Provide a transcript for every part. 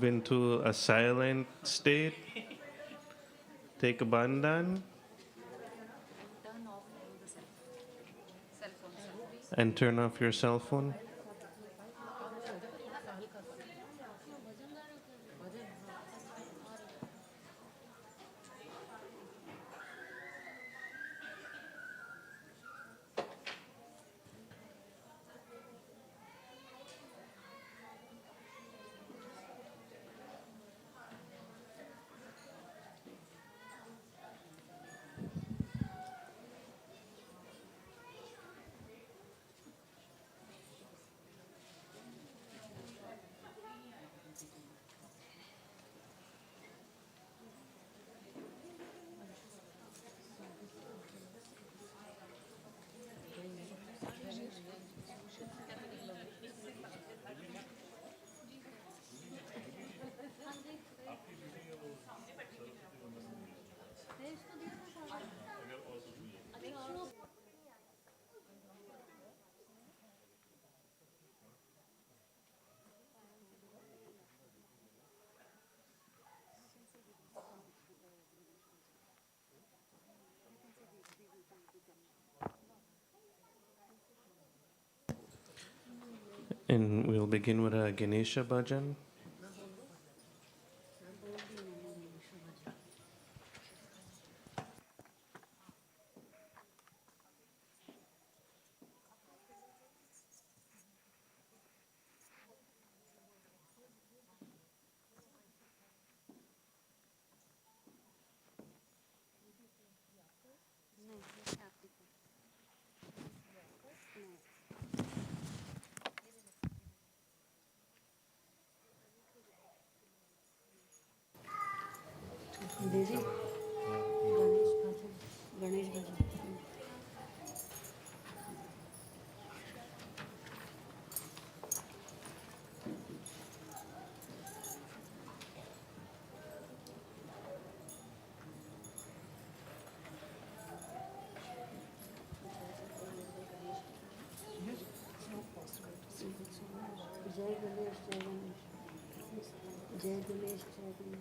move into a silent state. Take a bandan and turn off your cell phone. And we'll begin with a Ganesha bhajan. दीदी गणेश भजन गणेश भजन जय गणेश जय गणेश जय गणेश जय Ganesh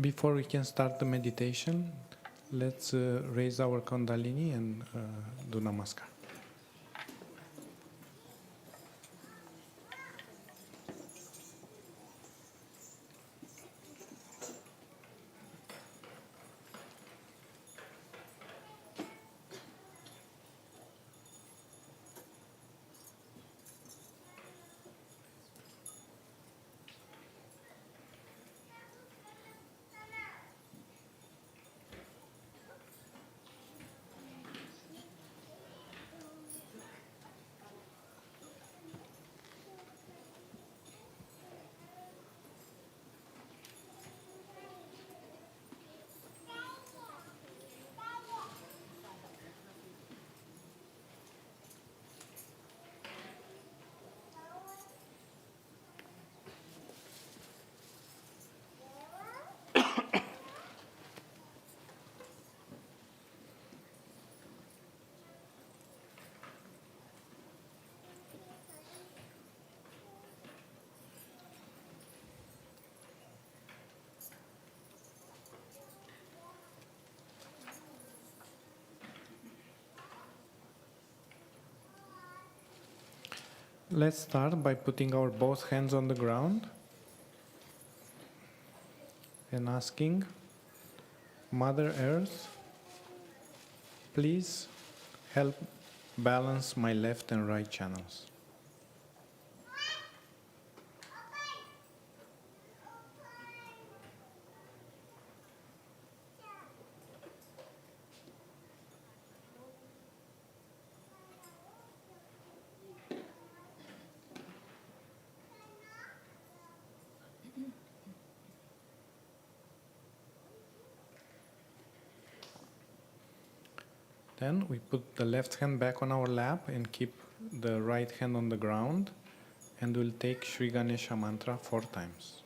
Before we can start the meditation, let's raise our Kundalini and do Namaskar. Let's start by putting our both hands on the ground and asking Mother Earth, please help balance my left and right channels. Then we put the left hand back on our lap and keep the right hand on the ground, and we'll take Shri Ganesha mantra 4 times.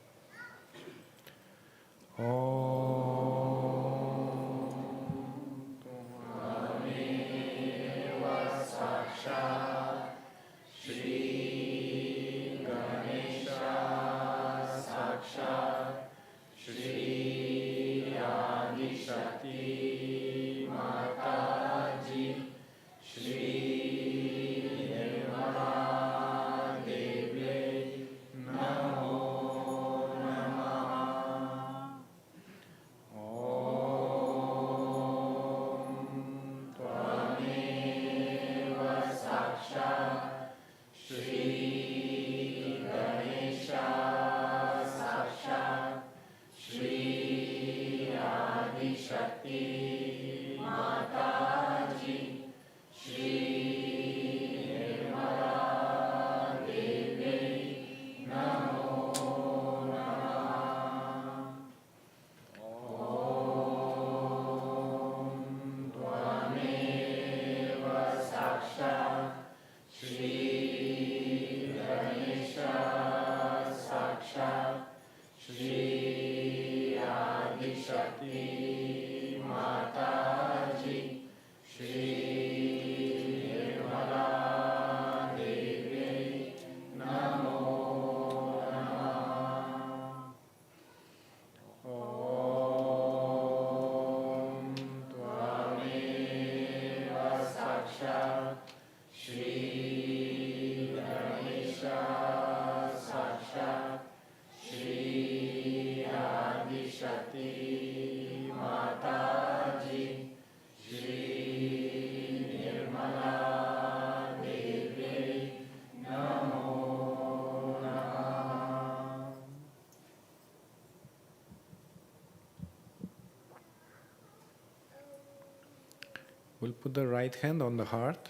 We'll put the right hand on the heart.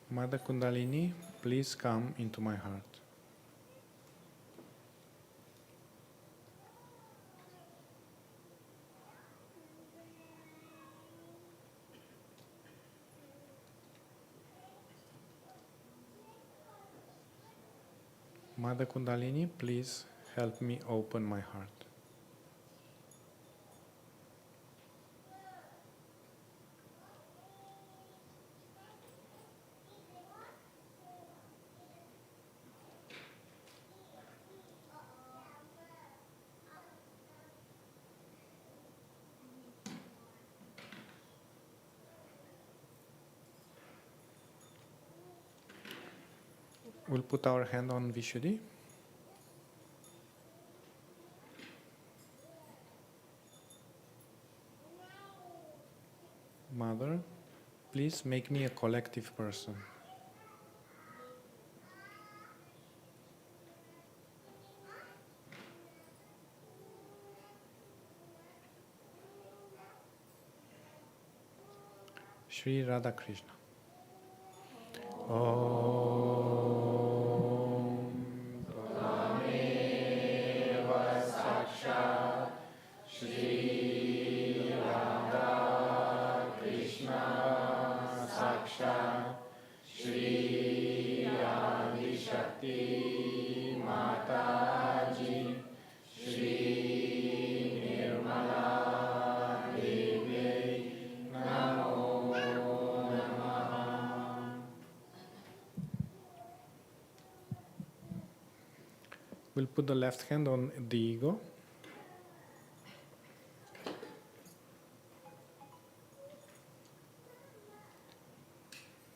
Mother Kundalini, please come into my heart. Mother Kundalini, please help me open my heart. We'll put our hand on Vishuddhi. Mother, please make me a collective person. Sri Radha Krishna. Om Tvameva Sakshat Shri Radha Krishna Sakshat Shri Adi Shakti Mataji Shri Nirmala Devi Namo We'll put the left hand on the ego.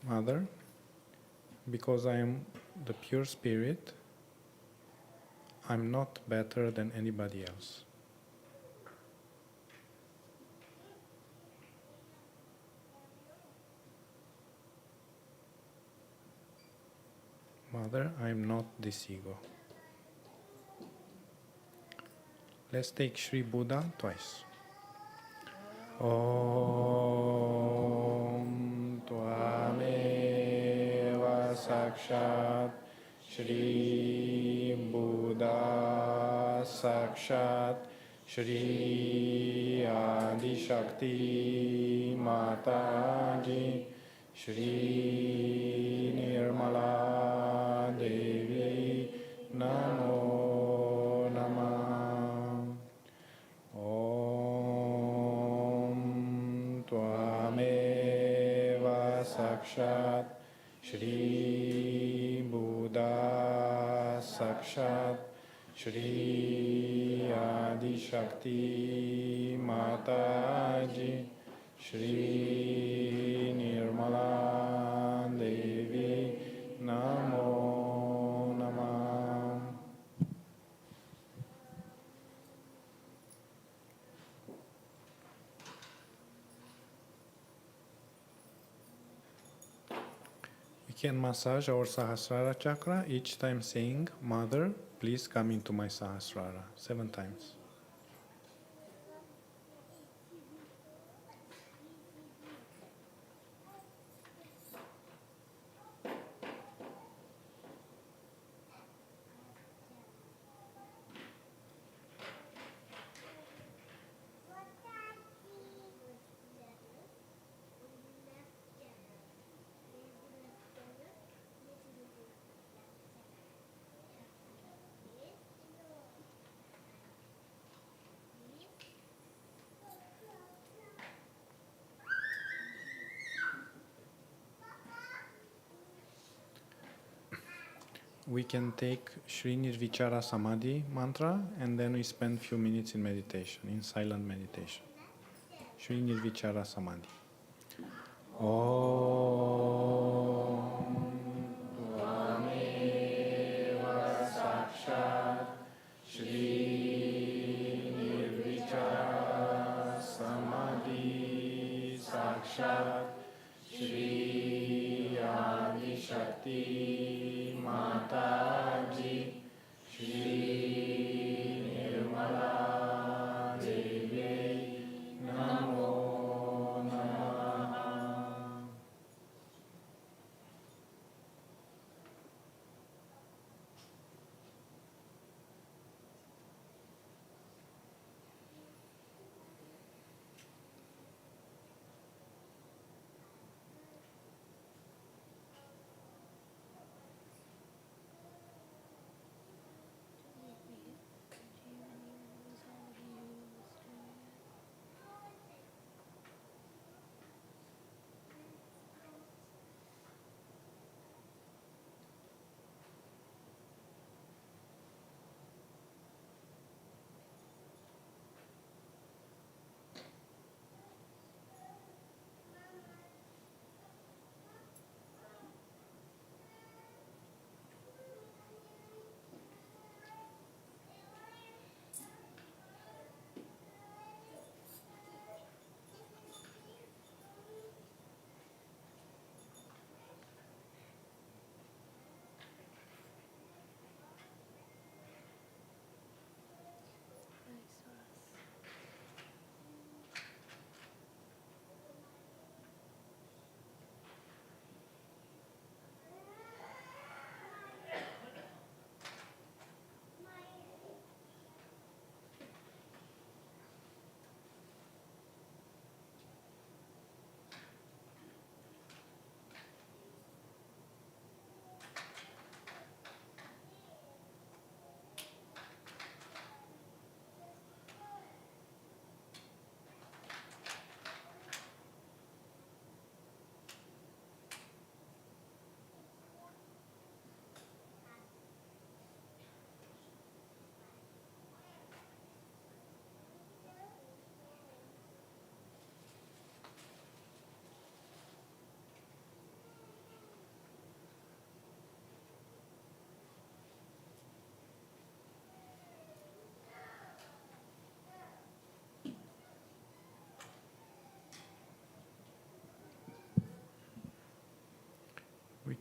Mother, because I am the pure spirit, I'm not better than anybody else. Mother, I am not this ego. Let's take Sri Buddha twice. Om Tvameva Sakshat Shri Buddha Sakshat Shri Adi Shakti Mataji Shri Nirmala Devi Namo Sakshat Shri Buddha Sakshat Shri Adi Shakti Mataji Shri Nirmala Devi Namo Namah. We can massage our Sahasrara chakra each time saying, Mother, please come into my Sahasrara, 7 times. We can take Sri Nirvichara Samadhi mantra and then we spend few minutes in meditation, in silent meditation. Sri Nirvichara Samadhi. Om Tvameva Sakshat Shri Nirvichara Samadhi Sakshat Shri Adi Shakti Mataji Shri Nirmala Devi Namo Namah.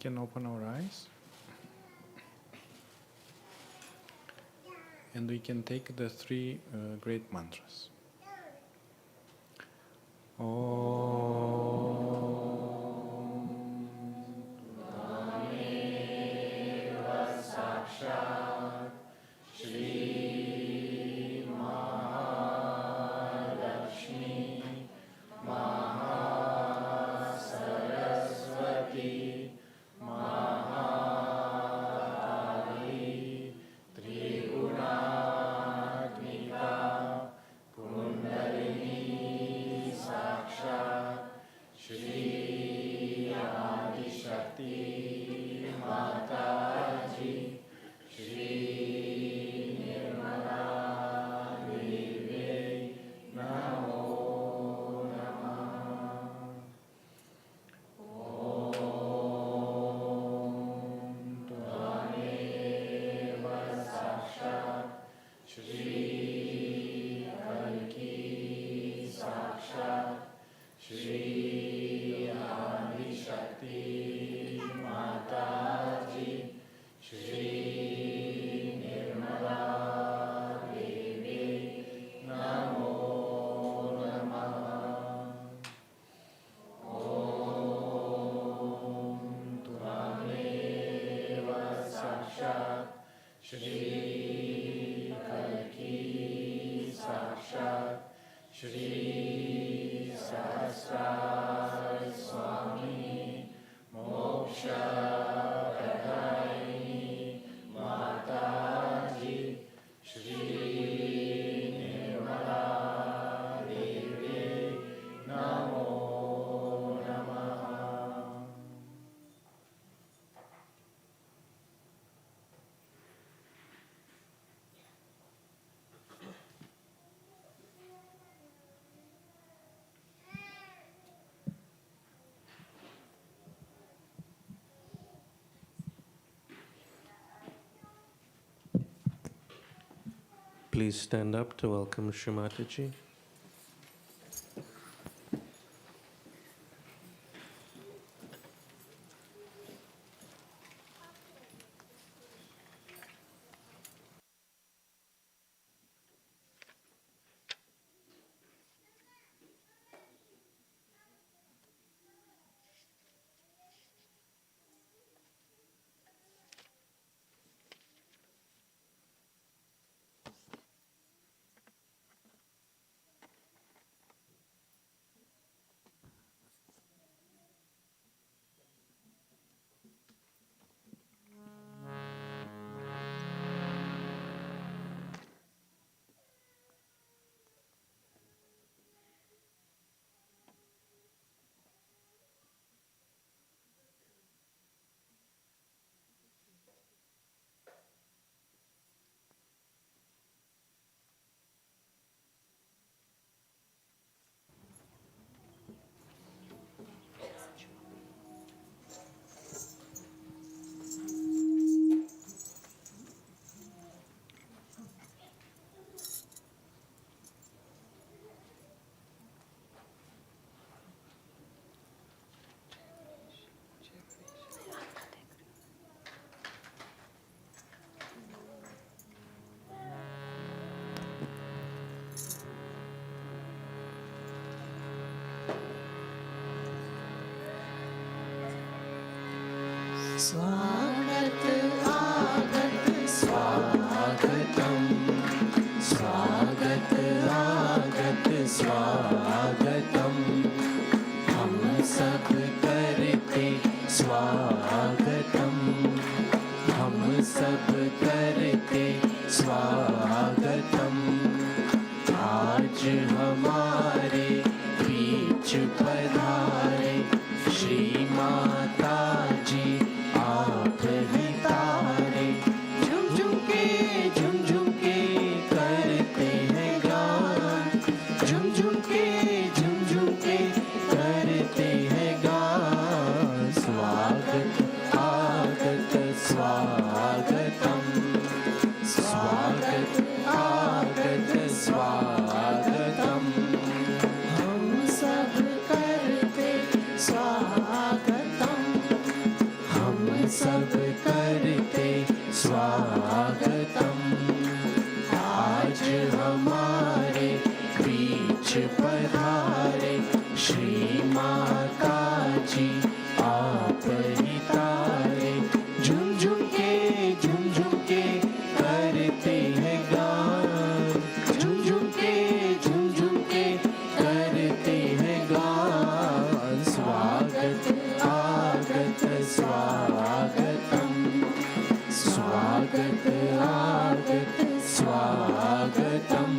can open our eyes. And we can take the three great mantras. Please stand up to welcome Shree Mataji. स्वागत आगत स्वागतम स्वागत आगत स्वागतम हम सब करते स्वागतम हम सब करते स्वागतम आज हमारे बीच पधारे श्री माता जी आप ही तारे झुम झुम के आगत स्वागतम।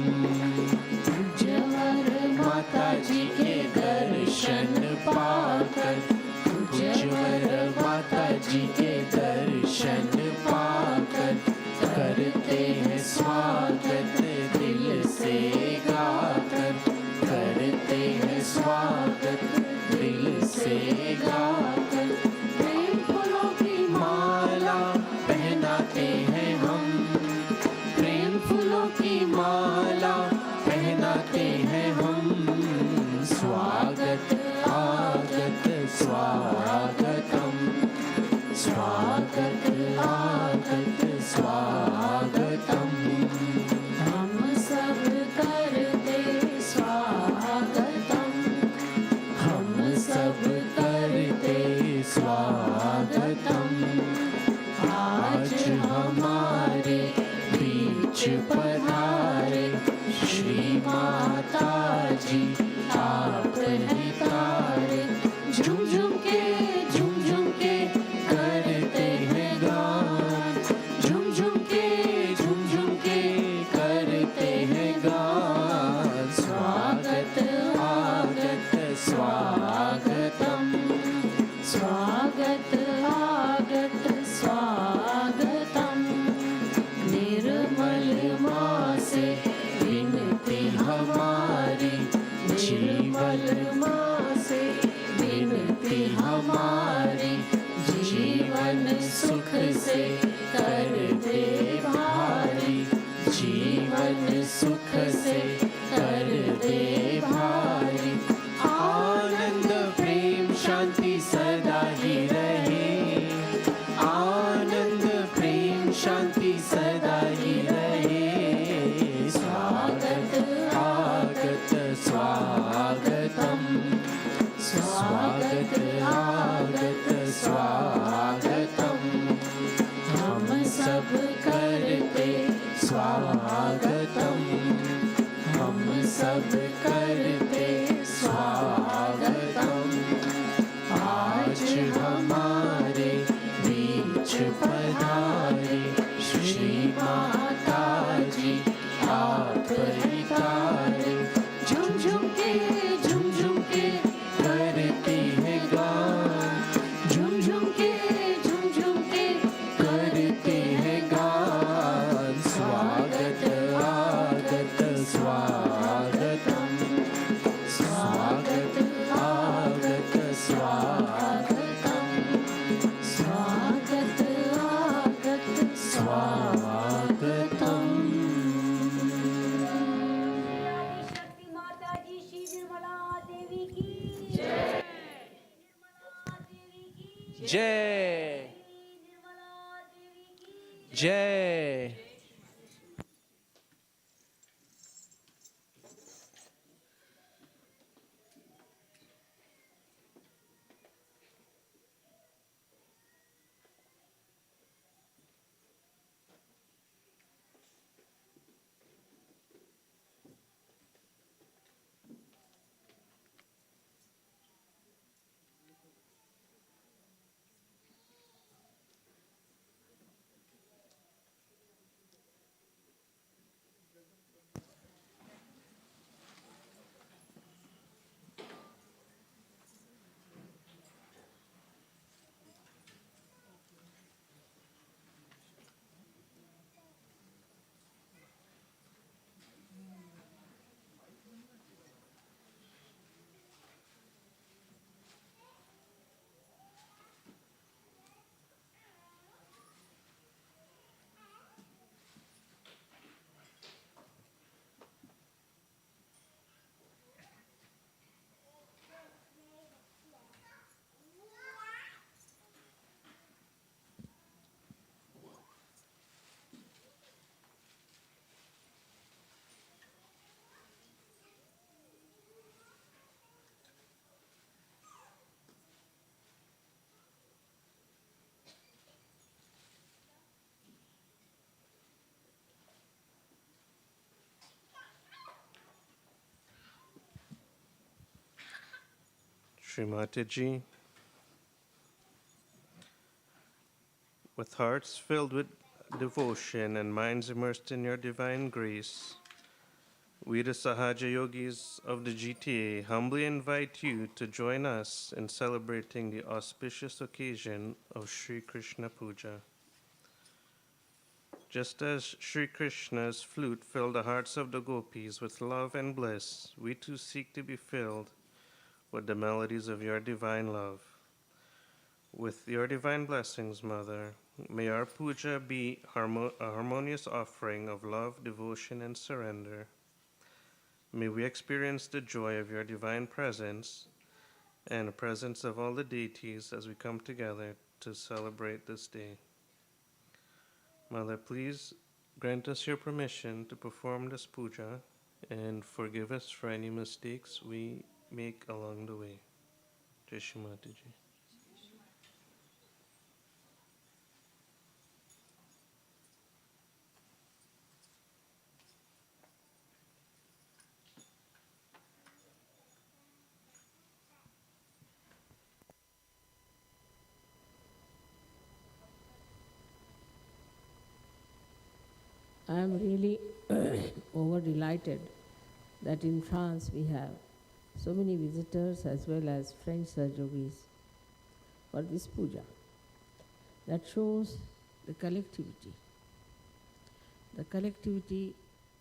पूज्यवर माताजी के दर्शन पाकर, पूज्यवर माताजी के दर्शन पाकर, करते हैं स्वागत दिल से गाकर, करते हैं स्वागत दिल से गाकर। प्रेम फूलों की माला पहनाते हैं हम, प्रेम फूलों की माला पहनाते हैं हम। स्वागत आगत स्वागतम, स्वागत आगत स्वागतम। हम सब करते स्वागतम, हम सब करते स्वागतम। आज हमारे बीच पधारे श्री माता जी आप हैं तारे। झुम झुम के करते हैं गान, झुम झुम के करते हैं गान। स्वागत आगत स्वागतम, स्वागत आगत स्वागतम। निर्मल माँ से विनती हमारी, निर्मल माँ से विनती हमारी। जीवन सुख से कर दे भारी, जीवन सुख से कर दे भारी। आनंद प्रेम शांति सदा ही रहे, आनंद प्रेम शांति सदा ही रहे। स्वागत आगत स्वागतम, स्वागत आगत स्वागतम। हम सब करते स्वागतम, हम सब करते स्वागतम। आज हमारे बीच पधारे श्री माता जी आप हैं तारे। झुम झुम के करते हैं गान, झुम झुम के करते हैं गान। स्वागत आगत स्वागतम, स्वागत आगत स्वागतम, स्वागत आगत स्वागतम। शक्ति माता जी श्री निर्मला देवी की जय, निर्मला देवी की जय निर्मला देवी की जय। Shree Mataji, with hearts filled with devotion, and minds immersed in your divine grace, we, the Sahaja Yogis of the GTA, humbly invite you to join us in celebrating the auspicious occasion of Sri Krishna Puja. Just as Sri Krishna's flute filled the hearts of the gopis with love and bliss, we too seek to be filled with the melodies of your divine love. With your divine blessings, Mother, may our puja be a harmonious offering of love, devotion, and surrender. May we experience the joy of your divine presence and the presence of all the deities as we come together to celebrate this day. Mother, please grant us your permission to perform this puja and forgive us for any mistakes we make along the way. Shree Mataji. I am really over delighted that in France we have so many visitors as well as French Yogis for this puja. That shows the collectivity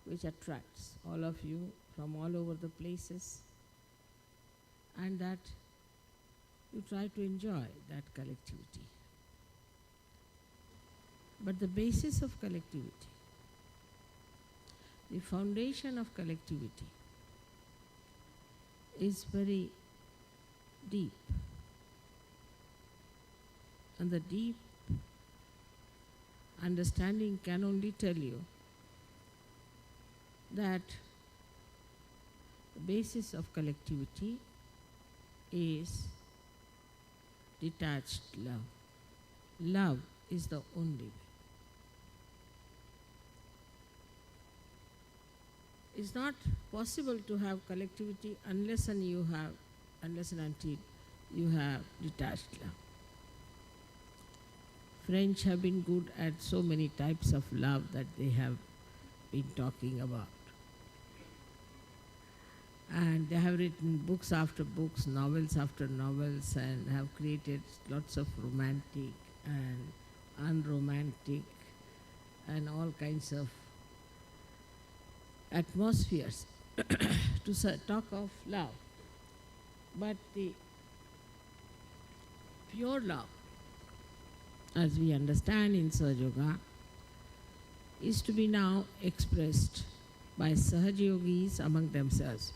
which attracts all of you from all over the places, and that you try to enjoy that collectivity. But the basis of collectivity, the foundation of collectivity is very deep. And the deep understanding can only tell you that the basis of collectivity is detached love. Love is the only way. It's not possible to have collectivity unless and until you have detached love. French have been good at so many types of love that they have been talking about. And they have written books after books, novels after novels, and have created lots of romantic and unromantic and all kinds of atmospheres to talk of love. But the pure love, as we understand in Sahaja Yoga, is to be now expressed by Sahaja Yogis among themselves.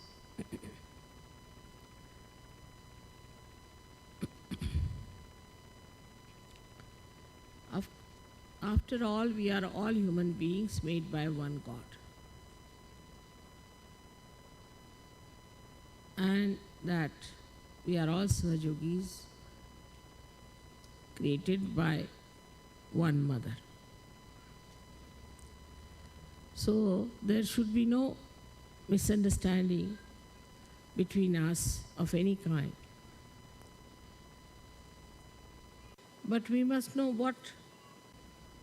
After all, we are all human beings made by one God. And that we are all Sahaja Yogis created by one mother. So there should be no misunderstanding between us of any kind. But we must know what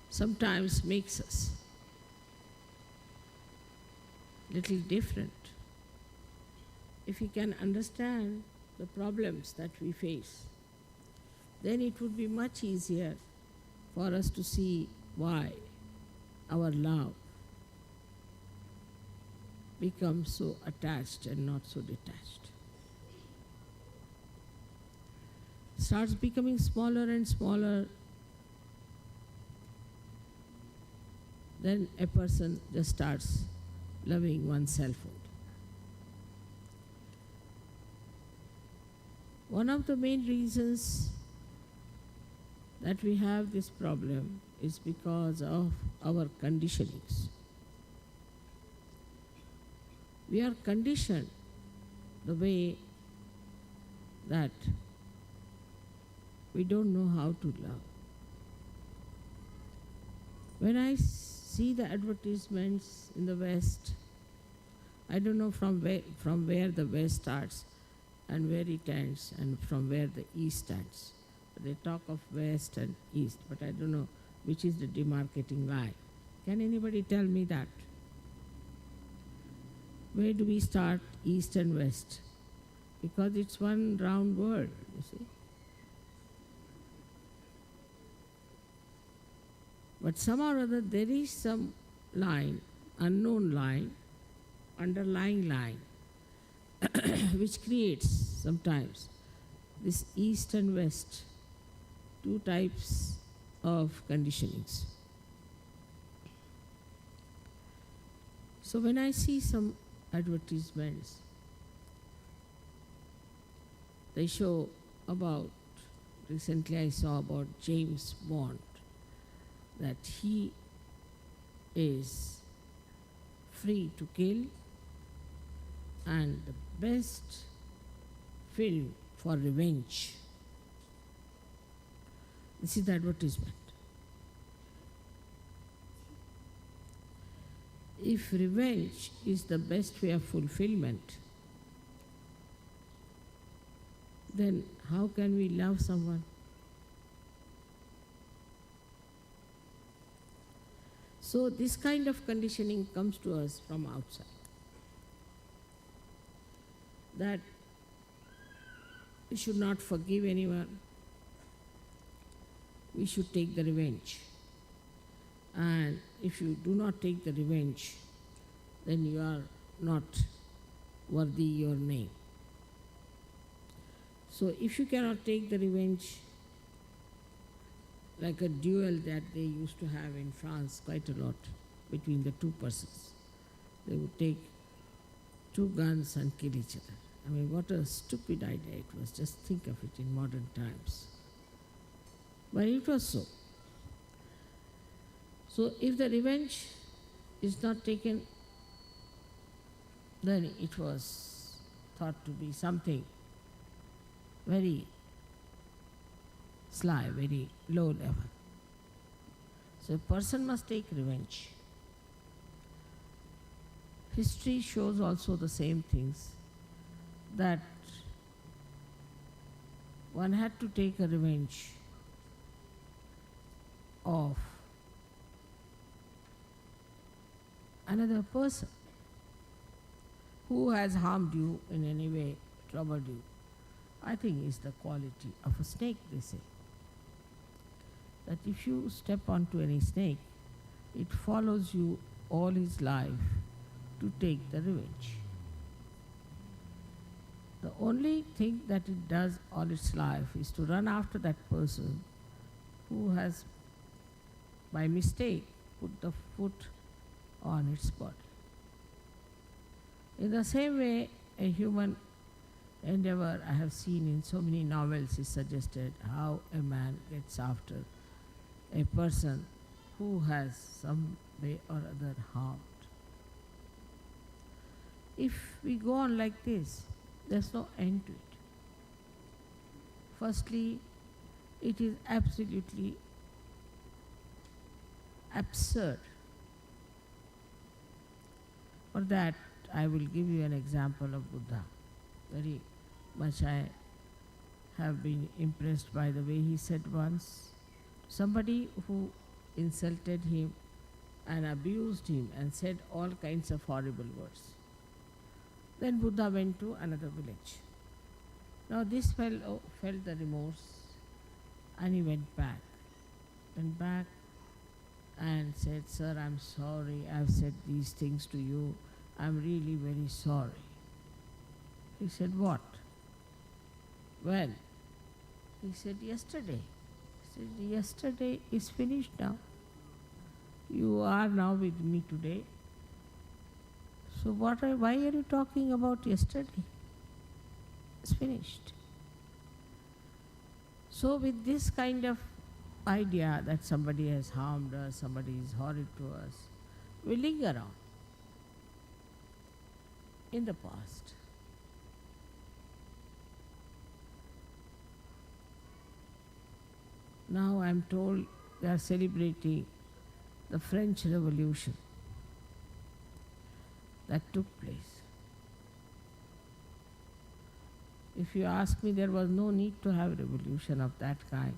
sometimes makes us little different. If we can understand the problems that we face, then it would be much easier for us to see why our love becomes so attached and not so detached. Starts becoming smaller and smaller, then a person just starts loving oneself only. One of the main reasons that we have this problem is because of our conditionings. We are conditioned the way that we don't know how to love. When I see the advertisements in the West, I don't know from where the West starts and where it ends and from where the East ends. They talk of West and East, but I don't know which is the demarcating line. Can anybody tell me that? Where do we start east and west? Because it's one round world, you see. But somehow or other there is some line, unknown line, underlying line, which creates sometimes this east and west, two types of conditionings. So when I see some advertisements, they show about, recently I saw about James Bond, that he is free to kill and the best film for revenge. This is the advertisement. If revenge is the best way of fulfillment, then how can we love someone? So this kind of conditioning comes to us from outside. That we should not forgive anyone. We should take the revenge. And if you do not take the revenge, then you are not worthy your name. So if you cannot take the revenge, like a duel that they used to have in France quite a lot between the two persons. They would take two guns and kill each other. I mean, what a stupid idea it was. Just think of it in modern times. But it was so. So if the revenge is not taken, then it was thought to be something very sly, very low level. So a person must take revenge. History shows also the same things, that one had to take a revenge of another person who has harmed you in any way, troubled you. I think is the quality of a snake, they say. That if you step onto any snake, it follows you all his life to take the revenge. The only thing that it does all its life is to run after that person who has, by mistake, put the foot on its body. In the same way, a human endeavor I have seen in so many novels is suggested how a man gets after a person who has some way or other harmed. If we go on like this, there's no end to it. Firstly, it is absolutely absurd. For that, I will give you an example of Buddha. Very much I have been impressed by the way he said once, somebody who insulted him and abused him and said all kinds of horrible words. Then Buddha went to another village. Now this fellow felt the remorse and he went back. Went back and said, "Sir, I'm sorry, I've said these things to you. I'm really very sorry." He said, "What?" "When?" He said, "Yesterday." He said, "Yesterday is finished now. You are now with me today. So why are you talking about yesterday? It's finished." So with this kind of idea that somebody has harmed us, somebody is horrid to us, we linger on in the past. Now I am told they are celebrating the French Revolution that took place. If you ask me, there was no need to have a revolution of that kind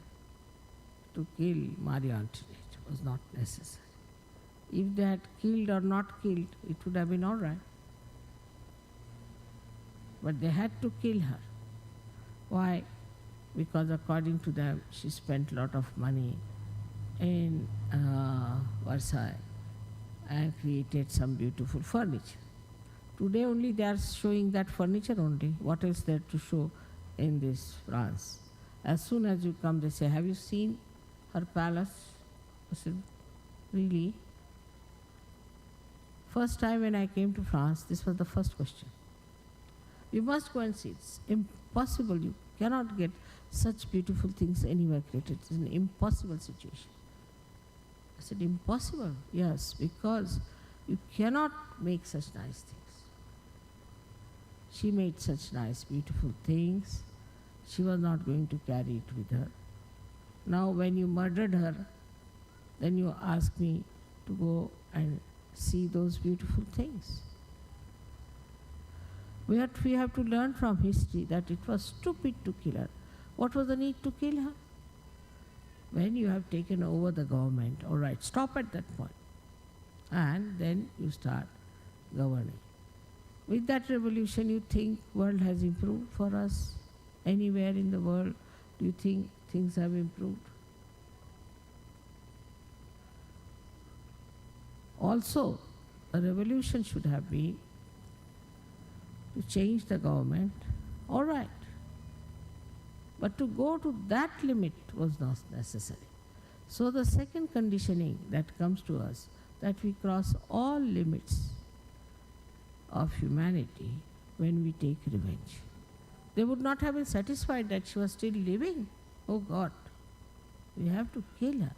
to kill Marie Antoinette. was not necessary. If they had killed or not killed, it would have been all right. But they had to kill her. Why? Because according to them, she spent a lot of money in Versailles and created some beautiful furniture. Today only they are showing that furniture only. What else there to show in this France? As soon as you come, they say, have you seen her palace? I said, really? First time when I came to France, this was the first question. You must go and see. It's impossible. You cannot get such beautiful things anywhere created. It's an impossible situation. I said, impossible? Yes, because you cannot make such nice things. She made such nice, beautiful things. She was not going to carry it with her. Now when you murdered her, then you ask me to go and see those beautiful things. We have to learn from history that it was stupid to kill her. What was the need to kill her? When you have taken over the government, all right, stop at that point. And then you start governing. With that revolution, you think world has improved for us? Anywhere in the world, do you think things have improved? Also, a revolution should have been to change the government, all right. But to go to that limit was not necessary. So the second conditioning that comes to us, that we cross all limits of humanity when we take revenge. They would not have been satisfied that she was still living. Oh God, we have to kill her.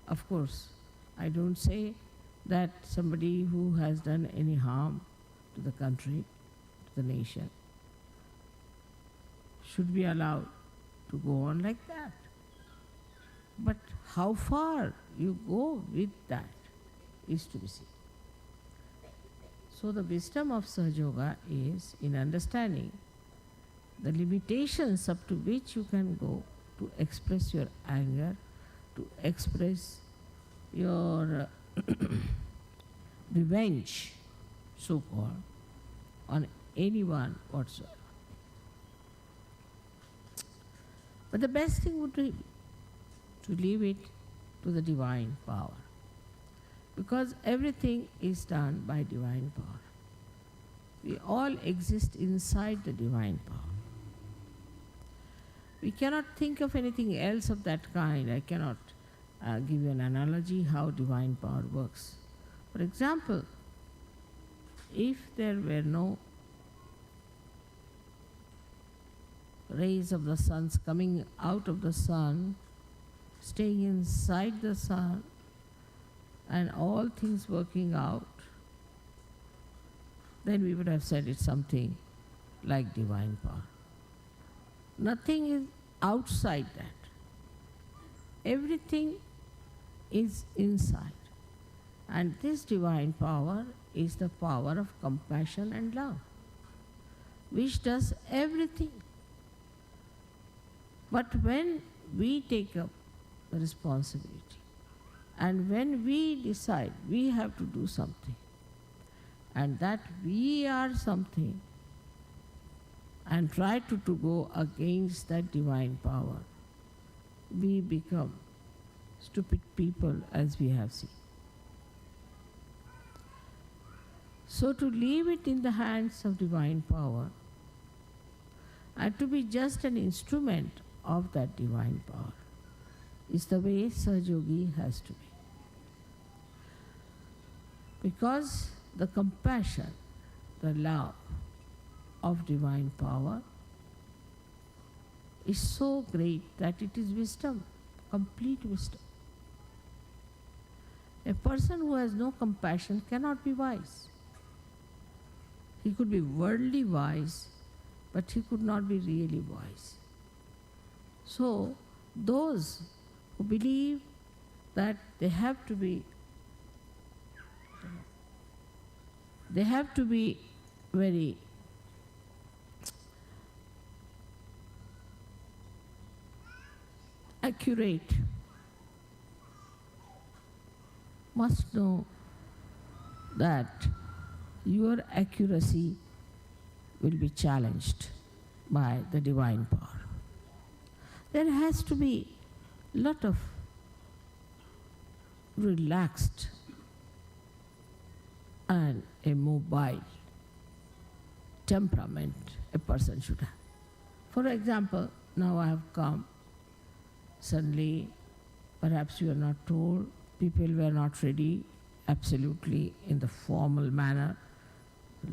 Of course, I don't say that somebody who has done any harm to the country, to the nation, should be allowed to go on like that. But how far you go with that is to be seen. So the wisdom of Sahaja Yoga is in understanding the limitations up to which you can go to express your anger, to express your revenge, so-called, on anyone whatsoever. But the best thing would be to leave it to the divine power, because everything is done by divine power. We all exist inside the divine power. We cannot think of anything else of that kind. I cannot give you an analogy how divine power works. For example, if there were no rays of the sun coming out of the sun, staying inside the sun, and all things working out, then we would have said it's something like divine power. Nothing is outside that. Everything is inside. And this divine power is the power of compassion and love, which does everything. But when we take up the responsibility, and when we decide we have to do something, and that we are something, and try to go against that divine power, we become stupid people, as we have seen. So to leave it in the hands of divine power and to be just an instrument of that divine power is the way Sahaja Yogi has to be. Because the compassion, the love of divine power is so great that it is wisdom, complete wisdom. A person who has no compassion cannot be wise. He could be worldly wise, but he could not be really wise. So, those who believe that they have to be very accurate must know that your accuracy will be challenged by the divine power. There has to be a lot of relaxed and a mobile temperament a person should have. For example, now I have come, suddenly, perhaps you are not told, people were not ready, absolutely in the formal manner,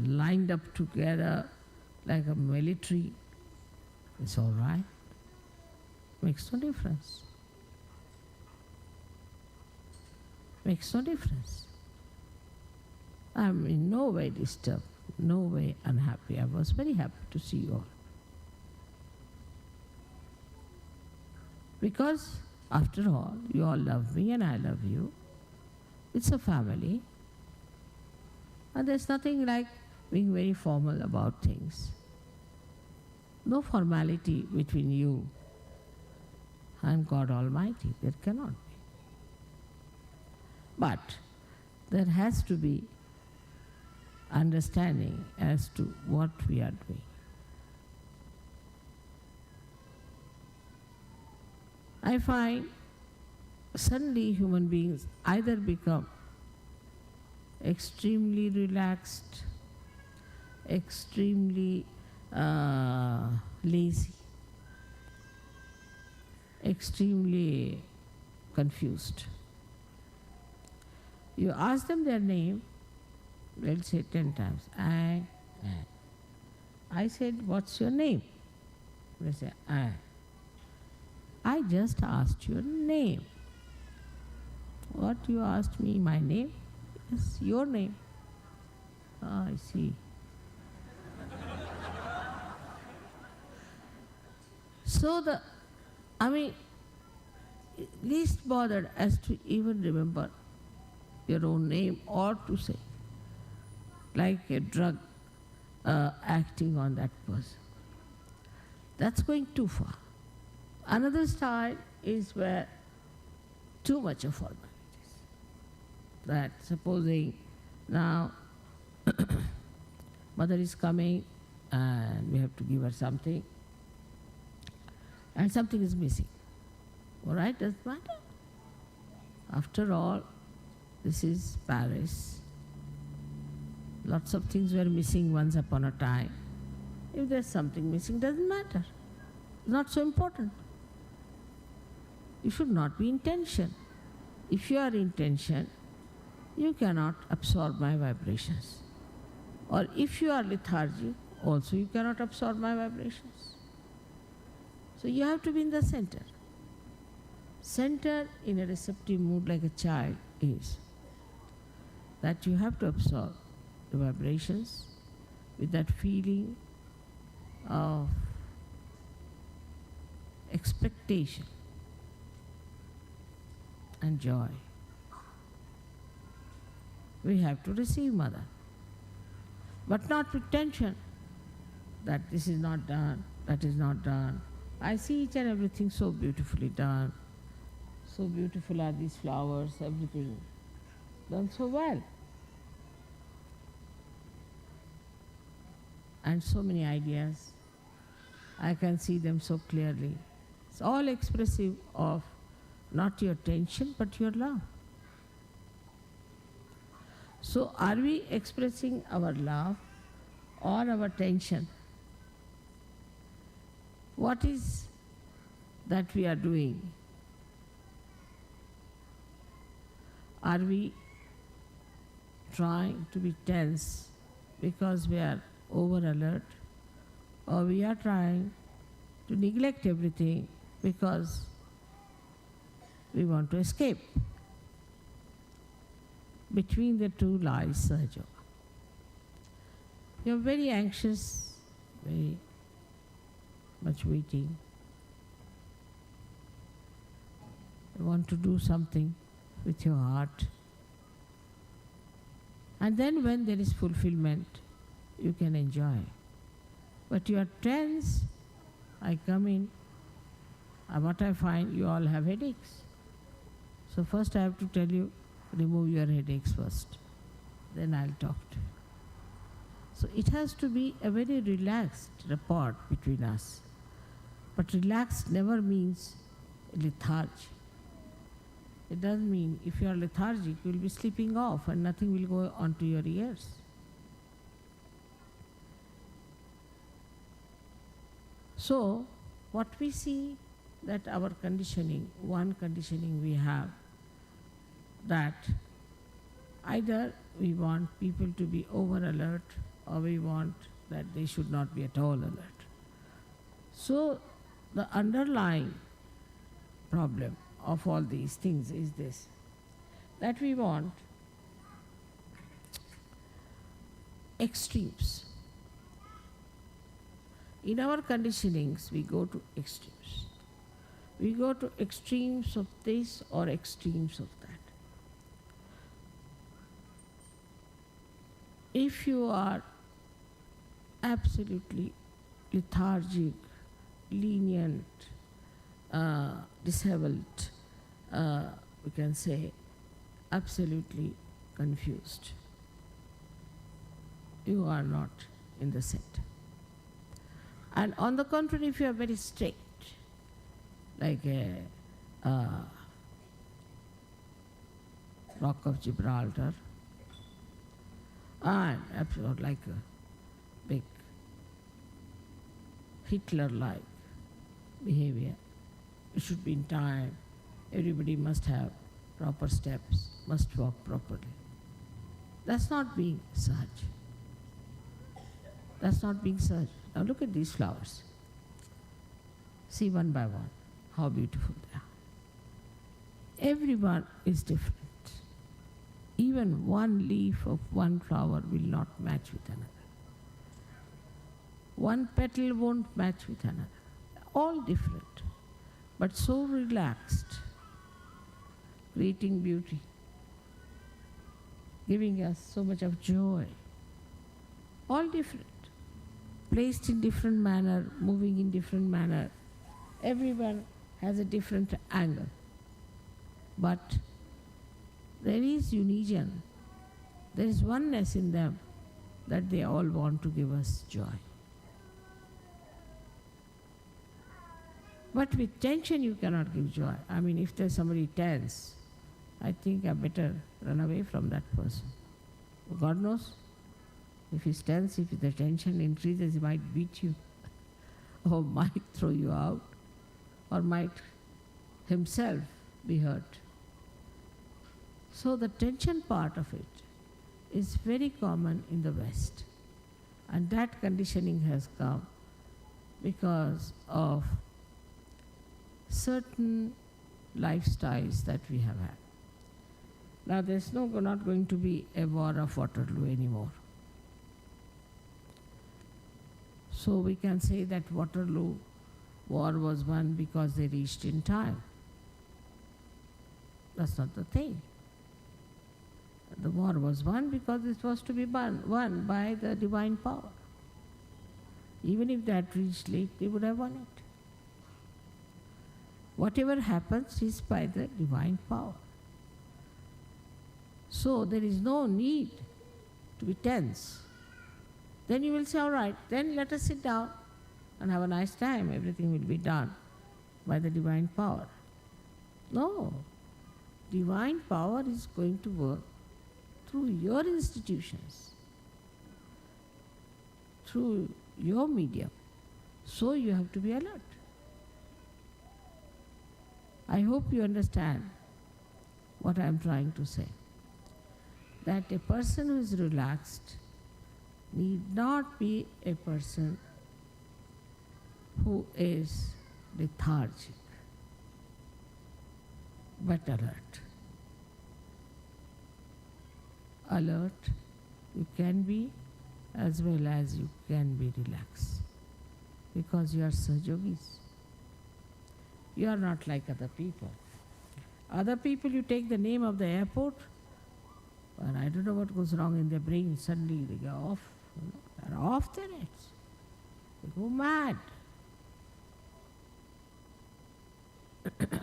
lined up together like a military. It's all right. Makes no difference. Makes no difference. I'm in no way disturbed, no way unhappy. I was very happy to see you all. Because, after all, you all love me and I love you. It's a family. And there's nothing like being very formal about things. No formality between you and God Almighty. There cannot be. But there has to be understanding as to what we are doing. I find suddenly human beings either become extremely relaxed, extremely lazy, extremely confused. You ask them their name, they'll say 10 times, I said, what's your name? They say, I just asked your name. What, you asked me my name? Yes, your name. Ah, I see. So least bothered as to even remember your own name or to say, like a drug acting on that person. That's going too far. Another style is where too much of formalities. That supposing now mother is coming and we have to give her something and something is missing. All right, doesn't matter. After all, this is Paris. Lots of things were missing once upon a time. If there's something missing, doesn't matter. It's not so important. You should not be in tension. If you are in tension, you cannot absorb my vibrations. Or if you are lethargic, also you cannot absorb my vibrations. So you have to be in the center. Center in a receptive mood like a child is that you have to absorb the vibrations with that feeling of expectation and joy. We have to receive Mother, but not with tension that this is not done, that is not done. I see each and everything so beautifully done. So beautiful are these flowers, everything done so well. And so many ideas. I can see them so clearly. It's all expressive of not your tension, but your love. So are we expressing our love or our tension? What is that we are doing? Are we trying to be tense because we are over alert, or we are trying to neglect everything because we want to escape? Between the two lies Sahaja. You are very anxious, very much waiting. You want to do something with your heart. And then when there is fulfillment, you can enjoy. But you are tense, I come in, what I find, you all have headaches. So first I have to tell you, remove your headaches first. Then I'll talk to you. So it has to be a very relaxed rapport between us. But relaxed never means lethargy. It doesn't mean if you are lethargic, you will be sleeping off and nothing will go onto your ears. So, what we see that our conditioning, one conditioning we have, that either we want people to be over alert or we want that they should not be at all alert. So, the underlying problem of all these things is this, that we want extremes. In our conditionings, we go to extremes. We go to extremes of this or extremes of that. If you are absolutely lethargic, lenient, disabled, we can say absolutely confused, you are not in the center. And on the contrary, if you are very strict, like a Rock of Gibraltar, and like a big Hitler-like behavior, it should be in time, everybody must have proper steps, must walk properly. That's not being Sahaj. That's not being Sahaj. Now look at these flowers. See one by one how beautiful they are. Everyone is different. Even one leaf of one flower will not match with another. One petal won't match with another. All different, but so relaxed, creating beauty, giving us so much of joy. All different, placed in different manner, moving in different manner. Everyone has a different angle. But there is union, there is oneness in them, that they all want to give us joy. But with tension you cannot give joy. I mean, if there's somebody tense, I think I better run away from that person. God knows, if he's tense, if the tension increases, he might beat you, or might throw you out, or might himself be hurt. So the tension part of it is very common in the West. And that conditioning has come because of certain lifestyles that we have had. Now there's not going to be a war of Waterloo anymore. So we can say that Waterloo war was won because they reached in time. That's not the thing. The war was won because it was to be won by the divine power. Even if they had reached late, they would have won it. Whatever happens is by the divine power. So there is no need to be tense. Then you will say, all right, then let us sit down and have a nice time. Everything will be done by the divine power. No. Divine power is going to work through your institutions, through your medium. So you have to be alert. I hope you understand what I am trying to say. That a person who is relaxed need not be a person who is lethargic, but alert. Alert you can be as well as you can be relaxed, because you are Sahajogis. You are not like other people. Other people, you take the name of the airport, and I don't know what goes wrong in their brain, suddenly they go off. They're off their heads. They go mad.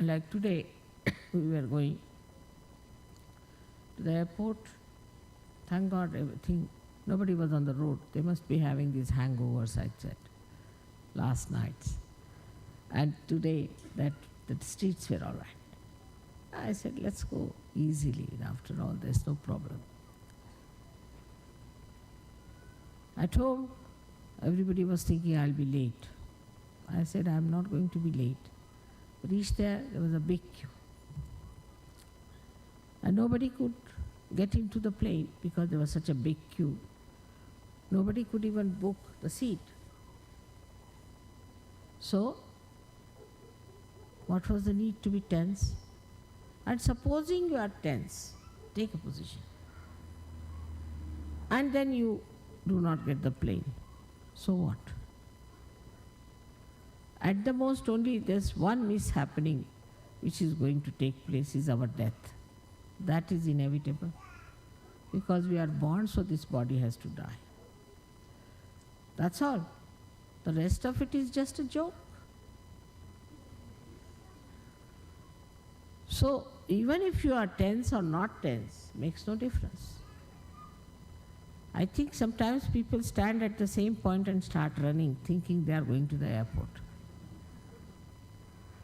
like today, we were going to the airport. Thank God everything, nobody was on the road. They must be having these hangovers, I said, last nights. And today, that the streets were all right. I said, let's go easily. After all, there's no problem. At home, everybody was thinking I'll be late. I said, I'm not going to be late. Reached there was a big queue. And nobody could get into the plane because there was such a big queue. Nobody could even book the seat. So, what was the need to be tense? And supposing you are tense, take a position. And then you do not get the plane. So what? At the most only there's one mishappening which is going to take place is our death. That is inevitable. Because we are born, so this body has to die. That's all. The rest of it is just a joke. So, even if you are tense or not tense, makes no difference. I think sometimes people stand at the same point and start running, thinking they are going to the airport.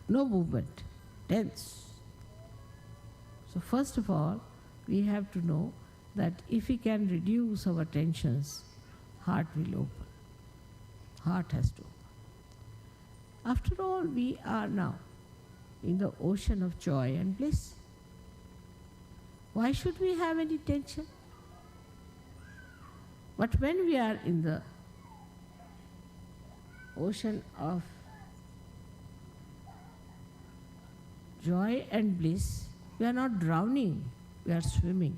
No movement, tense. So first of all, we have to know that if we can reduce our tensions, heart will open. Heart has to open. After all, we are now in the ocean of joy and bliss. Why should we have any tension? But when we are in the ocean of joy and bliss, we are not drowning, we are swimming.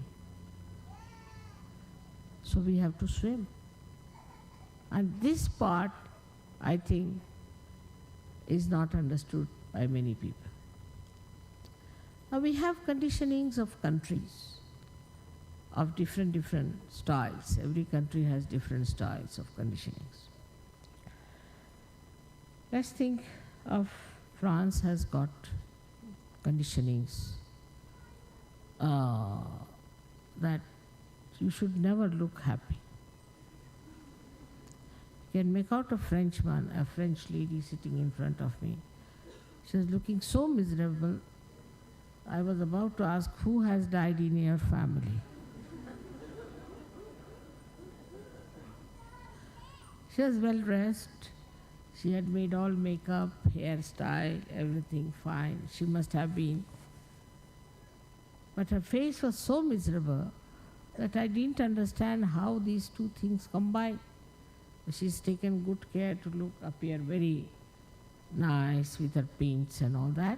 So we have to swim. And this part, I think, is not understood by many people. Now we have conditionings of countries of different styles. Every country has different styles of conditionings. Let's think of France has got conditionings that you should never look happy. You can make out a Frenchman, a French lady sitting in front of me. She was looking so miserable. I was about to ask, who has died in your family? She was well dressed. She had made all makeup, hairstyle, everything fine. She must have been. But her face was so miserable that I didn't understand how these two things combine. She's taken good care to appear very nice with her paints and all that.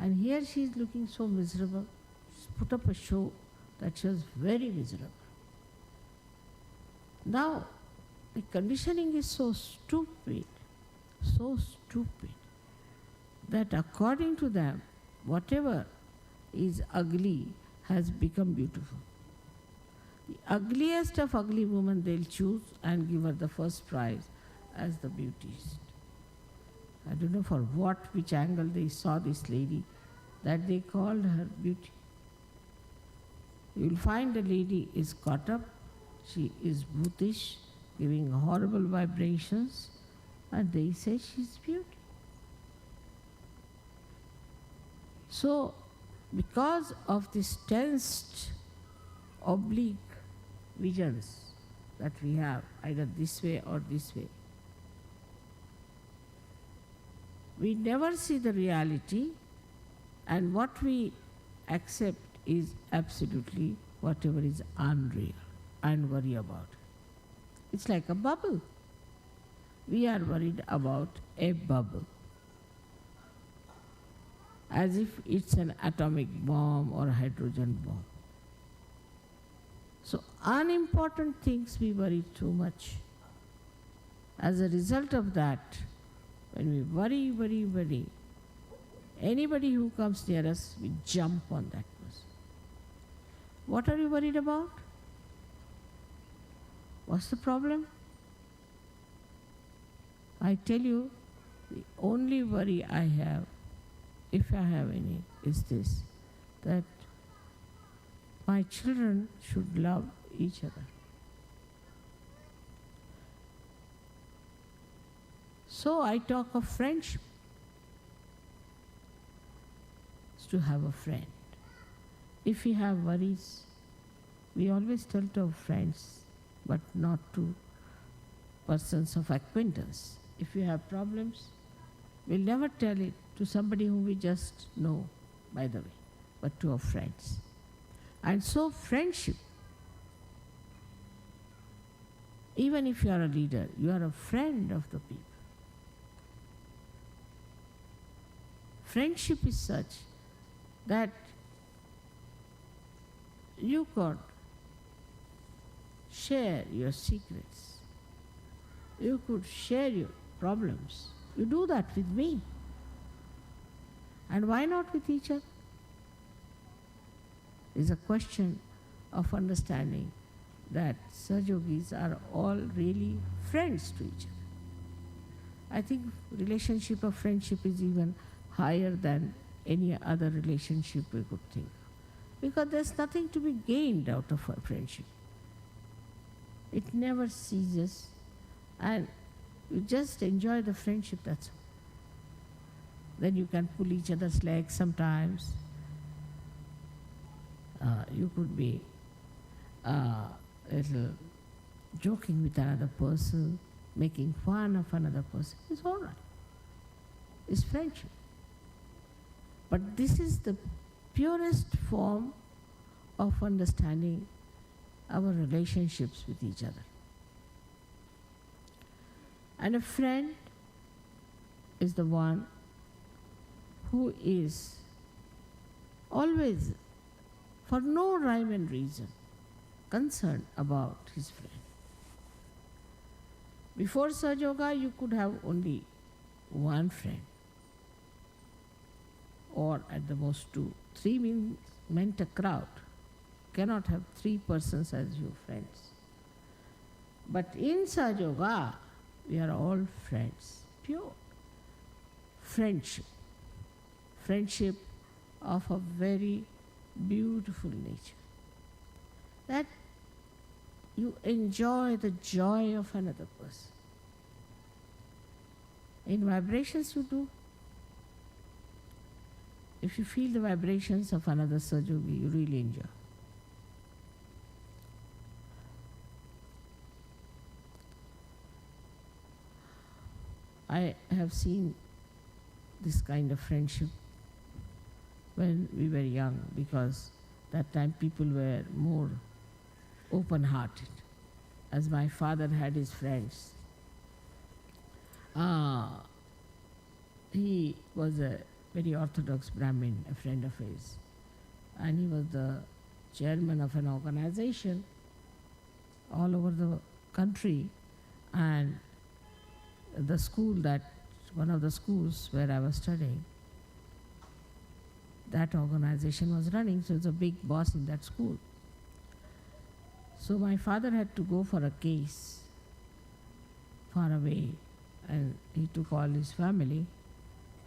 And here she's looking so miserable. She's put up a show that she was very miserable. Now, the conditioning is so stupid, that according to them, whatever is ugly has become beautiful. The ugliest of ugly women they'll choose and give her the first prize as the beautiest. I don't know for which angle they saw this lady, that they called her beauty. You'll find the lady is caught up, she is bhutish, giving horrible vibrations, and they say she's beauty. So, because of this tensed, oblique visions that we have, either this way or this way, we never see the reality, and what we accept is absolutely whatever is unreal and worry about. It's like a bubble. We are worried about a bubble, as if it's an atomic bomb or a hydrogen bomb. So unimportant things we worry too much. As a result of that, when we worry, anybody who comes near us, we jump on that person. What are you worried about? What's the problem? I tell you, the only worry I have if I have any, is this, that my children should love each other. So I talk of friendship. It's to have a friend. If we have worries, we always tell to our friends, but not to persons of acquaintance. If we have problems, we'll never tell it to somebody whom we just know, by the way, but to our friends. And so friendship, even if you are a leader, you are a friend of the people. Friendship is such that you could share your secrets. You could share your problems. You do that with me. And why not with each other? It's a question of understanding that Sahajogis are all really friends to each other. I think relationship of friendship is even higher than any other relationship we could think. Because there's nothing to be gained out of a friendship. It never ceases, and you just enjoy the friendship, that's all. Then you can pull each other's legs sometimes. You could be a little joking with another person, making fun of another person. It's all right. It's friendship. But this is the purest form of understanding our relationships with each other. And a friend is the one who is always, for no rhyme and reason, concerned about his friend. Before Sahaja, you could have only one friend, or at the most two. Three meant a crowd. Cannot have three persons as your friends. But in Sahaja, we are all friends, pure friendship. Friendship of a very beautiful nature. That you enjoy the joy of another person. In vibrations you do. If you feel the vibrations of another Sahajogi, you really enjoy. I have seen this kind of friendship when we were young, because that time people were more open-hearted. As my father had his friends, he was a very orthodox Brahmin, a friend of his, and he was the chairman of an organization all over the country, and the school one of the schools where I was studying, that organization was running, so he was a big boss in that school. So my father had to go for a case far away, and he took all his family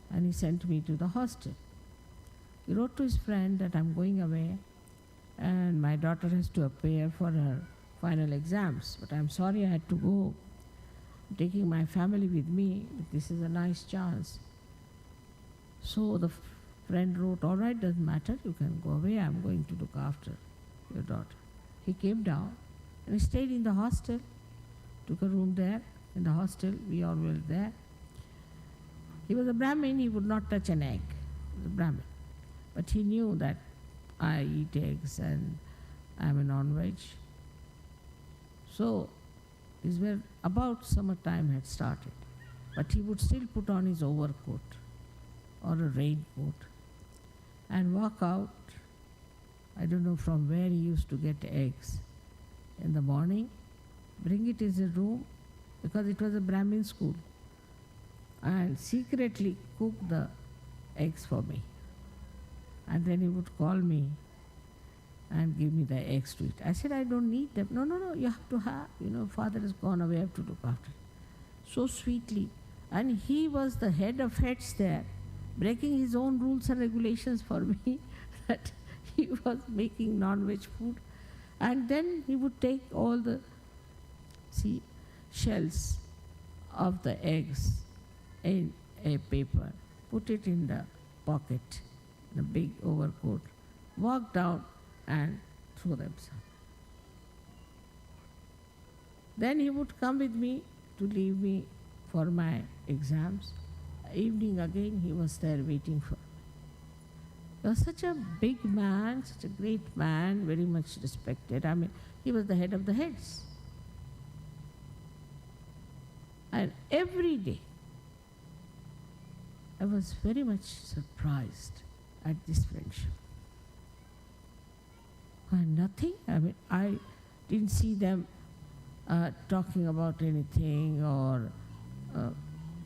and he sent me to the hostel. He wrote to his friend that I'm going away and my daughter has to appear for her final exams, but I'm sorry I had to go. I'm taking my family with me, but this is a nice chance. So the friend wrote, all right, doesn't matter, you can go away, I'm going to look after your daughter. He came down and he stayed in the hostel, took a room there in the hostel, we all were there. He was a Brahmin, he would not touch an egg. He was a Brahmin. But he knew that I eat eggs and I'm a non-veg. So these were about summertime had started. But he would still put on his overcoat or a raincoat and walk out. I don't know from where he used to get eggs in the morning, bring it in his room, because it was a Brahmin school, and secretly cook the eggs for me. And then he would call me and give me the eggs to eat. I said, I don't need them. No, you have to have. Father has gone away, I have to look after. So sweetly. And he was the head of heads there. breaking his own rules and regulations for me that he was making non-veg food. And then he would take all the shells of the eggs in a paper, put it in the pocket, in a big overcoat, walk down and throw them some. Then he would come with me to leave me for my exams. Evening again he was there waiting for me. He was such a big man, such a great man, very much respected. I mean, he was the head of the heads. And every day I was very much surprised at this friendship. And nothing, I mean, I didn't see them talking about anything or,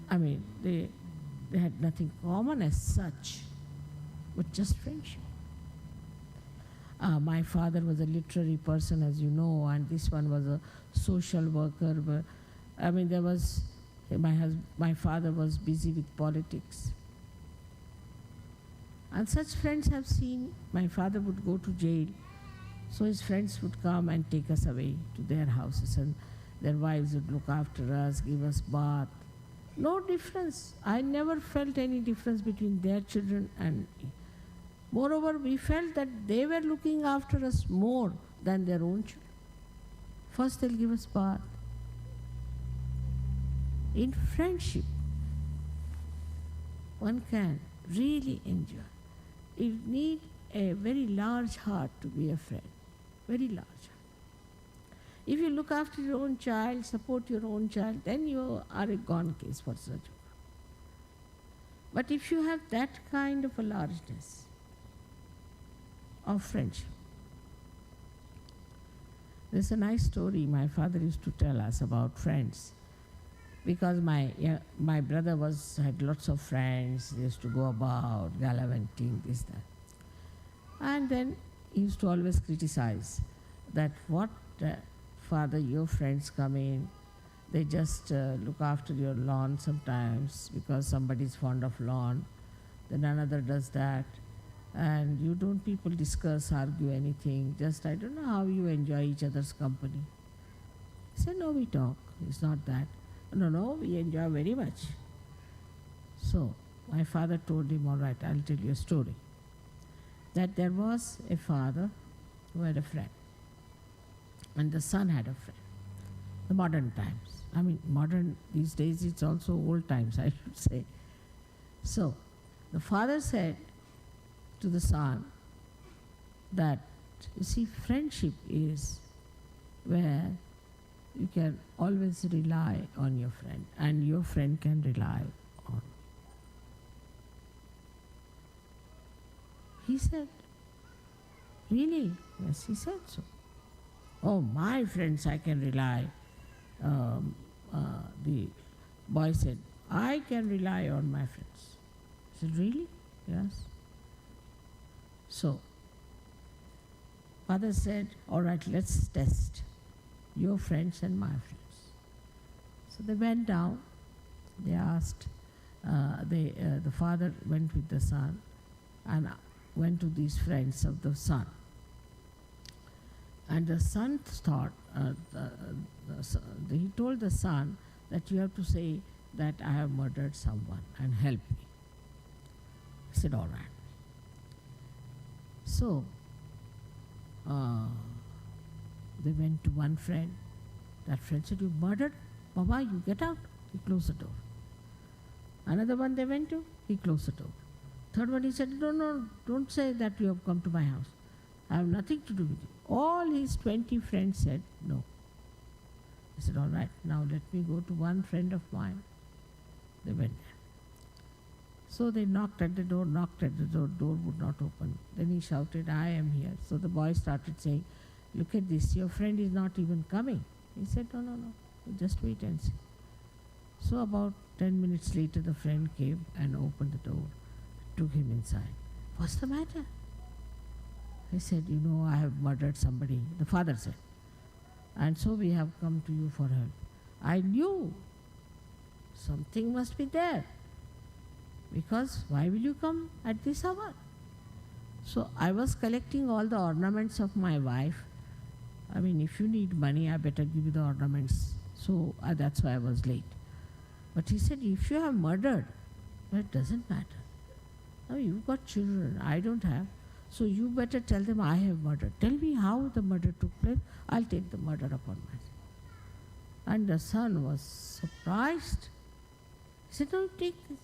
I mean, they had nothing common as such, but just friendship. My father was a literary person, as you know, and this one was a social worker. But, I mean, there was, my father was busy with politics. And such friends have seen, my father would go to jail, so his friends would come and take us away to their houses, and their wives would look after us, give us bath. No difference. I never felt any difference between their children and me. Moreover, we felt that they were looking after us more than their own children. First they'll give us bath. In friendship, one can really enjoy. You need a very large heart to be a friend. Very large heart. If you look after your own child, support your own child, then you are a gone case for such. But if you have that kind of a largeness of friendship, there's a nice story my father used to tell us about friends. Because my brother had lots of friends, they used to go about, gallivanting, this, that. And then he used to always criticize that father, your friends come in, they just look after your lawn sometimes because somebody is fond of lawn, then another does that, and you don't people discuss, argue anything, just I don't know how you enjoy each other's company. He said, no, we talk, it's not that. No, we enjoy very much. So my father told him, all right, I'll tell you a story. That there was a father who had a friend, and the son had a friend. The modern times. I mean, modern, these days it's also old times, I should say. So the father said to the son that, you see, friendship is where you can always rely on your friend, and your friend can rely on. He said, really? Yes, he said so. Oh, my friends I can rely. The boy said, I can rely on my friends. He said, really? Yes. So, father said, all right, let's test your friends and my friends. So they went down, they asked, the father went with the son and went to these friends of the son. And the son thought, he told the son that you have to say that I have murdered someone and help me. He said, all right. So, they went to one friend. That friend said, you murdered? Baba, you get out. He closed the door. Another one they went to, he closed the door. Third one he said, no, don't say that you have come to my house. I have nothing to do with you. All his 20 friends said no. He said, all right, now let me go to one friend of mine. They went there. So they knocked at the door, door would not open. Then he shouted, I am here. So the boy started saying, look at this, your friend is not even coming. He said, no, just wait and see. So about 10 minutes later, the friend came and opened the door, took him inside. What's the matter? He said, I have murdered somebody. The father said. And so we have come to you for help. I knew something must be there. because why will you come at this hour? So I was collecting all the ornaments of my wife. I mean, if you need money, I better give you the ornaments. So that's why I was late. But he said, if you have murdered, well, it doesn't matter. Now you've got children, I don't have. So you better tell them I have murdered. Tell me how the murder took place. I'll take the murder upon myself. And the son was surprised. He said, no, take this.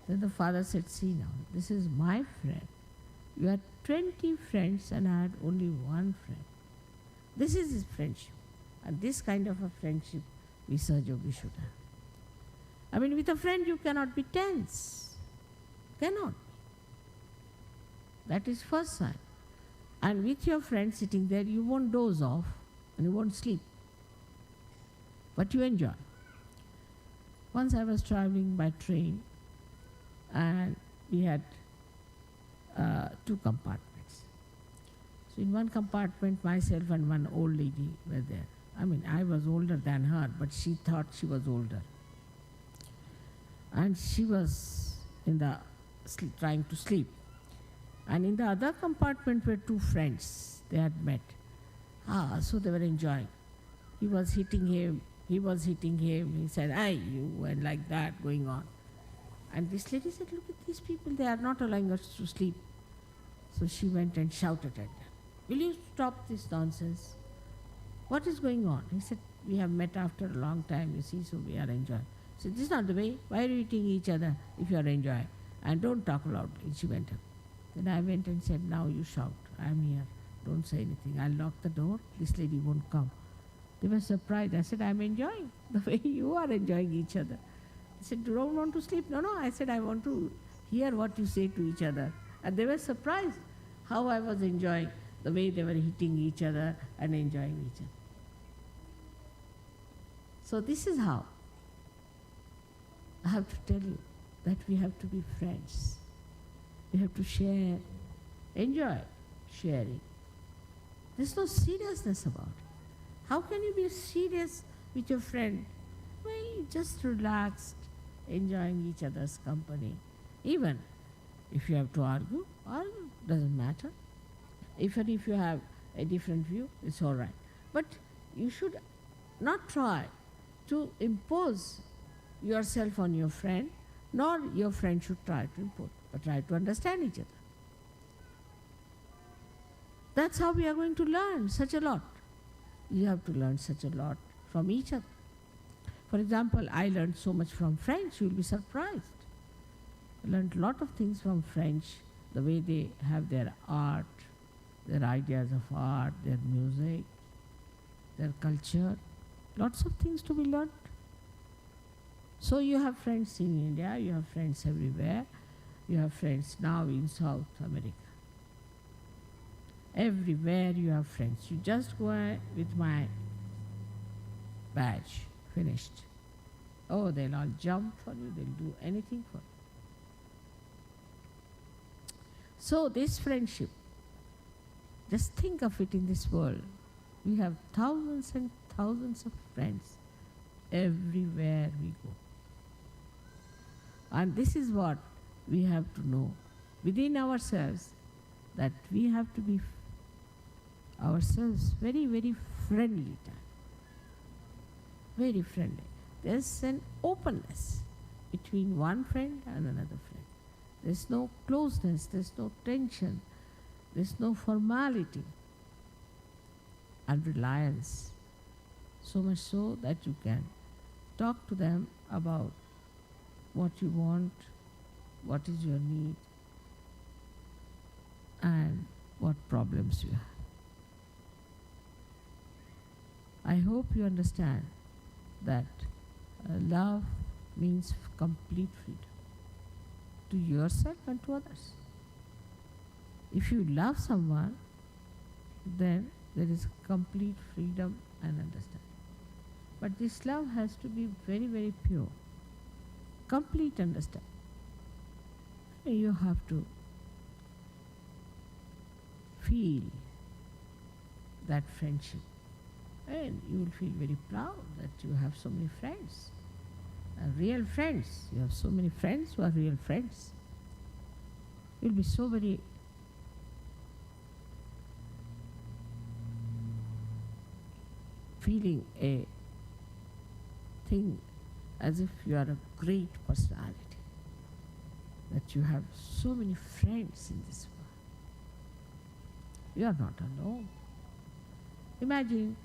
Then the father said, see now, this is my friend. You had 20 friends and I had only one friend. This is his friendship. And this kind of a friendship we Sahajogi should have. I mean, with a friend you cannot be tense. Cannot. That is first sign. And with your friend sitting there, you won't doze off and you won't sleep. But you enjoy. Once I was traveling by train and we had 2 compartments. So in one compartment, myself and one old lady were there. I mean, I was older than her, but she thought she was older. And she was trying to sleep. And in the other compartment were 2 friends. They had met. So they were enjoying. He was hitting him. He was hitting him. He said, "Hey, you," and like that going on. And this lady said, "Look at these people. They are not allowing us to sleep." So she went and shouted at them, "Will you stop this nonsense? What is going on?" He said, "We have met after a long time, you see, so we are enjoying." He said, "This is not the way. Why are you eating each other if you are enjoying? And don't talk loudly." She went up. Then I went and said, "Now you shout. I am here. Don't say anything. I'll lock the door. This lady won't come." They were surprised. I said, "I'm enjoying the way you are enjoying each other." He said, "You don't want to sleep?" "No, no." I said, "I want to hear what you say to each other." And they were surprised how I was enjoying the way they were hitting each other and enjoying each other. So this is how I have to tell you that we have to be friends. We have to share, enjoy sharing. There's no seriousness about it. How can you be serious with your friend? Well, you just relaxed, enjoying each other's company. Even if you have to argue, doesn't matter. Even if you have a different view, it's all right. But you should not try to impose yourself on your friend, nor your friend should try to impose, but try to understand each other. That's how we are going to learn such a lot. You have to learn such a lot from each other. For example, I learned so much from French, you'll be surprised. I learned a lot of things from French, the way they have their art, their ideas of art, their music, their culture. Lots of things to be learned. So you have friends in India, you have friends everywhere, you have friends now in South America. Everywhere you have friends. You just go with my badge, finished. Oh, they'll all jump for you, they'll do anything for you. So this friendship, just think of it in this world. We have thousands and thousands of friends everywhere we go. And this is what we have to know within ourselves, that we have to be ourselves very, very friendly time. Very friendly. There's an openness between one friend and another friend. There's no closeness, there's no tension, there's no formality and reliance. So much so that you can talk to them about what you want, what is your need, and what problems you have. I hope you understand that love means complete freedom to yourself and to others. If you love someone, then there is complete freedom and understanding. But this love has to be very, very pure. Complete understanding. You have to feel that friendship. And you will feel very proud that you have so many friends. Real friends. You have so many friends who are real friends. You'll be so very feeling a thing as if you are a great personality. That you have so many friends in this world. You are not alone. Imagine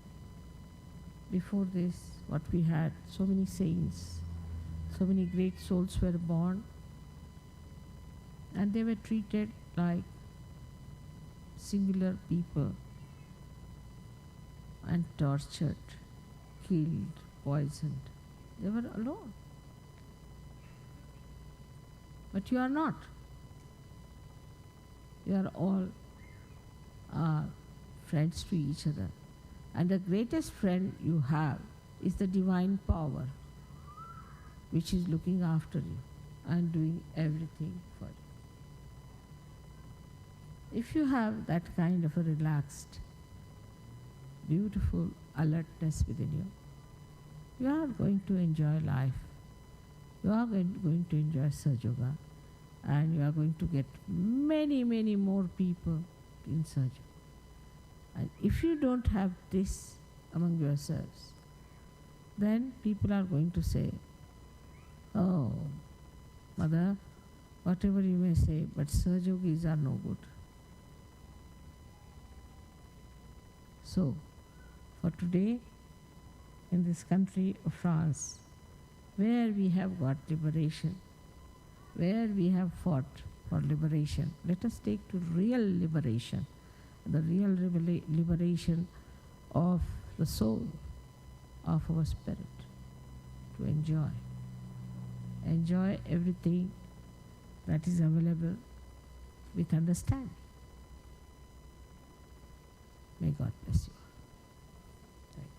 before this what we had, so many saints, so many great souls were born, and they were treated like singular people and tortured, killed, poisoned. They were alone. But you are not. You are all friends to each other. And the greatest friend you have is the divine power, which is looking after you and doing everything for you. If you have that kind of a relaxed, beautiful alertness within you, you are going to enjoy life. You are going to enjoy Sahaja Yoga, and you are going to get many, many more people in Sahaja. And if you don't have this among yourselves, then people are going to say, oh, Mother, whatever you may say, but Sahaja Yogis are no good. So, for today, in this country of France, where we have got liberation, where we have fought for liberation, let us take to real liberation, the real liberation of the soul, of our spirit, to enjoy. Enjoy everything that is available with understanding. May God bless you. Thank you.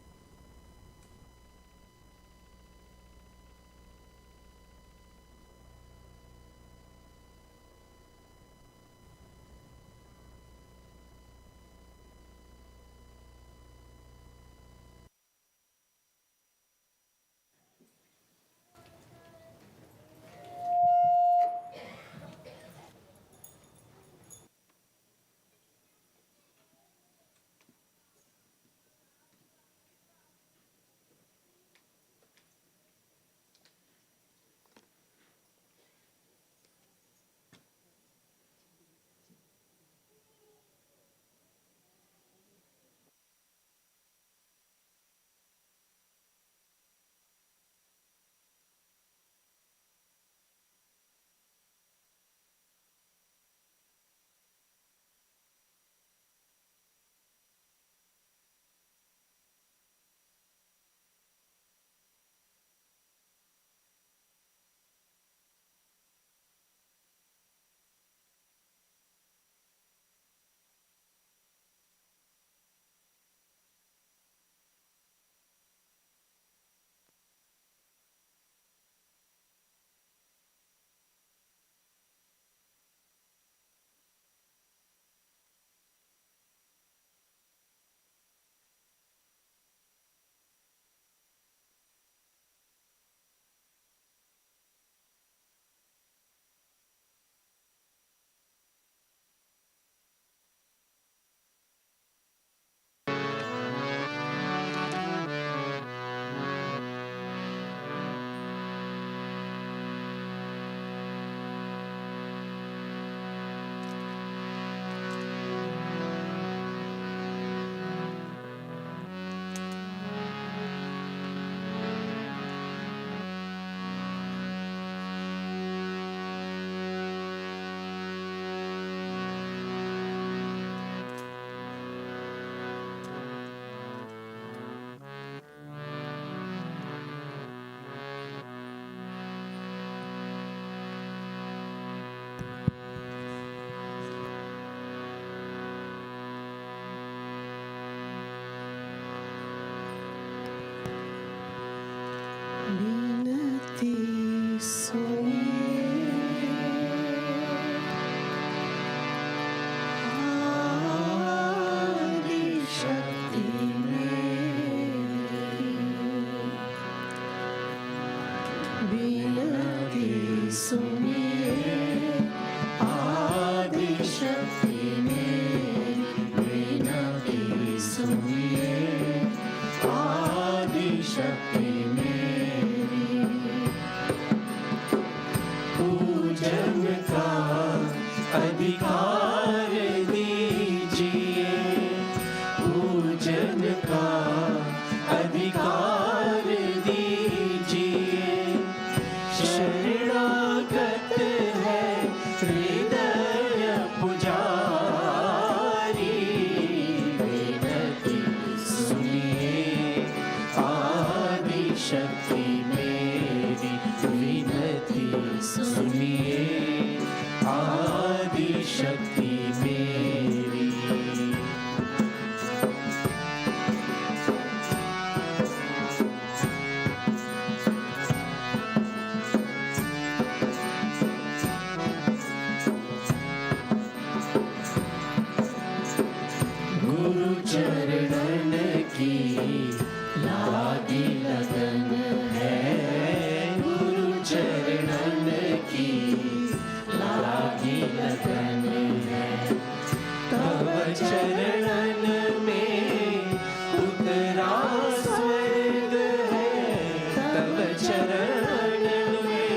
चरणन में उतरा स्वर्ग है, तव चरणन में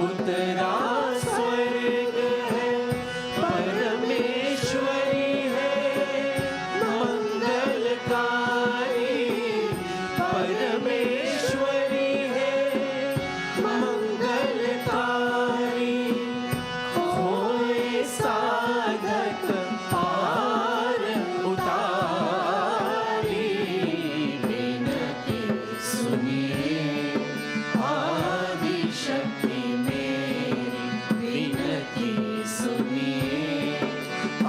उतरा स्वर्ग है, परमेश्वरी है मंगलकारी, परमेश्वरी है मंगलकारी, होए साधक पार उतारी, विनती सुनिए आदि शक्ति मेरी, विनती सुनिए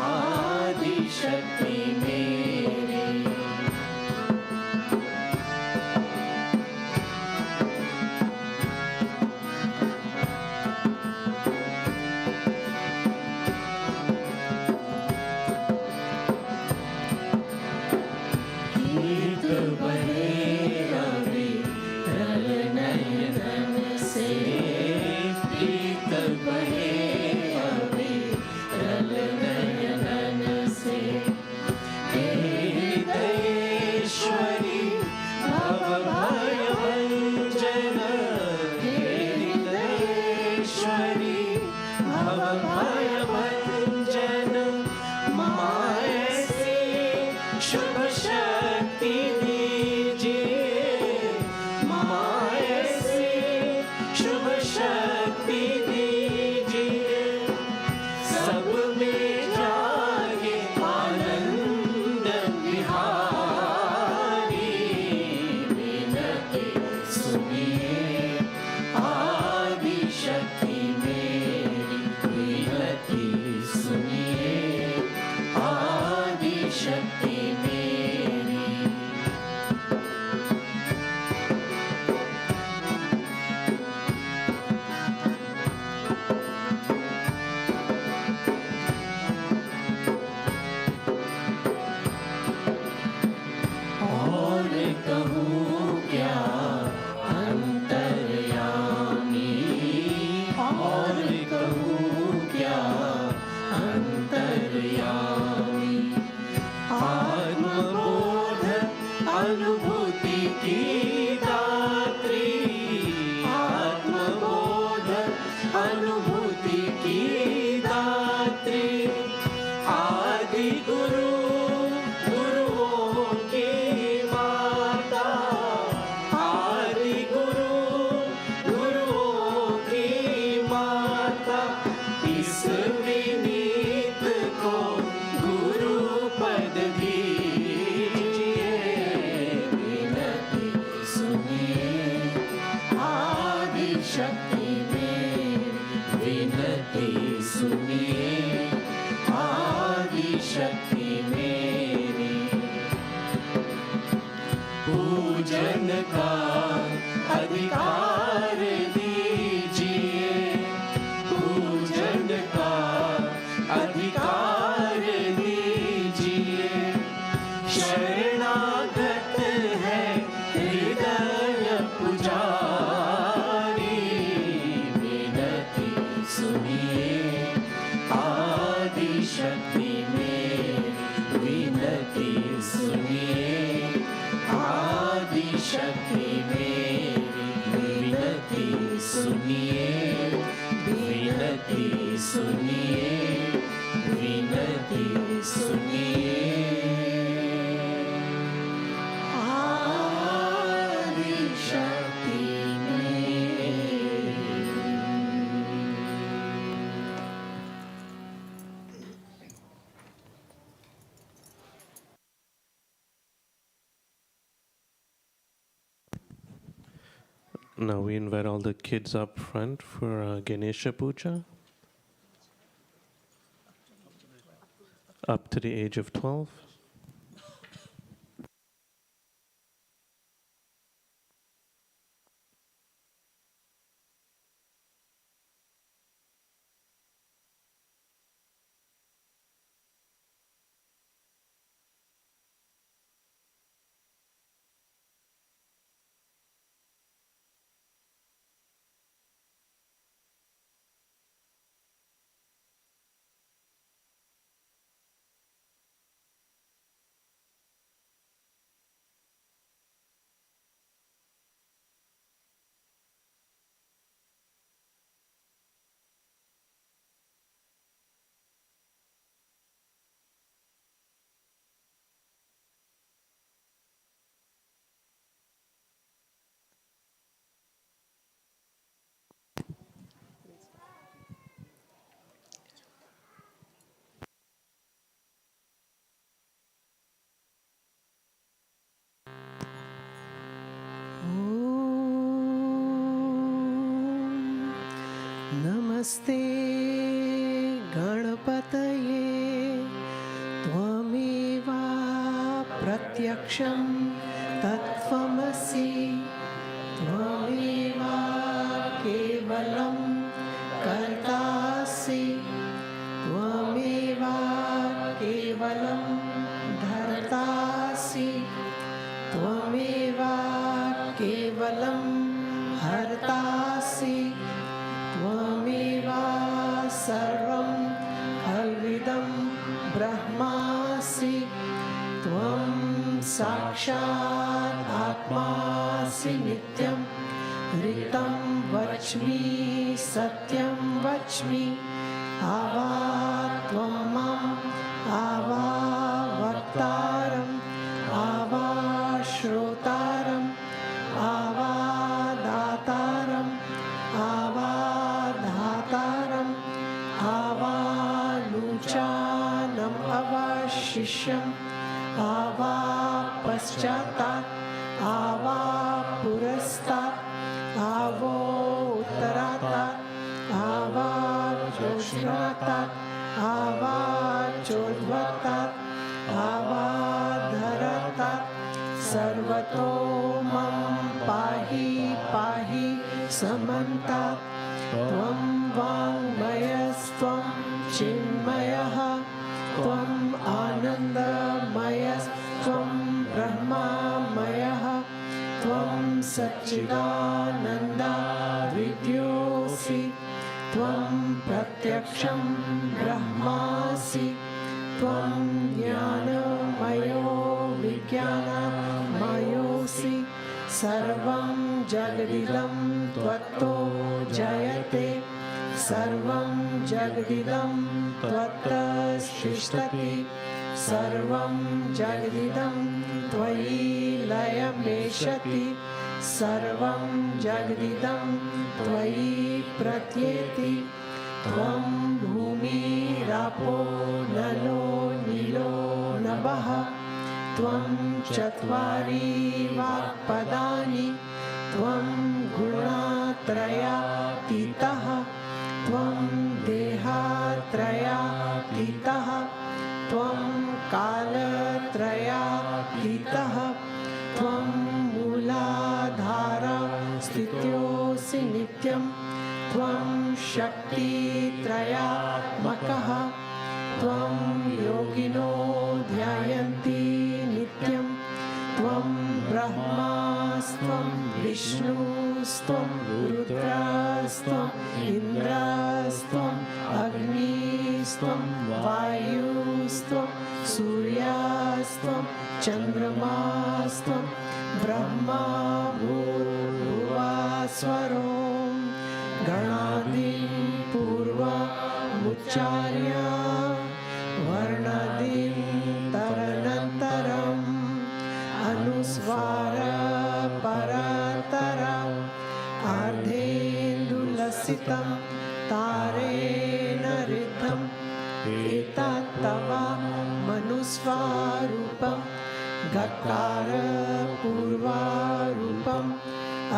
आदि शक्ति मेरी। गीत बहे रवि रल नयन से, गीत बहे रवि रल नयन से, हे हृदयेश्वरी भव भय भंजन, हे हृदयेश्वरी भव भय भंजन, मायसी शुभ शक्ति दीजिए, मायसी शुभ शक्ति दीजिए, सब में जागे आनंद विहारी, विनती सुनिए आदि शक्ति मेरी, विनती सुनिए आदि शक्ति मेरी। और कहूँ क्या अंतर्यामी, और कहूँ क्या अंतर्यामी, आत्मबोध अनुभूति की दात्री, आत्मबोध अनुभूति की दात्री, आदि गुरु गुरुओं की माता, आदि गुरु गुरुओं की माता, इस विनीत को गुरु पद दीजिए, विनती सुनिए आदि शक्ति मेरी, विनती सुनिए आदि शक्ति मेरी। पूजन का अधिकार दीजिए, पूजन का अधिकार दीजिए, शरणागत है हृदय पुजारी, विनती सुनिए आदि शक्ति मेरी, विनती सुनिए आदि शक्ति मेरी, विनती सुनिए, विनती सुनिए, विनती सुनिए आदि शक्ति मेरी। Now we invite all the kids up front for Ganesha Puja, up to the age of 12. नमस्ते गणपतये त्वमेव प्रत्यक्षं तत्त्वमसि त्वमेव केवलं कर्तासि त्वमेव केवलं धर्तासि त्वमेव केवलं हर्तासि त्वमेव सर्वं खल्विदं ब्रह्मासि त्वं साक्षात् आत्मासि नित्यं ऋतं वच्मि सत्यं वच्मि आवा त्वं माम् आवा वक्तारम् आवा श्रोतारम् आवा दातारम् आवा धातारम् आवा लूचानम् अवशिष्यम् आवा पश्चात्तात् आवा पुरस्तात् आवो उत्तरातात् आवा दक्षिणातात् आवा चोर्ध्वतात् आवा धरतात् सर्वतो मम पाहि पाहि समन्तात् त्वं वाङ्मयस्त्वं चिन्मयः त्वम् आनन्दमयस्त्वं ब्रह्ममयः त्वं सच्चिदानन्दविद्योऽसि त्वं प्रत्यक्षं ब्रह्मासि त्वं ज्ञानमयो विज्ञानमयोऽसि सर्वं जगदिदं त्वत्तो जयते सर्वं जगदिदं त्वत्तस्तिष्ठति सर्वं जगदिदं त्वयि लयमेष्यति सर्वं जगदिदं त्वयि प्रत्येति त्वं भूमिरापो नलो नीलो नभः त्वं चत्वारि वाक्पदानि त्वं गुणत्रयातीतः त्वं देहात्रयातीतः त्वं कालत्रयातीतः त्वं मूलाधारस्थित्योऽसि नित्यं त्वं शक्तित्रयात्मकः त्वं योगिनो ध्यायन्ति नित्यं त्वं ब्रह्मास्त्वं विष्णुस्त्वं रुद्रस्त्वम् इन्द्रस्त्वम् अग्निस्त्वं वायुस्त्वं सूर्यस्त्वं चन्द्रमास्त्वं ब्रह्मा भूर्भुवस्वरो गणादिं पूर्वमुच्चार्य वर्णादिं तरनन्तरम् अनुस्वार परतरम् अर्धेन्दुलसितं तारेण ऋद्धम् एतत्तव मनुस्वारूपम् गकार पूर्वारूपम्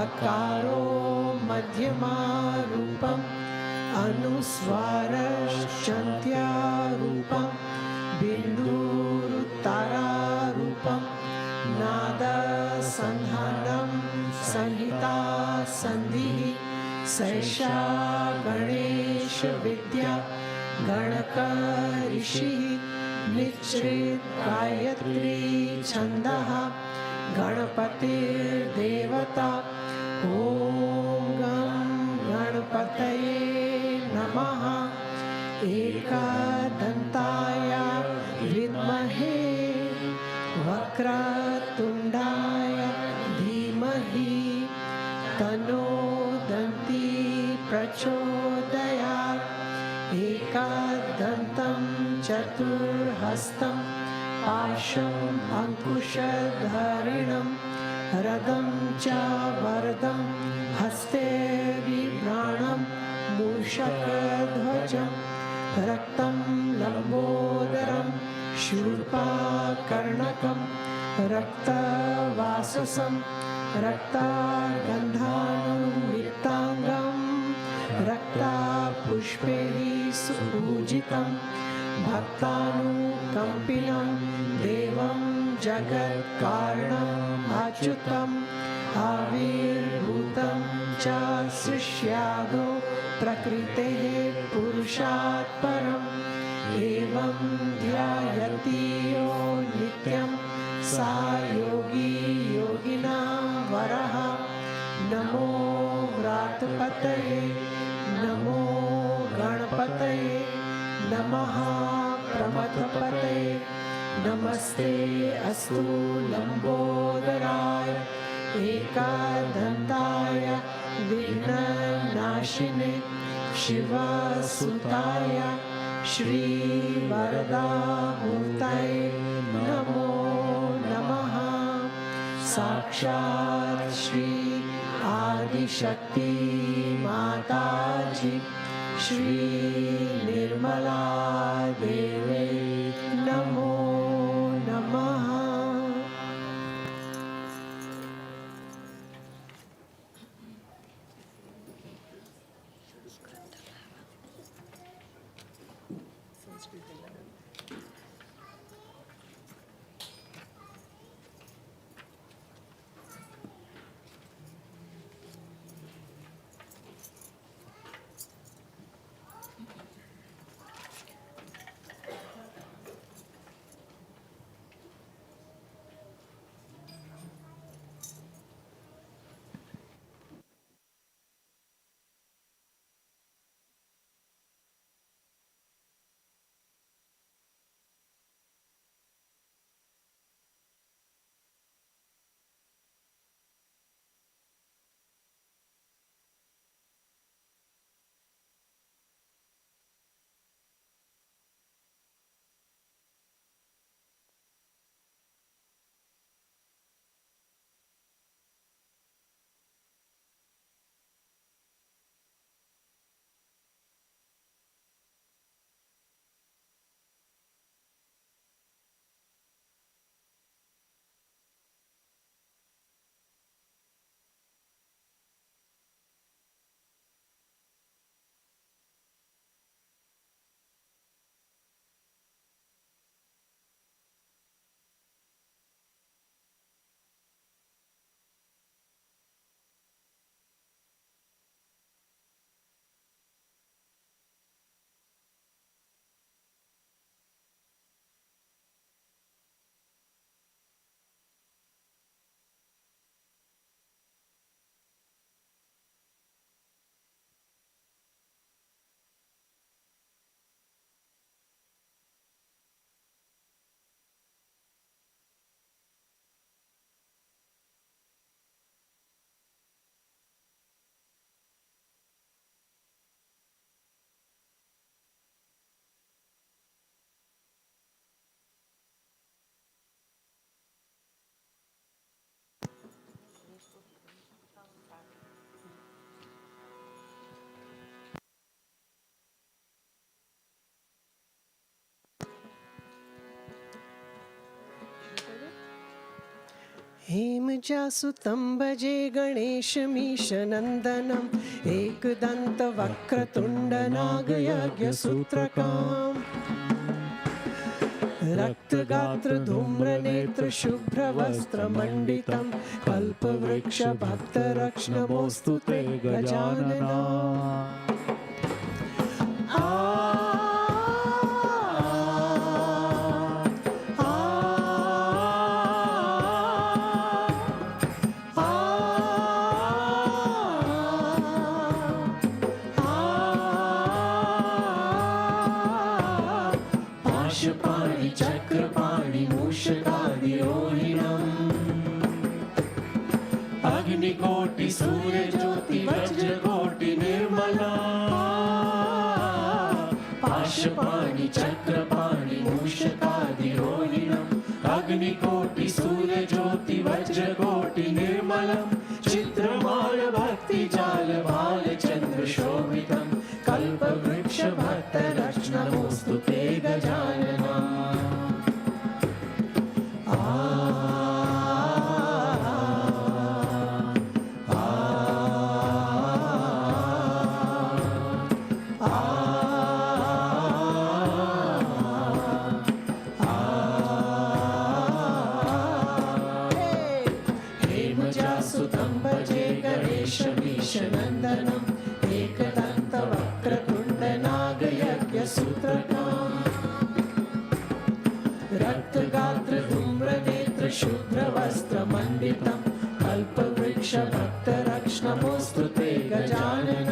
अकारो मध्यमारूपम् अनुस्वारश्चन्त्यारूपम् बिन्दुरुत्तरारूपम् नादसन्धानं संहिता सन्धिः सैषा गणेशविद्या गणकऋषिः निश्चित गायत्री छन्दः गणपतिर्देवता ॐ गं गणपतये नमः एकदन्ताय विद्महे वक्रतुण्डाय धीमहि तन्नो दन्ती प्रचोदयात् एकदन्तं चतुर्हस्तं पाशम् अंकुशधारिणं रदं च वरदं हस्ते बिभ्राणं मूषकध्वजं रक्तं लम्बोदरं शूर्पकर्णकं रक्तवाससं रक्तगन्धानुयुक्ताङ्गं रक्तपुष्पबाणं पुष्पैः सुपूजितं भक्तानुकम्पिनं देवं जगत्कारणम् अच्युतम् आविर्भूतं च सृष्यादो प्रकृतेः पुरुषात् परम् एवं ध्यायति यो नित्यं सा योगी योगिनां वरः नमो व्रातपतये नमो गणपतये नमः प्रमथपतये नमस्ते अस्तु लंबोदराय एकदन्ताय विघ्ननाशिने शिवसुताय श्रीवरदामूर्तये नमो नमः साक्षात् श्री आदिशक्ति माताजी श्री निर्मला देवी नमो नमः। हेमजासुतं भजे गणेशमीशनन्दनम् एकदन्तवक्रतुण्डनागयज्ञसूत्रकाम् रक्तगात्रधूम्रनेत्रशुभ्रवस्त्रमण्डितं कल्पवृक्षभक्तरक्ष्णमोऽस्तु ते गजानना। पाशपाणि चक्रपाणि मूषकादिरोहिणम् अग्निकोटि सूर्यज्योति वज्रकोटि निर्मला पाशपाणि चक्रपाणि मूषकादिरोहिणम् अग्निकोटि सूर्यज्योति वज्रकोटि निर्मलम् चित्रमाल भक्तिजाल भालचन्द्रशोभितम् कल्पवृक्षभक्तरक्ष्णमोऽस्तु ते गजानना। आ रक्तगात्र धूम्रनेत्र शुभ्रवस्त्रमण्डितं कल्पवृक्ष भक्तरक्षणमोऽस्तु ते गजानन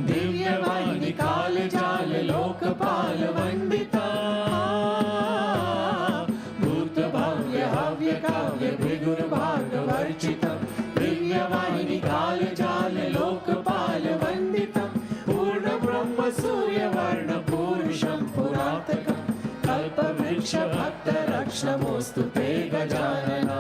दिव्यवाहिनी कालजाल लोकपाल वन्दिता भूतभव्य हव्य काव्य भृगुर्भागवर्जितं दिव्यवाहिनी कालजाल लोकपाल वन्दितं पूर्णब्रह्म सूर्यवर्ण पुरुषं पुरातकं कल्पवृक्ष भक्तरक्षणमोऽस्तु ते गजानना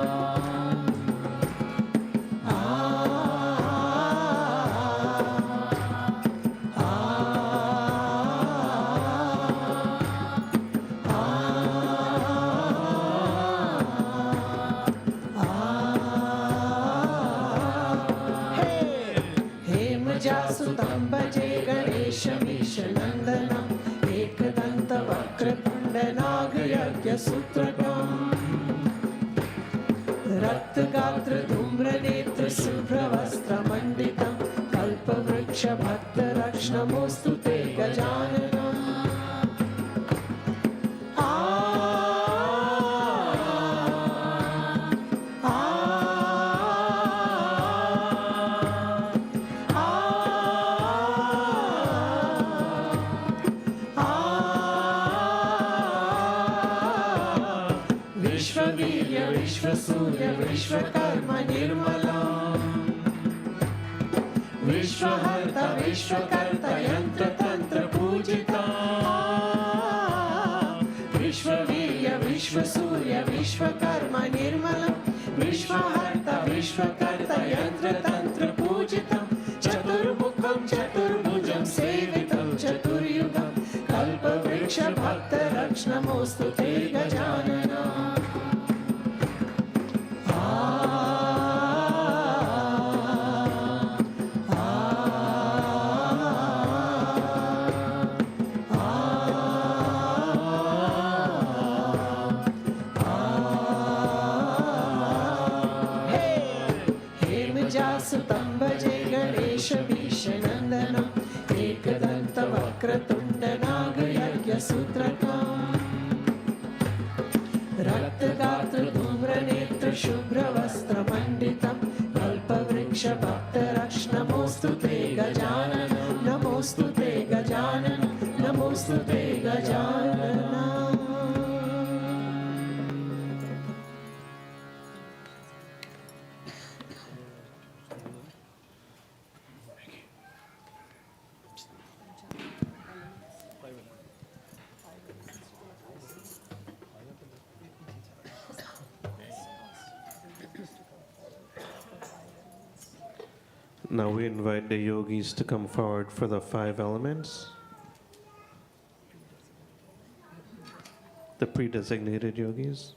सुतं भजे गणेशमीशनन्दनम् एकदन्तवक्रतुण्डनागयज्ञसूत्रकम् रक्तगात्र धूम्रनेत्र शुभ्रवस्त्रमण्डितं कल्पवृक्ष भक्तरक्षणमोऽस्तु ते गजाननम् विश्ववीर्य विश्वसूर्य विश्वकर्म निर्मला विश्वहर्ता विश्वकर्ता यन्त्रतन्त्र पूजिता विश्ववीर्य विश्वसूर्य विश्वकर्म निर्मला विश्वहर्ता विश्वकर्ता यन्त्रतन्त्र पूजितं चतुर्मुखं चतुर्भुजं सेवितं चतुर्युगं कल्पवृक्ष भक्तरक्षणमोऽस्तु ते गजानना सुतं भजे गणेशमीशनन्दनम् एकदन्तवक्रतुण्डनागयज्ञसूत्रकम् रक्तगात्र धूम्रनेत्र शुभ्रवस्त्रमण्डितं कल्पवृक्ष भक्तरक्षणमोऽस्तु ते गजानन नमोऽस्तु ते गजानन नमोऽस्तु ते Gajanan Now we invite the yogis to come forward for the 5 elements. The pre-designated yogis.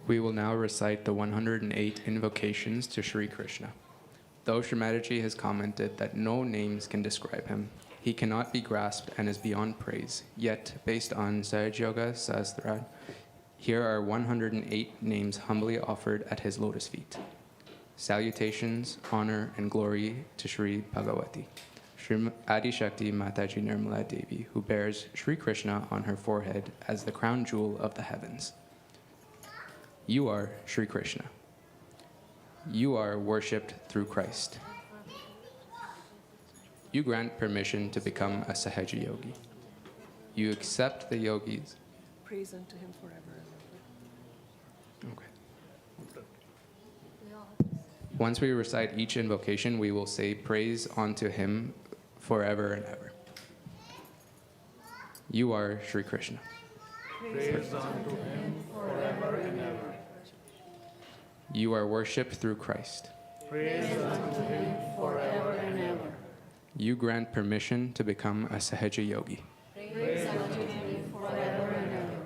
We will now recite the 108 invocations to Sri Krishna. Though Shree Mataji has commented that no names can describe him, he cannot be grasped and is beyond praise. Yet, based on Sahaj Yoga Sastra, here are 108 names humbly offered at his lotus feet. Salutations, honor, and glory to Sri Bhagavati. Shri Adi Shakti Mataji Nirmala Devi, who bears Sri Krishna on her forehead as the crown jewel of the heavens. You are Sri Krishna. You are worshipped through Christ. You grant permission to become a Sahaja Yogi. You accept the yogis. Praise unto him forever and ever. Okay. Once we recite each invocation, we will say praise unto him forever and ever. You are Sri Krishna. Praise unto him forever and ever. You are worshipped through Christ. Praise unto him forever and ever. You grant permission to become a Sahaja Yogi. Praise unto him forever and ever.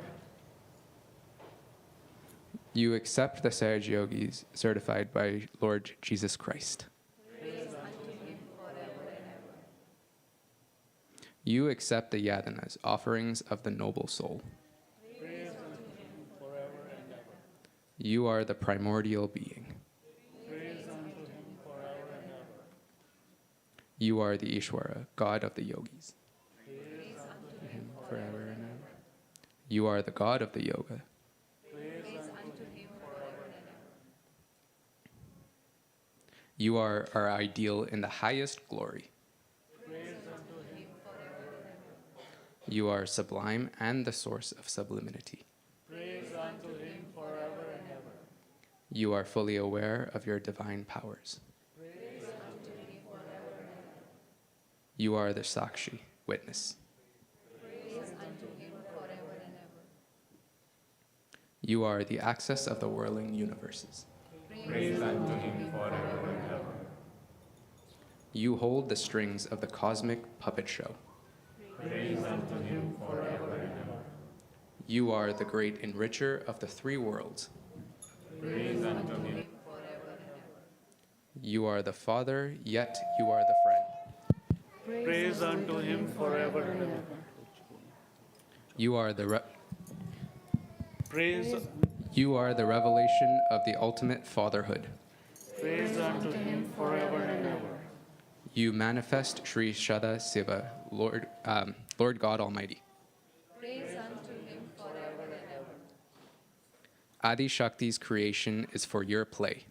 You accept the Sahaja Yogis certified by Lord Jesus Christ. You accept the yadanas, offerings of the noble soul. You are the primordial being. You are the Ishwara, God of the yogis. Forever and ever. You are the God of the yoga. You are our ideal in the highest glory. You are sublime and the source of sublimity. Praise unto him forever and ever. You are fully aware of your divine powers. You are the Sakshi, witness. You are the access of the whirling universes. Praise unto him forever and ever. You hold the strings of the cosmic puppet show. Praise unto him forever and ever. You are the great enricher of the three worlds. Praise unto him. You are the father, yet you are the friend. Praise unto him forever and ever. You are the Praise, you are the revelation of the ultimate fatherhood. praise unto him forever and ever. You manifest Sri Shada Siva, Lord God Almighty. Adi Shakti's creation is for your play.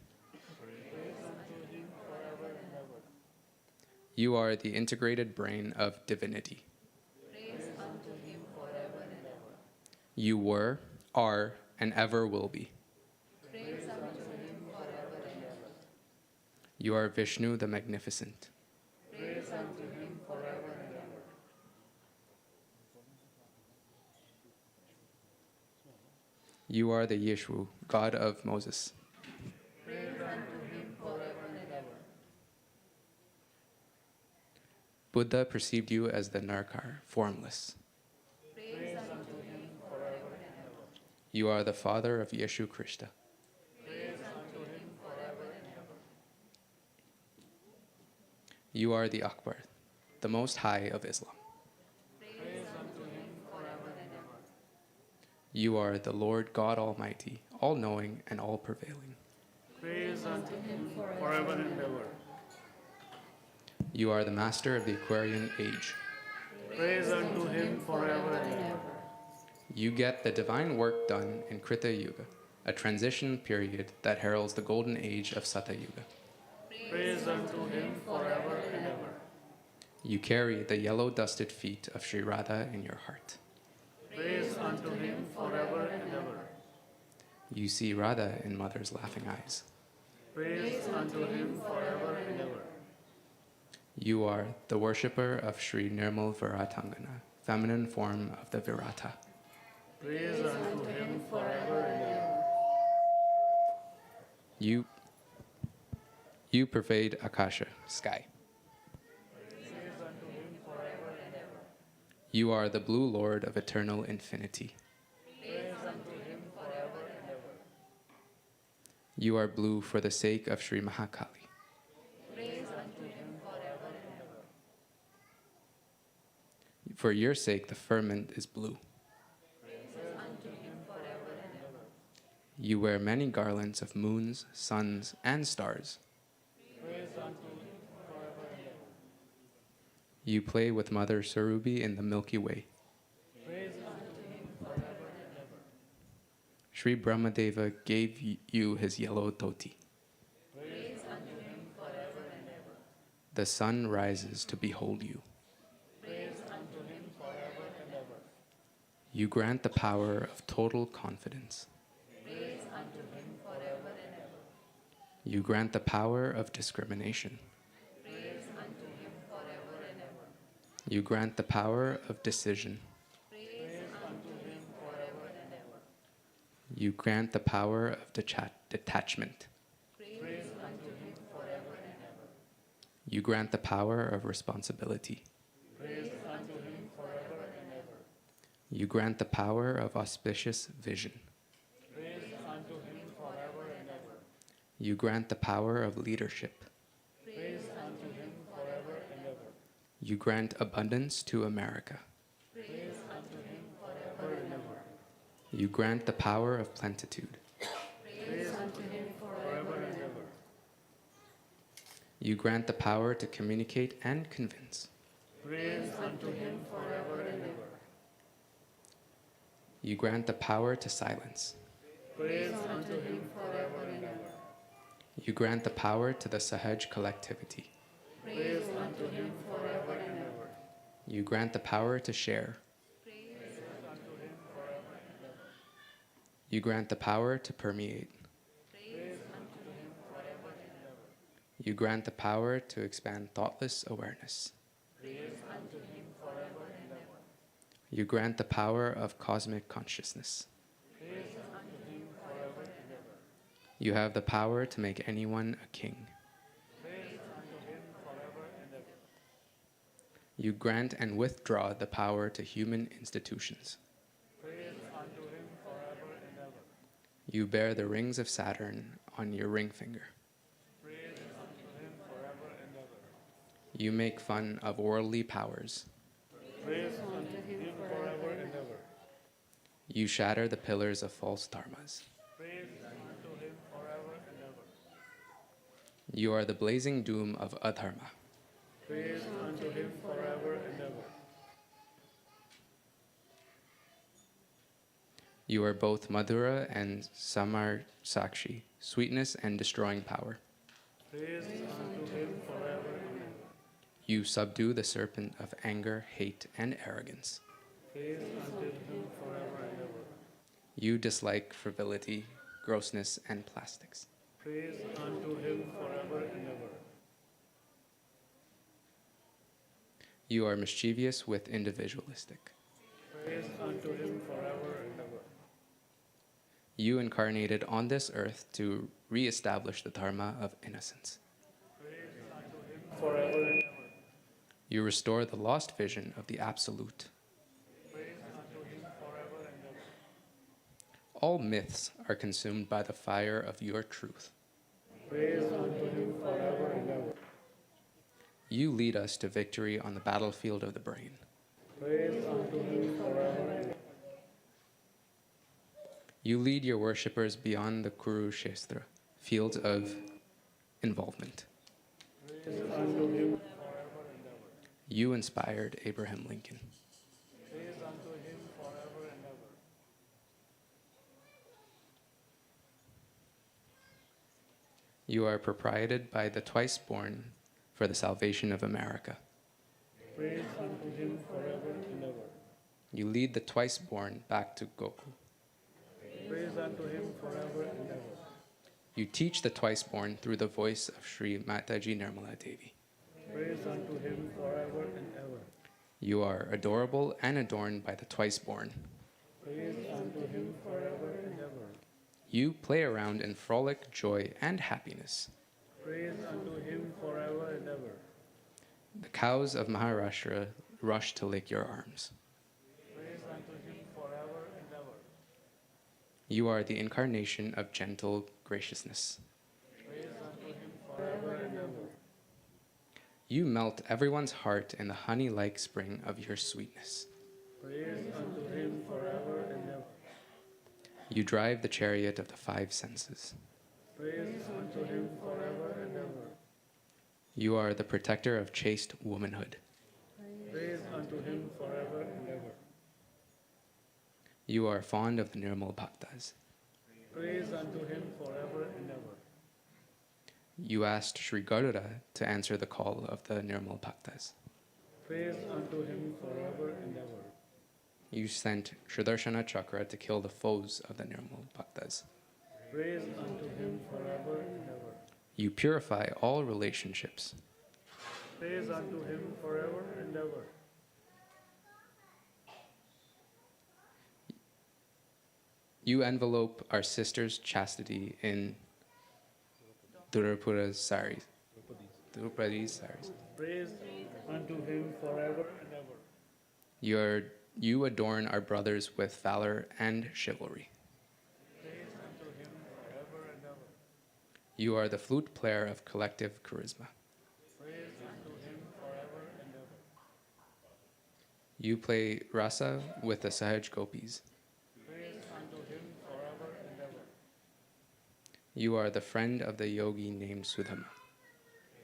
You are the integrated brain of divinity. You were, are, and ever will be. You are Vishnu the Magnificent. You are the Yeshua, God of Moses. Buddha perceived you as the Narkar, formless. You are the father of Yeshu Krishna. You are the Akbar, the most high of Islam. You are the Lord God Almighty, all-knowing and all-prevailing. Praise unto him forever and ever. You are the master of the Aquarian age. Praise unto him forever and ever. You get the divine work done in Krita Yuga, a transition period that heralds the golden age of Sata Yuga. Praise unto him forever and ever. You carry the yellow dusted feet of Sri Radha in your heart. Praise unto him forever and ever. You see Radha in mother's laughing eyes. Praise unto him forever and ever. You are the worshipper of Sri Nirmal Viratangana, feminine form of the Virata. Praise unto him forever and ever. You pervade Akasha, sky. You are the blue lord of eternal infinity. You are blue for the sake of Sri Mahakali. For your sake, the firmament is blue. You wear many garlands of moons, suns, and stars. You play with Mother Sarubi in the Milky Way. Sri Brahmadeva gave you his yellow dhoti. The sun rises to behold you. You grant the power of total confidence. You grant the power of discrimination. You grant the power of decision. You grant the power of detachment. You grant the power of responsibility. You grant the power of auspicious vision. You grant the power of leadership. You grant abundance to America. You grant the power of plenitude. You grant the power to communicate and convince. You grant the power to silence. You grant the power to the Sahaj collectivity. You grant the power to share. You grant the power to permeate. You grant the power to expand thoughtless awareness. You grant the power of cosmic consciousness. You have the power to make anyone a king. You grant and withdraw the power to human institutions. You bear the rings of Saturn on your ring finger. You make fun of worldly powers. You shatter the pillars of false dharmas. You are the blazing doom of adharma. You are both Madhura and Samar Sakshi, sweetness and destroying power. You subdue the serpent of anger, hate, and arrogance. You dislike frivolity, grossness, and plastics. You are mischievous with individualistic. You incarnated on this earth to re-establish the dharma of innocence. You restore the lost vision of the absolute. All myths are consumed by the fire of your truth. You lead us to victory on the battlefield of the brain. You lead your worshippers beyond the Kurukshetra, fields of involvement. You inspired Abraham Lincoln. You are proprieted by the twice born for the salvation of America. Praise unto him forever and ever. You lead the twice born back to Gokul. Praise unto him forever and ever. You teach the twice born through the voice of Shree Mataji Nirmala Devi. Praise unto him forever and ever. You are adorable and adorned by the twice born. Praise unto him forever and ever. You play around in frolic, joy, and happiness. Praise unto him forever and ever. The cows of Maharashtra rush to lick your arms. Praise unto him forever and ever. You are the incarnation of gentle graciousness. Praise unto him forever and ever. You melt everyone's heart in the honey-like spring of your sweetness. Praise unto him forever and ever. You drive the chariot of the five senses. Praise unto him forever and ever. You are the protector of chaste womanhood. Praise unto him forever and ever. You are fond of the Nirmal Bhaktas. Praise unto him forever and ever. You asked Sri Garuda to answer the call of the Nirmal Bhaktas. Praise unto him forever and ever. You sent Sudarshana Chakra to kill the foes of the Nirmal Bhaktas. Praise unto him forever and ever. You purify all relationships. Praise unto him forever and ever. You envelope our sister's chastity in Durapura's saris. Drupadi's saris. Praise unto him forever and ever. You adorn our brothers with valor and chivalry. Praise unto him forever and ever. You are the flute player of collective charisma. Praise unto him forever and ever. You play rasa with the Sahaj Gopis. Praise unto him forever and ever. You are the friend of the yogi named Sudama.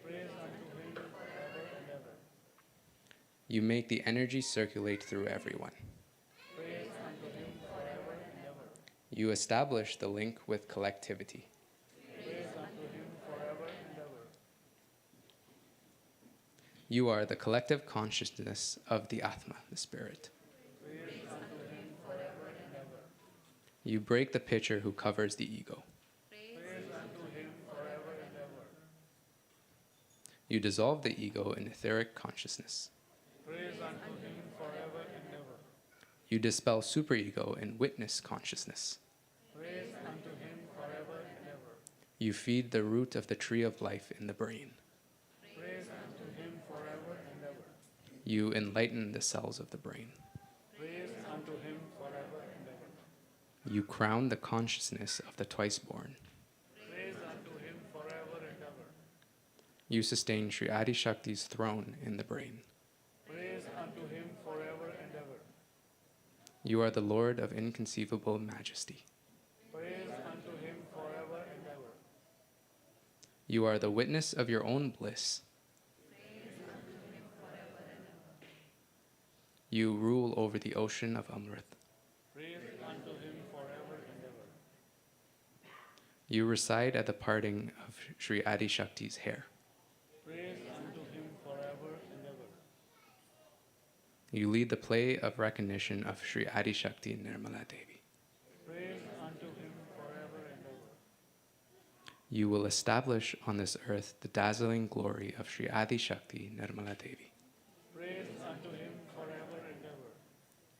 Praise unto him forever and ever. You make the energy circulate through everyone. Praise unto him forever and ever. You establish the link with collectivity. Praise unto him forever and ever. You are the collective consciousness of the Atma, the spirit. Praise unto him forever and ever. You break the pitcher who covers the ego. Praise unto him forever and ever. You dissolve the ego in etheric consciousness. Praise unto him forever and ever. You dispel superego in witness consciousness. Praise unto him forever and ever. You feed the root of the tree of life in the brain. Praise unto him forever and ever. You enlighten the cells of the brain. Praise unto him forever and ever. You crown the consciousness of the twice born. Praise unto him forever and ever. You sustain Sri Adi Shakti's throne in the brain. Praise unto him forever and ever. You are the Lord of inconceivable majesty. Praise unto him forever and ever. You are the witness of your own bliss. You rule over the ocean of Amrit. Praise unto him forever and ever. You reside at the parting of Sri Adi Shakti's hair. Praise unto him forever and ever. You lead the play of recognition of Sri Adi Shakti Nirmala Devi. Praise unto him forever and ever. You will establish on this earth the dazzling glory of Sri Adi Shakti Nirmala Devi. Praise unto him forever and ever.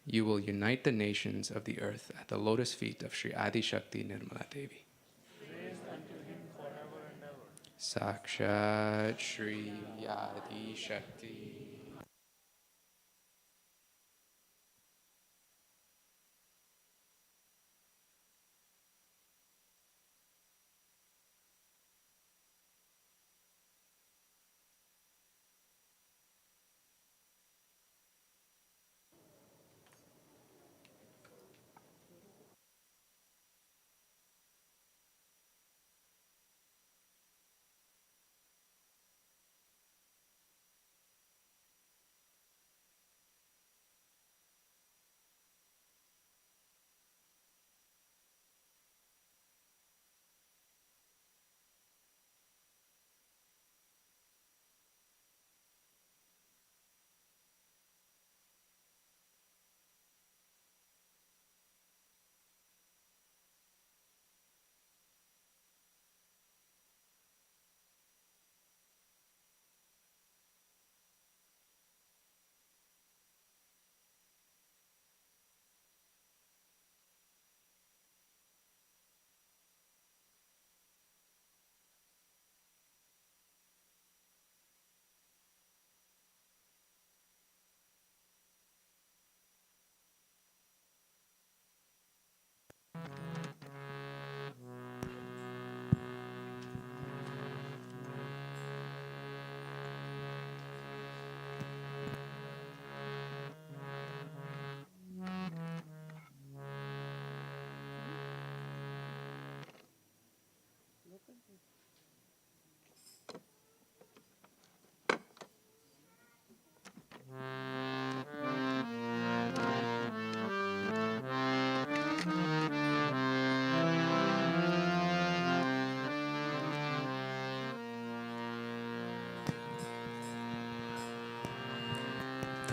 You will unite the nations of the earth at the lotus feet of Sri Adi Shakti Nirmala Devi. Praise unto him forever and ever. Sakshat Sri Adi Shakti.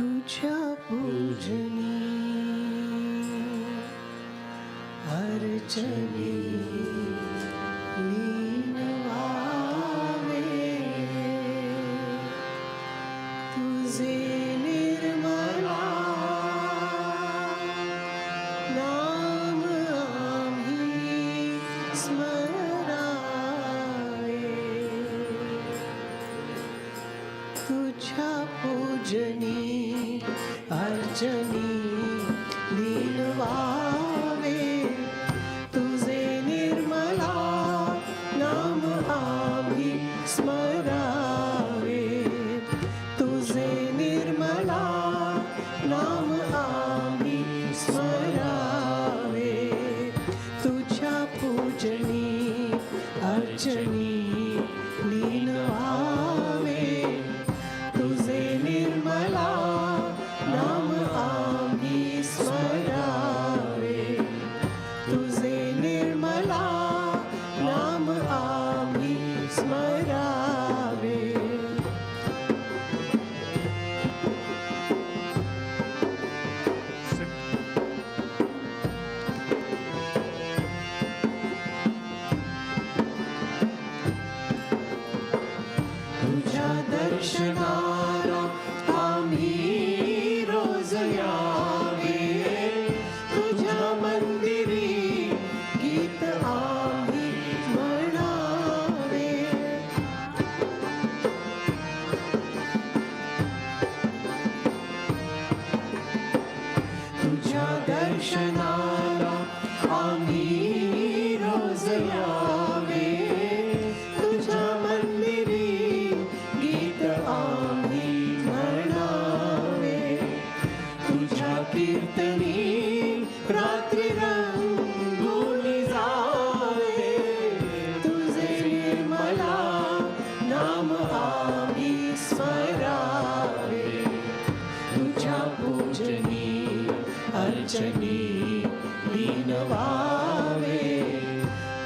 तुझ्या पूजनी अर्चनी लीन व्हावे तुझे निर्मला नाम आम्ही स्मरावे तुझ्या पूजनी अर्चनी लीन व्हावे तुझे निर्मला नाम आम्ही स्मरावे तुझे निर्मला नाम आम्ही स्मरावे तुझ्या पूजनी अर्चनी लीन व्हावे तुझे निर्मला नाम आम्ही स्मरावे तुझे निर्मला नाम आम्ही स्मरावे तुझ्या दर्शनाला आम्ही रोज यावे तुझ्या मंदिरी गीत आम्ही म्हणावे तुझ्या दर्शनाला आम्ही रोज यावे तुझ्या मंदिरी गीत आम्ही म्हणावे तुझ्या कीर्तनी रात्री रंगून जावे तुझे निर्मला नाम आम्ही स्मरावे तुझ्या पूजनी अर्चनी लीन व्हावे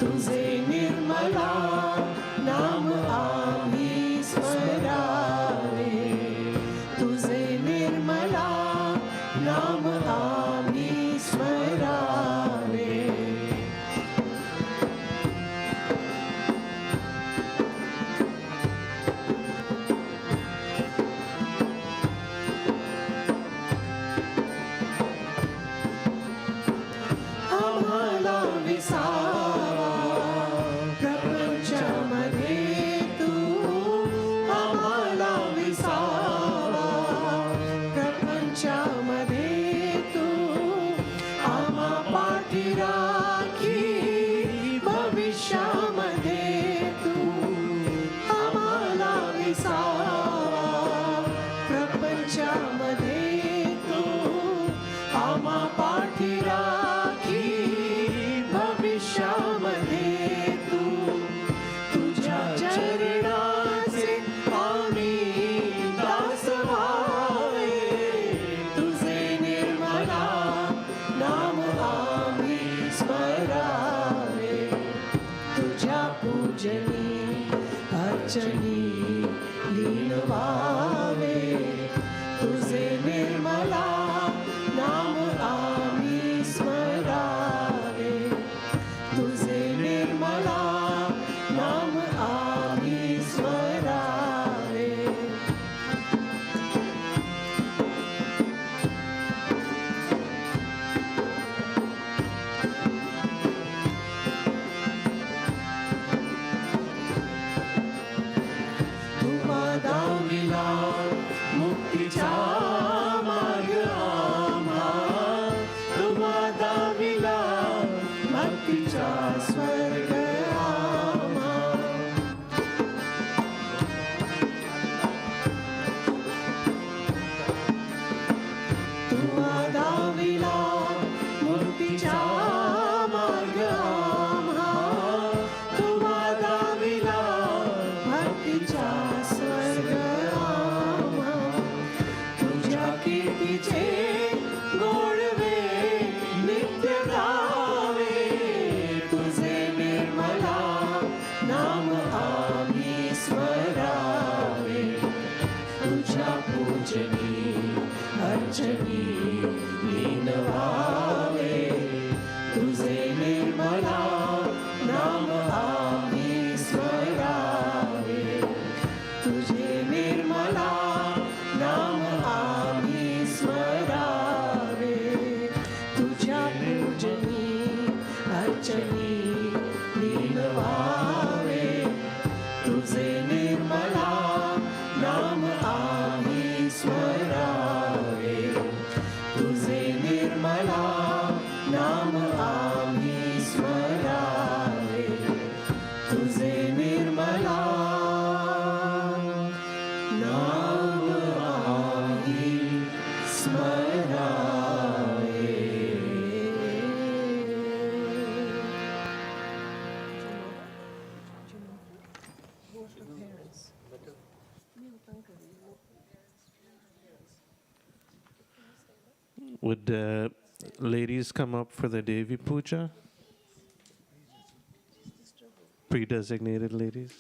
तुझे निर्मला नाम आम्ही स्मरावे तुझे निर्मला नाम आम्ही स्मरावे आम्हाला विसावा प्रपंचामध्ये तू आम्हाला विसावा प्रपंचामध्ये तू आम्हा पाठी राखी भविष्यामध्ये तू आम्हाला विसावा प्रपंचामध्ये तू आम्हा पाठी राखी भविष्यामध्ये वाचनी लीन व्हावे तुझे निर्मला नाम आम्ही स्मरावे तुझे निर्मला नाम आम्ही स्मरावे तुझे निर्मला नाम आम्ही स्मरावे. Would the ladies come up for the Devi Puja? Pre-designated ladies.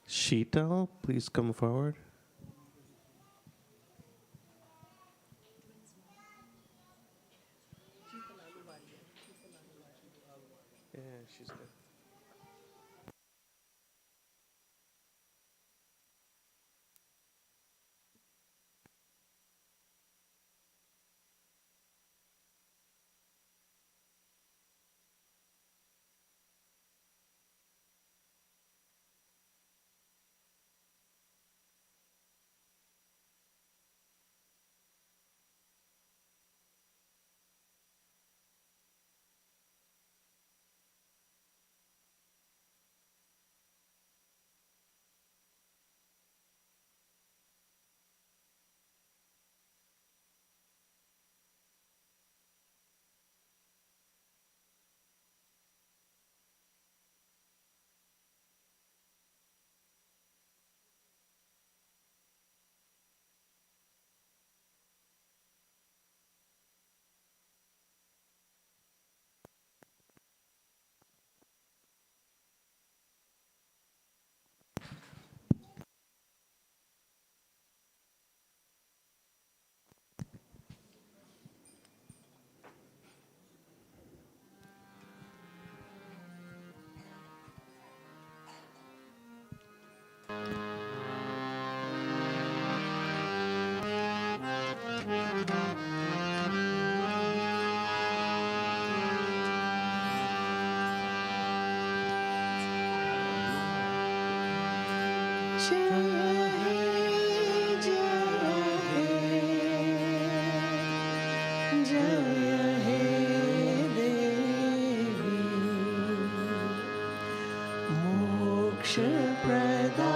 Sheetal, please come forward. Yeah, she's good. जय हे देवी मोक्ष प्रदा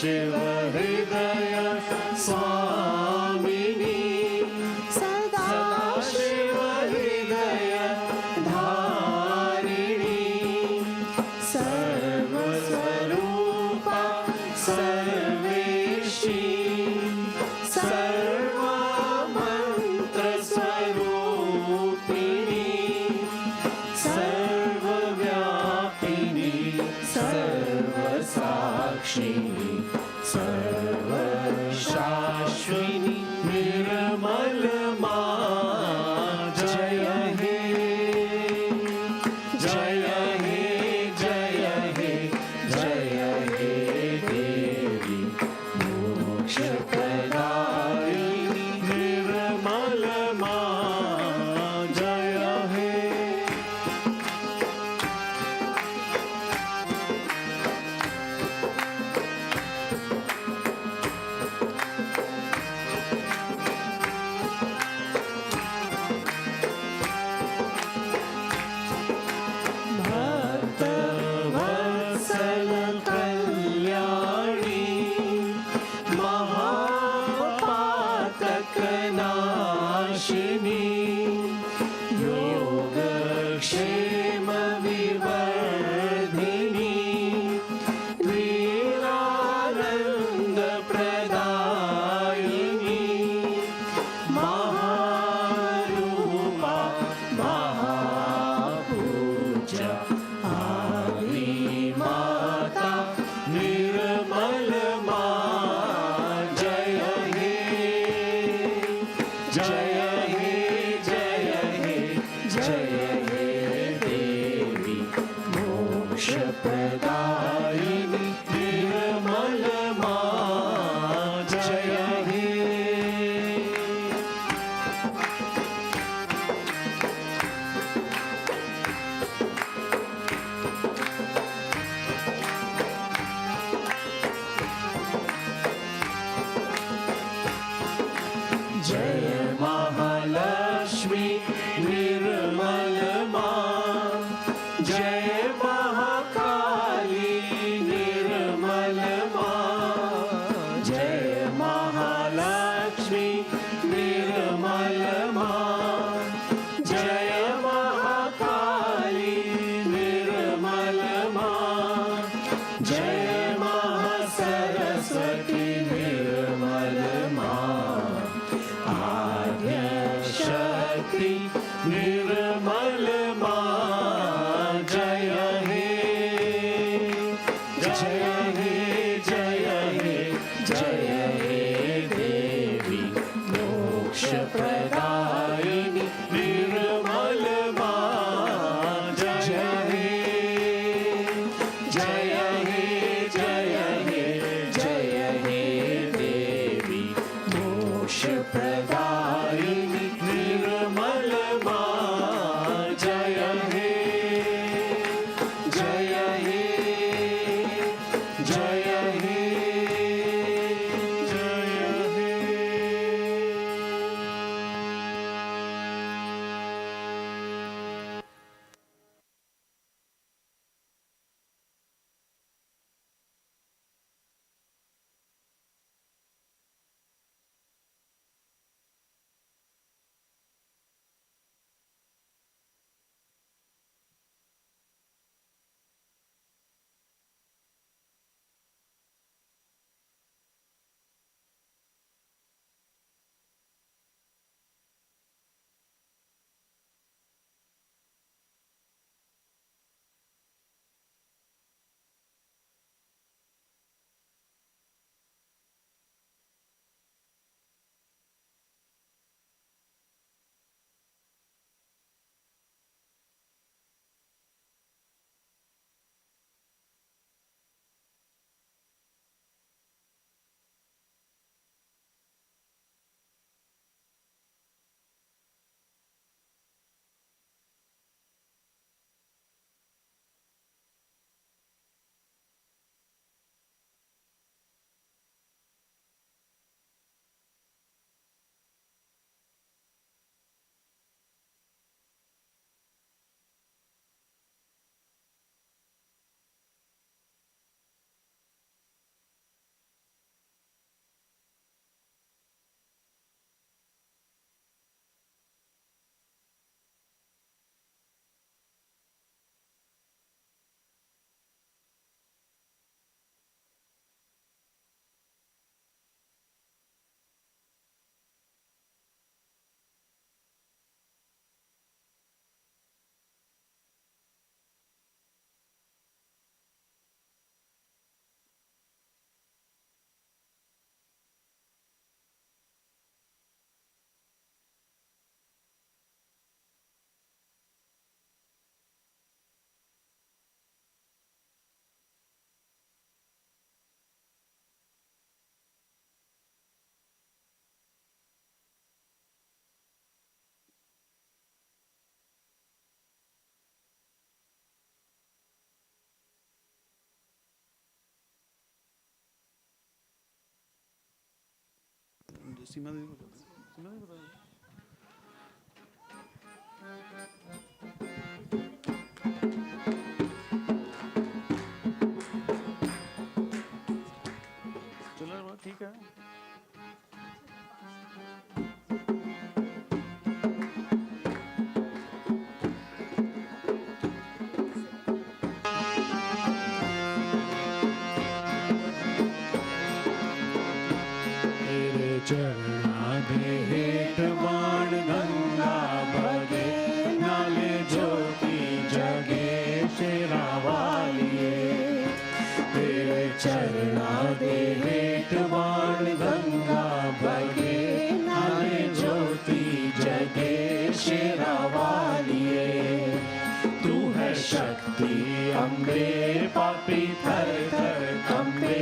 शिव हृदय स्वामिनी सदा शिव हृदय धारिणी सर्वस्वरूपा सर्वेशी सर्वमन्त्रस्वरूपिणी सर्वव्यापिनी सर्वसाक्षिणी सर्वशाश्विनी निर्मल मां जय हे जय हे जय हे जय हे देवी मोक्षप्रदायिनी निर्मल मां जय हे योगक्षेम विवर्धिनी लीलानंद प्रदायिनी महारूपा महापूजा आदि माता निर्मल मां जय हे जय हे जय हे जय हे देवी मोक्षप्रदायिनी निर्मल मां जय हे जय महालक्ष्मी निर्मल मां जय महाकाली निर्मल मां जय महालक्ष्मी निर्मल मां जय महाकाली जय हे देवी मोक्ष प्रदायिनी निर्मल मां जय हे जय हे जय हे सीमा देवी बता सीमा देवी बता चलो ठीक है चरणादे हेठ बाण गंगा भगे नाले ज्योति जगे शेरा वालिए तेरे चरणादे हेठ बाण गंगा भगे नाले ज्योति जगे शेरा वालिए तू है शक्ति अम्बे पापी थर थर कंबे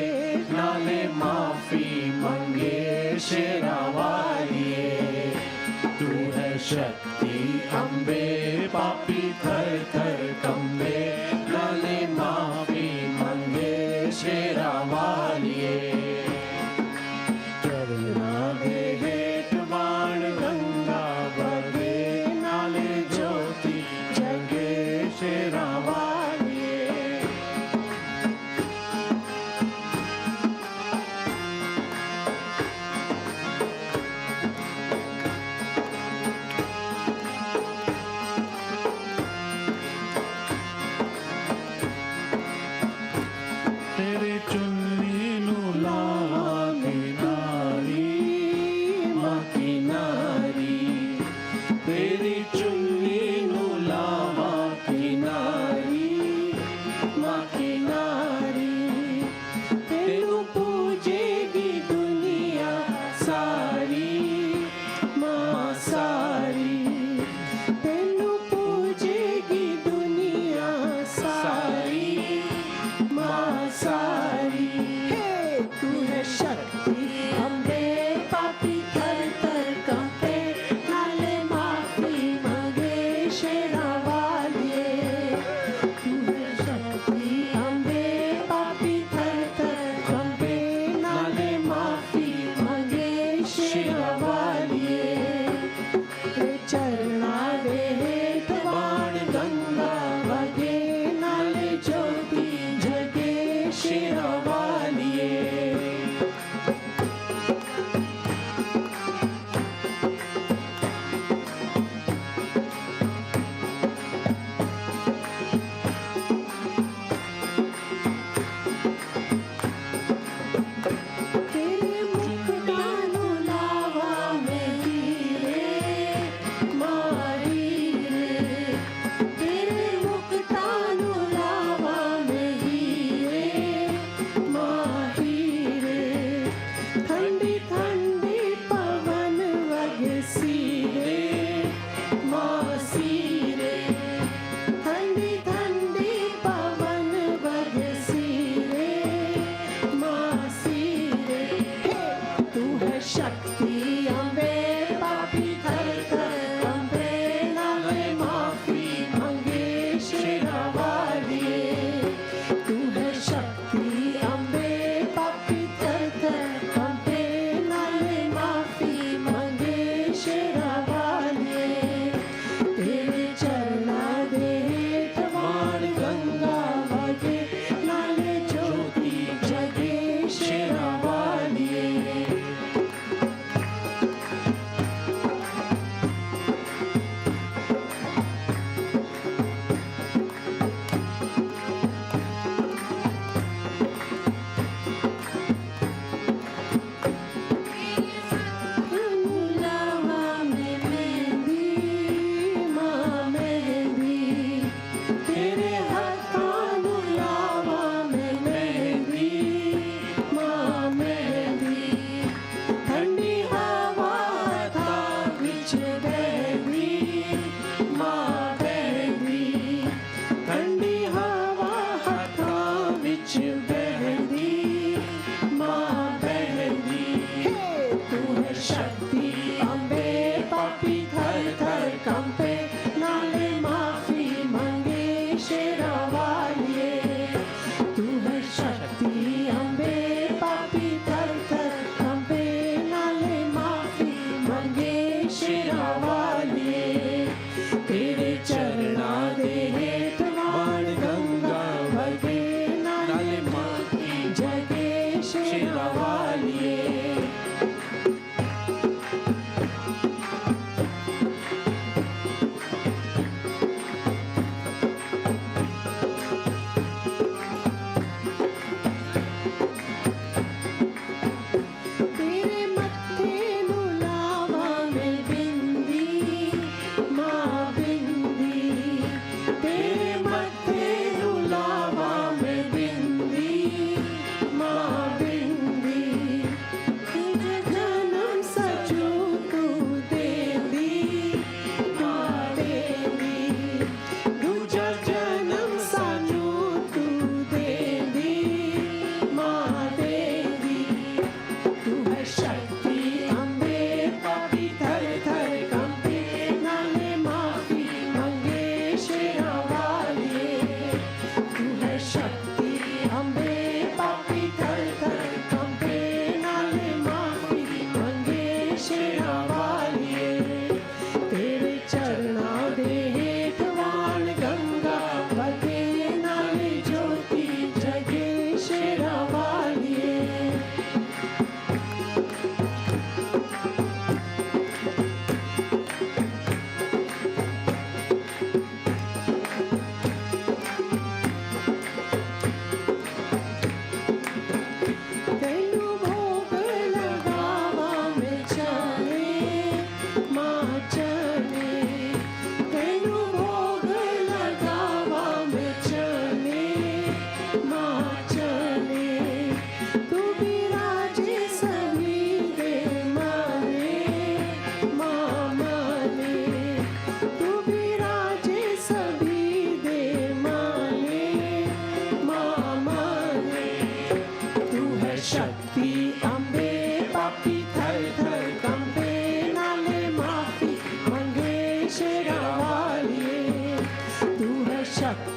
नाले माफी मंगे शेरा वालिए तू है शक्ति अम्बे पापी थर थर कंबे नाले माफी मंगे शेरा वालिए चरणादे हेठ बाण गंगा भगे नाले ज्योति जगे शेरा वालिए तेरे चुन्नी नू लागे नारी मां की नारी तेरी चुन्नी नू लावा की नारी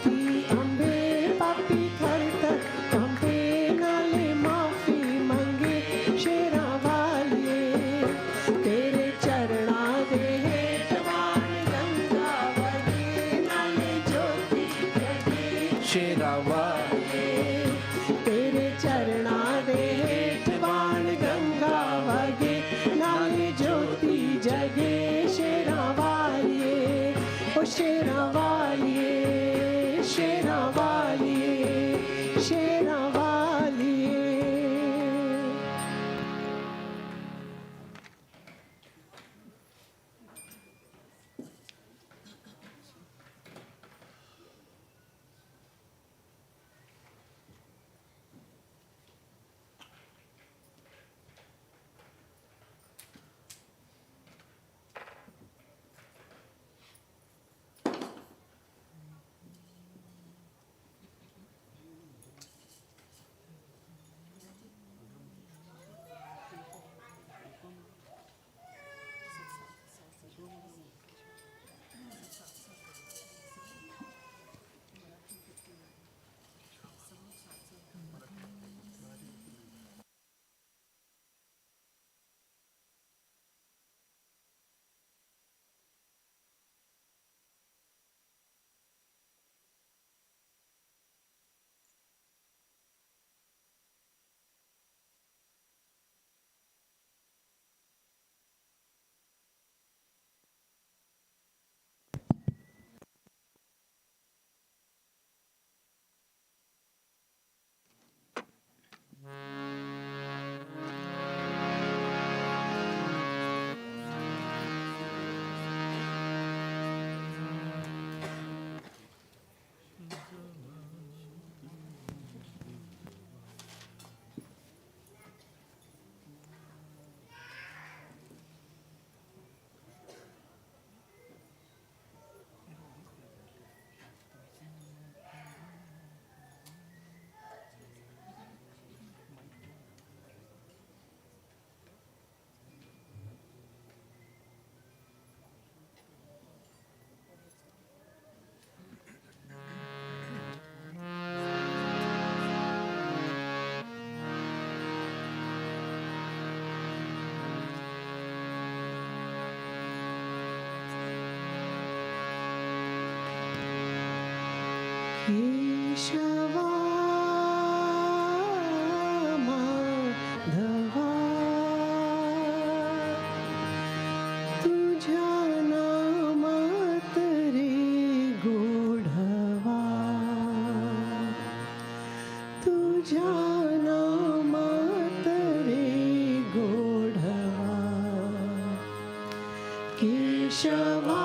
ती आंबे पापी थरथर कांपे नाले माफी मांगे शेरा वालिए तेरे चरणा दे हेठ वाण गंगा वगे नाले ज्योति जगे शेरा वालिए तेरे चरणा दे हेठ वाण गंगा वगे नाले ज्योति जगे शेरा वालिए ओ शेरा वालिए शेरा वालिए शेरा वालिए केशवा माधवा तुझ्या नामात रे गोढवा तुझ्या नामात रे गोढवा केशवा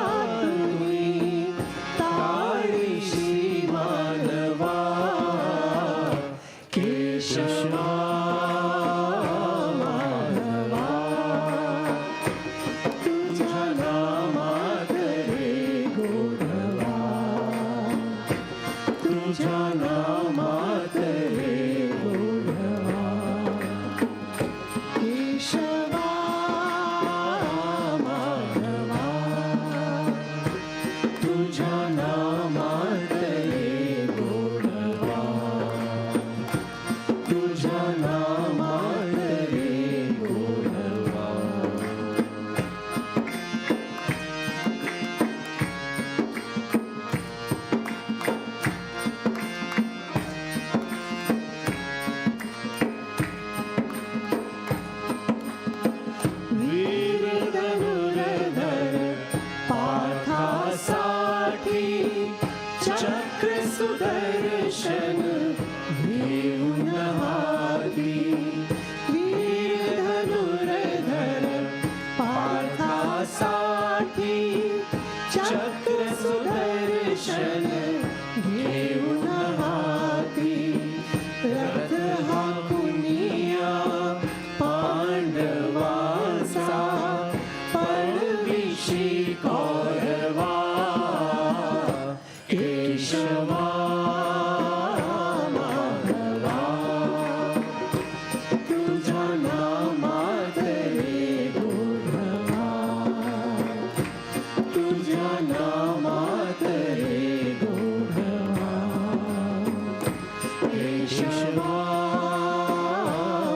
संकटातुनी ताळीशी चक्र सुदर्शन घेऊन हाती वीर धनुर्धर पार्थासाठी चक्र सुदर्शन घेऊन हाती रथ हाकुनिया पांडवांचा पळविशी कौरवा केशवा माधवा तुझ्या नामात रे गोधवा तुझ्या नामात रे गोधवा केशवा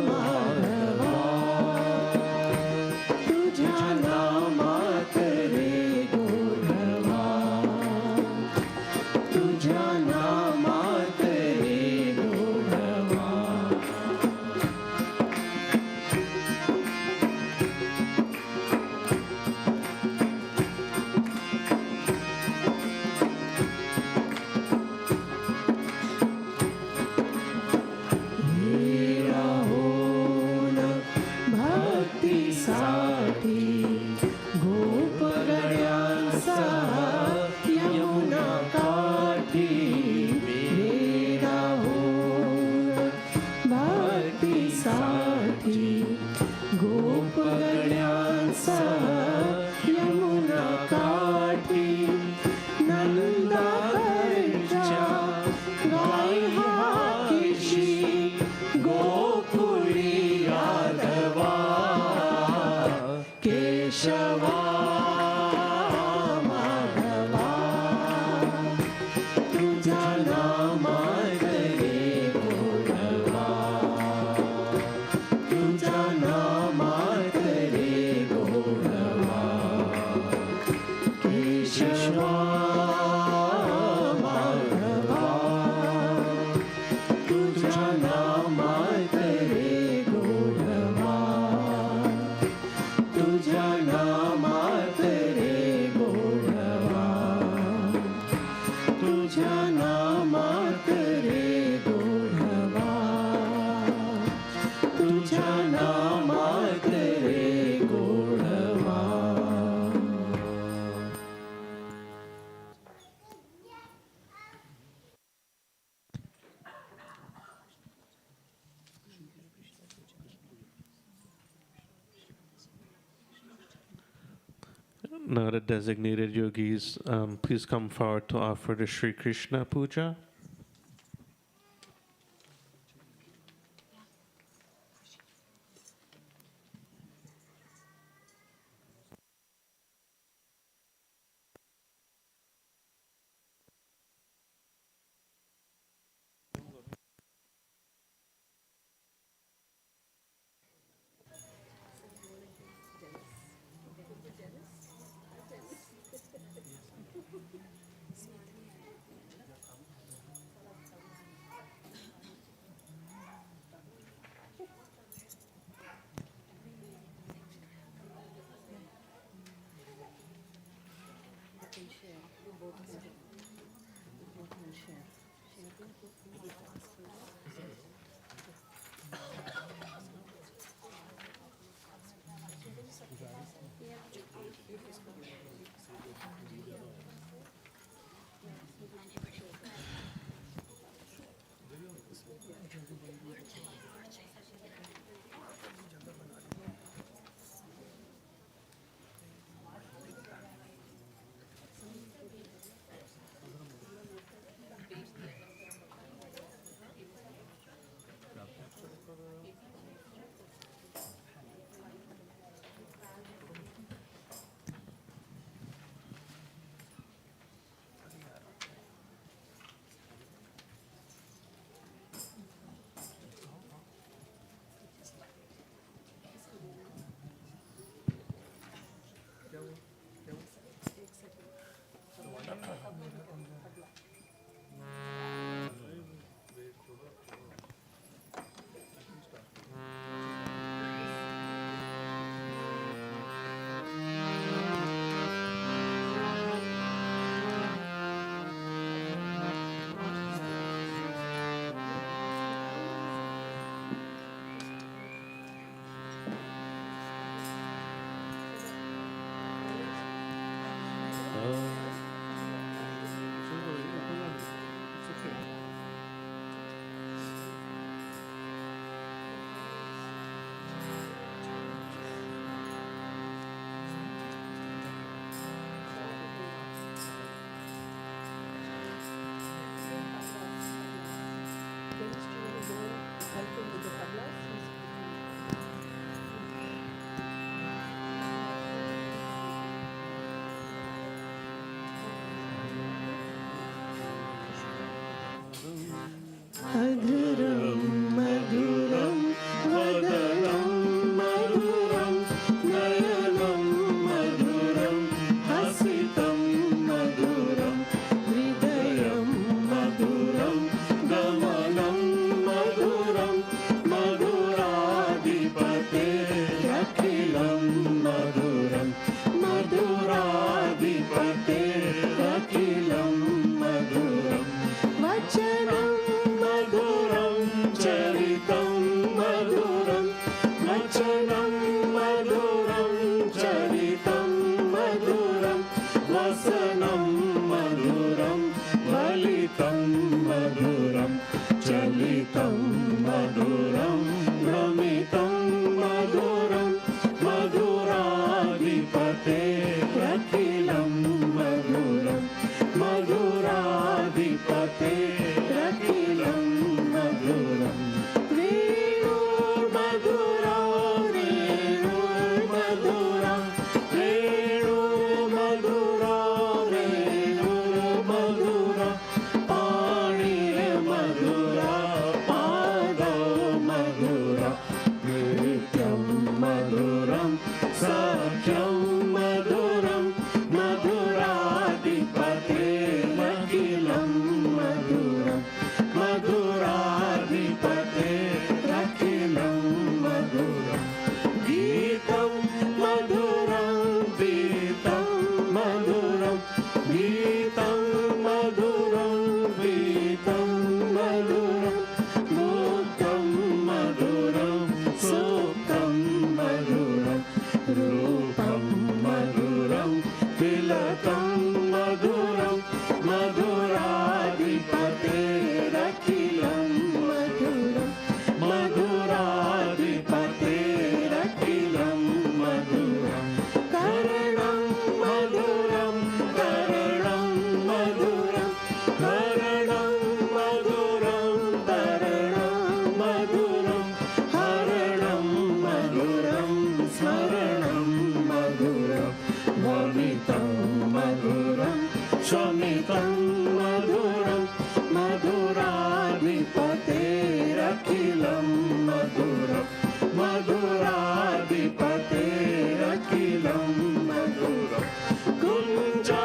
माधवा तुझ्या नामात रे गोधवा तुझ्या नामात रे गोधवा होन भक्तीसाठी गोपगण्यांचा यमुना काठी वेदा होन भक्तीसाठी गोपगण्यांचा यमुना काठी नंदाच्या गाय हाकेशी गोकुळी यादवा केशवा माधवा तुझ्या नामात रे गोधवा तुझ्या नामात रे गोधवा केशवा माधवा तुझ्या नामात रे गोधवा तुझ्या नामात रे गोधवा तुझ्या नामात रे गोधवा तुझ्या नामात रे गोधवा Now the designated yogis, please come forward to offer the Sri Krishna Puja. मधुरं मधुरं वदनं मधुरं नयनं मधुरं हसितं मधुरं हृदयं मधुरं गमनं मधुरं मधुराधिपतेरखिलं मधुरं मधुराधिपतेरखिलं मधुरं वचनं मधुरं चरितं मधुरं वचनं मधुरं चरितं मधुरं वसनं मधुरं वलितं मधुरं चलितं मधुरं भ्रमितं मधुरं मधुराधिपतेरखिलं मधुरं मधुराधिपतेरखिलं मधुरं वेणुर्मधुरा वेणुर्मधुरा वेणुर्मधुरा वेणुर्मधुरा पाणिर्मधुरा पादौ मधुरा नृत्यं मधुरं सख्यं मधुरं मधुराधिपतेरखिलं मधुरं मधुराधिपतेरखिलं मधुरं गीतं मधुरं गीतं मधुरं गीतं मधुरं गीतं मधुरं मुक्तं मधुरं सूक्तं मधुरं रूपं मधुरं तिलकं मधुरं मधुराधिपतेरखिलं मधुरं मधुराधिपतेरखिलं मधुरं करणं मधुरं करणं मधुरं करणं मधुरं करणं मधुरं हरणं मधुरं स्मरणं मधुरं भवितं मधुरं शमितं मधुरं मधुराधिपतेरखिलं मधुरं मधुराधिपतेरखिलं मधुरं गुञ्जा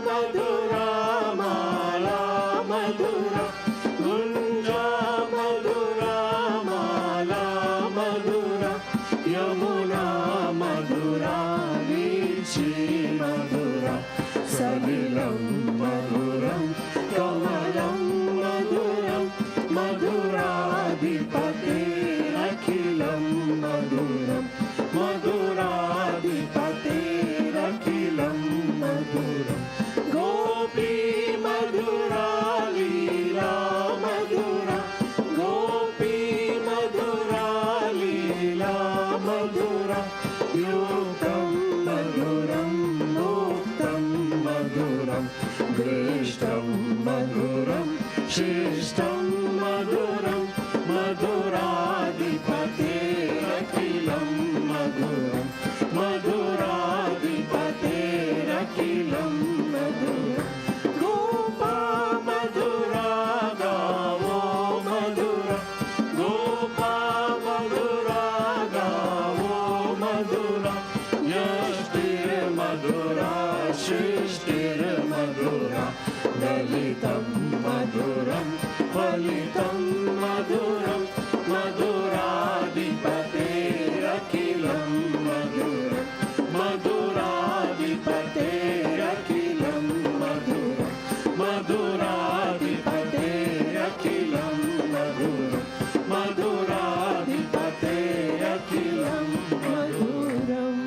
मधुरा माला मधुरा गुञ्जा मधुरा माला मधुरा यमुना मधुरा वीची मधुरा सलिलं मधुरं कमलं मधुरं मधुराधिपतेरखिलं मधुरं मधुराधिपतेरखिलं मधुरं गोपी मधुरा लीला मधुरा गोपी मधुरा लीला मधुरा युक्तं मधुरं मुक्तं मधुरं दृष्टं मधुरं शिष्टं मधुरं मधुराधिपतेरखिलं मधुरं मधुराधिपतेरखिलं मधुरं गोपा मधुरा गावो मधुरा गोपा मधुरा गावो मधुरा यष्टिर्मधुरा सृष्टिर्मधुरा दलितं मधुरं फलितं मधुरं मधुराधिपतेरखिलं मधुरं मधुराधिपतेरखिलं मधुरं मधुराधिपतेरखिलं मधुरं मधुराधिपतेरखिलं मधुरम्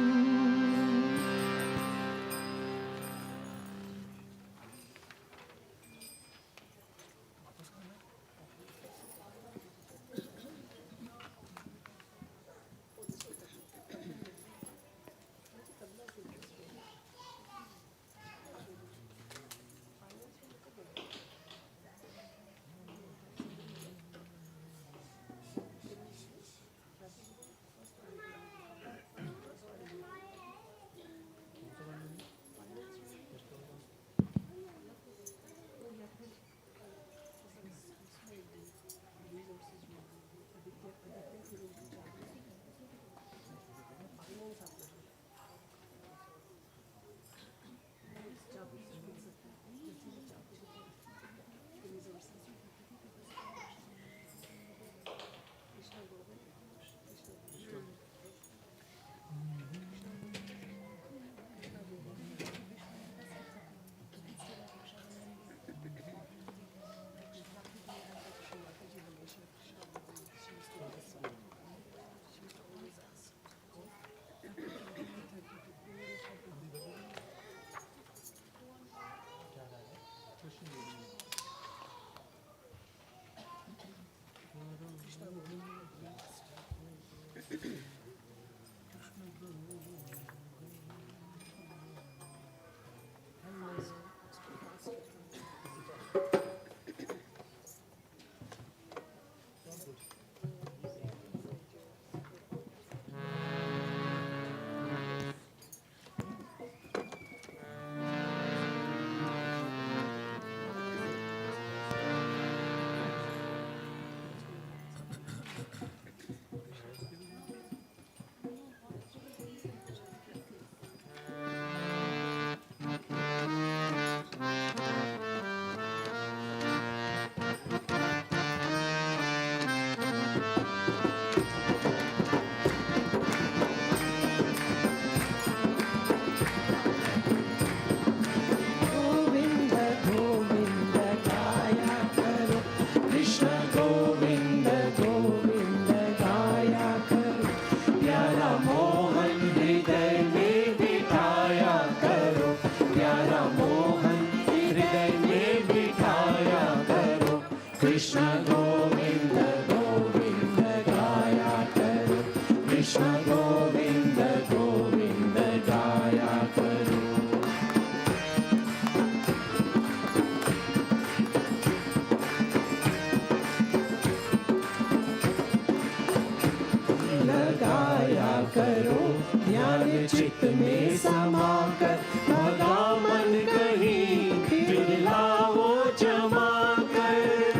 चित्त में समाकर भगा मन कहीं फिर लाओ जमा कर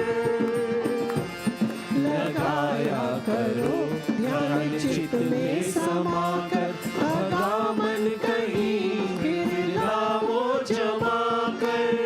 लगाया करो ध्यान चित्त में समाकर भगा मन कहीं फिर लाओ जमा कर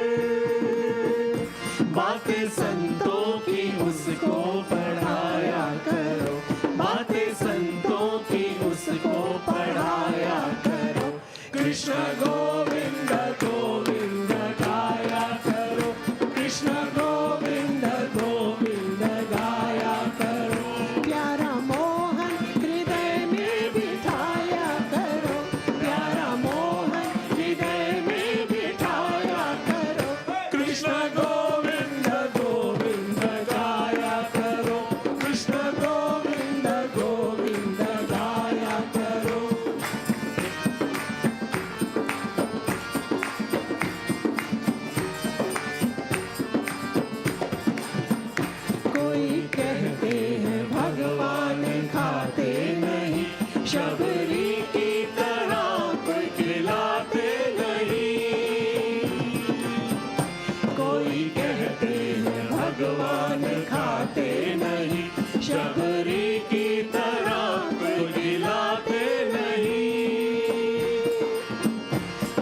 बातें संतों की उसको पढ़ाया करो बातें संतों की उसको पढ़ाया करो कृष्ण गोविंद गोविंद गाया करो कृष्ण गोविंद गोविंद गाया करो प्यारा मोहन हृदय में बिठाया करो प्यारा मोहन हृदय में बिठाया करो कृष्ण गोविंद गोविंद गाया करो कृष्ण गोविंद गोविंद गाया करो कोई कहते हैं भगवान खाते नहीं शबरी की तरह कोई खिलाते नहीं कोई कहते हैं भगवान खाते नहीं शबरी की तरह कोई खिलाते नहीं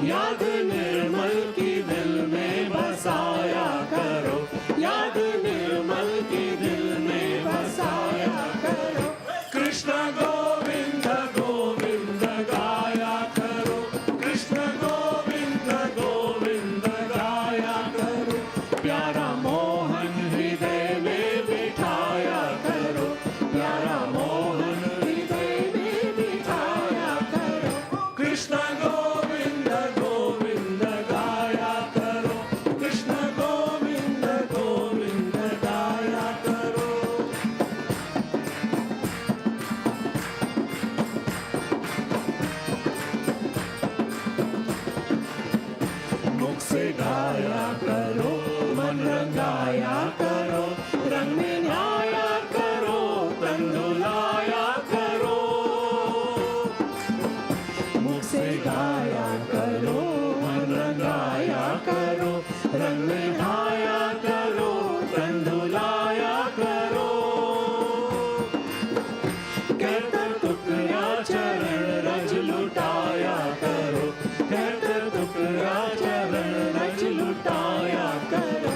याद निर्मल की दिल में बसाया करो याद निर्मल की दिल में बसाया करो कृष्ण गोविंद गोविंद गाया करो कृष्ण गोविंद गोविंद गाया करो प्यारा मोहन हृदय में बिठाया करो प्यारा मोहन हृदय में बिठाया करो कृष्ण गोविंद गोविंद गाया करो कृष्ण गोविंद गोविंद गाया करो मुख से गाया करो मन रंगाया करो रंग में न्याया करो तन धुलाया करो मुख से गाया करो मन रंगाया करो रंग में न्याया करो तन धुलाया करो कहते टुकड़ा चरण रज लुटाया करो कहते टुकड़ा चरण रज लुटाया करो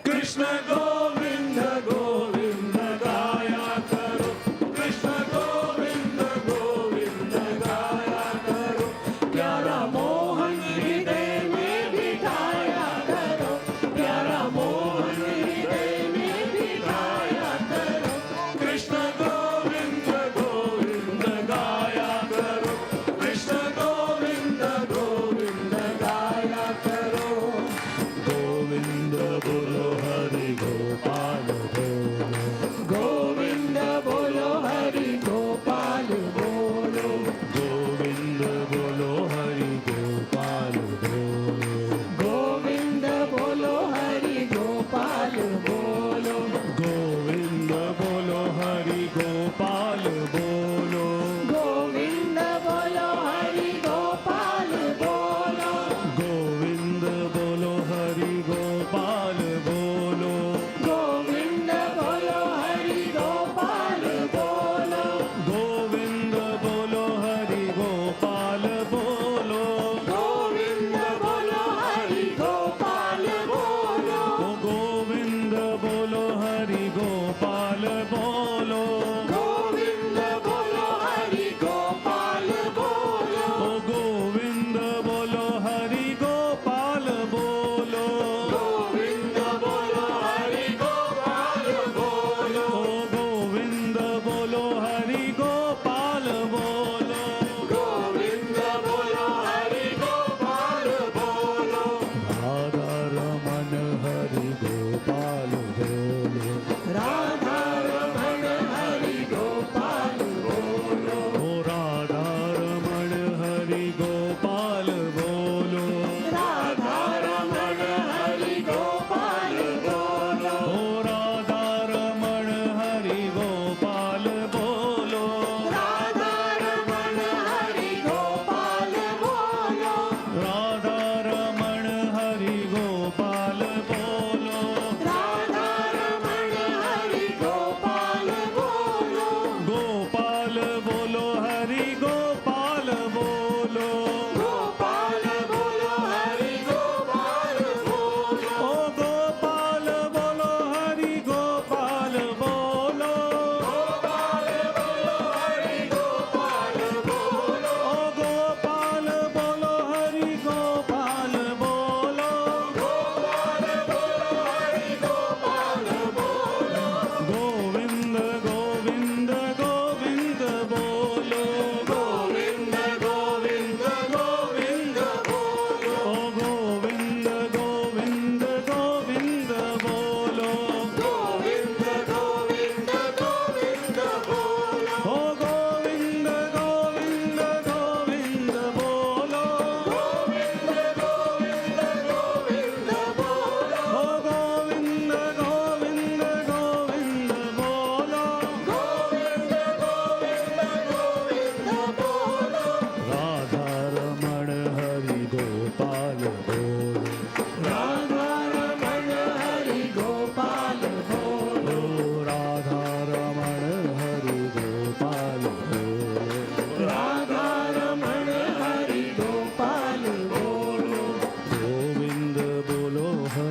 कृष्ण गोविंद गोविंद गाया करो कृष्ण गोविंद गोविंद गाया करो प्यारा मोहन हृदय में बिठाया करो प्यारा मोहन हृदय में बिठाया करो कृष्ण गोविंद गोविंद गाया करो कृष्ण गोविंद गोविंद गाया करो गोविंद बोलो हरि गोविंद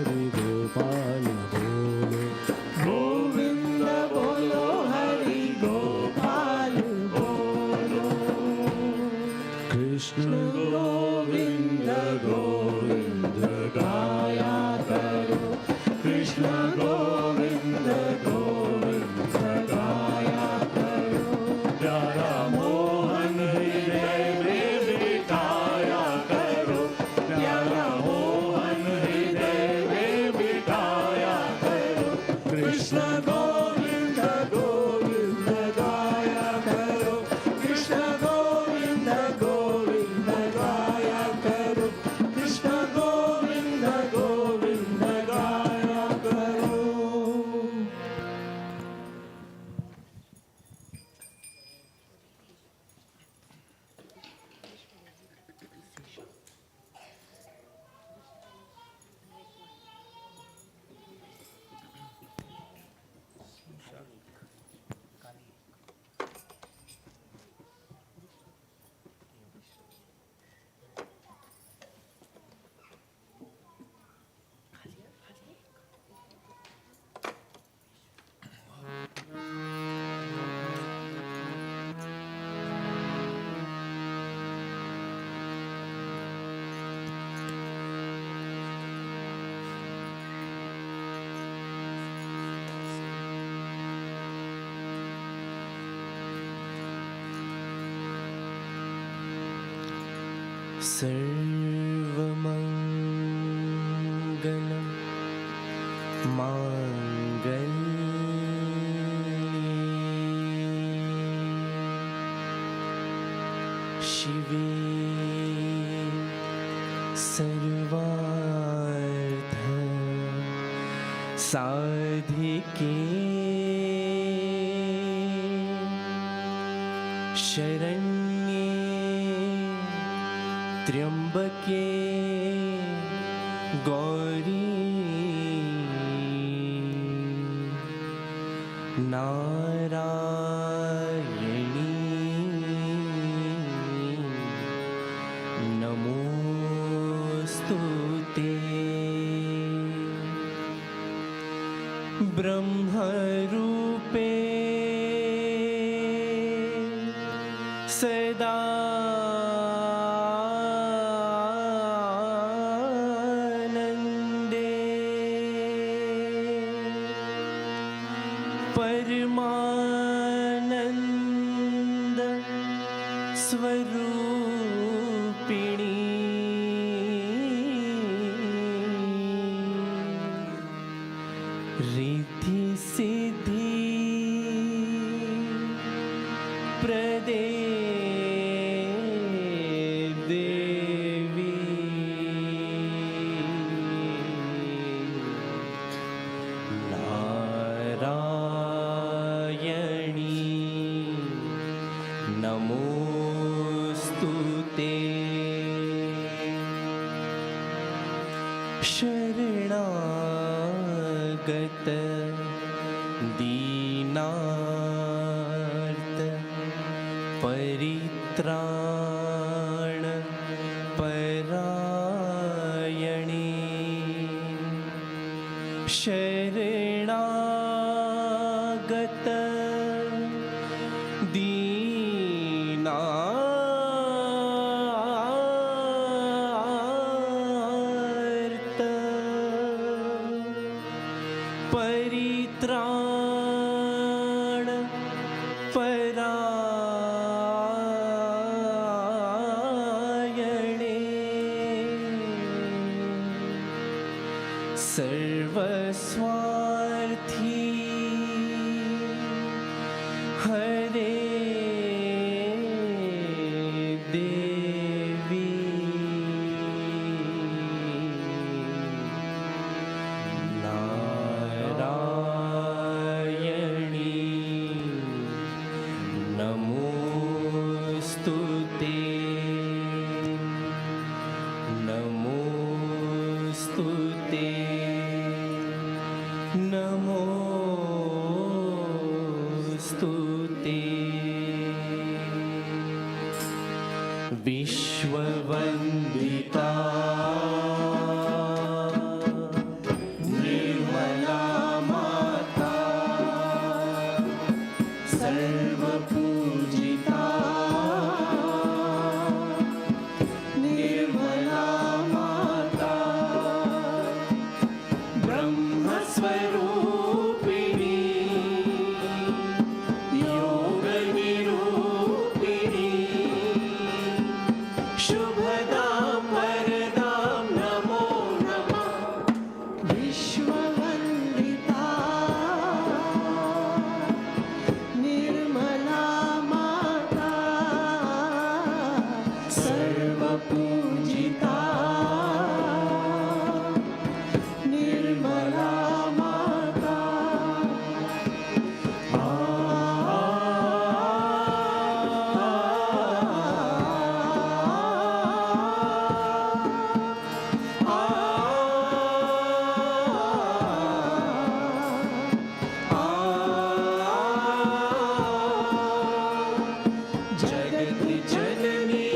हरि गोपाल बोलो गोविंद बोलो हरि गोपाल बोलो कृष्ण गोविंद गोविंद गाया करो कृष्ण गोविंद गोविंद गाया करो प्यारा मोहन हृदय में बिठाया करो प्यारा मोहन हृदय में बिठाया करो कृष्ण गोविंद गोविंद गाया करो कृष्ण गोविंद गोविंद गाया करो कृष्ण गोविंद गोविंद गाया करो सर्वमङ्गलं माङ्गल्ये शिवे सर्वार्थ साधिके शरण्ये त्र्यंबके गौरी नारायणी नमोस्तुते ब्रह्मरूपे सदा परमानंद स्वरूपिणी रिद्धि सिद्धि प्रदे देवी नारायणी नमोस्तुते शरणागत दीनार्त परित्राण परायणे शरणागत दीनार्त परित्राण परायणे सर्वस्वार्थी हरे देवी नारायणी नमोस्तुते नमोस्तुते नमोस्तुते विश्ववन्दिता ब्रह्मस्वरूपिणी योगनिरूपिणी शुभदां वरदां नमो नमः विश्ववन्दिता निर्मला माता सर्वपूजिता निर्मला माता जगति जननी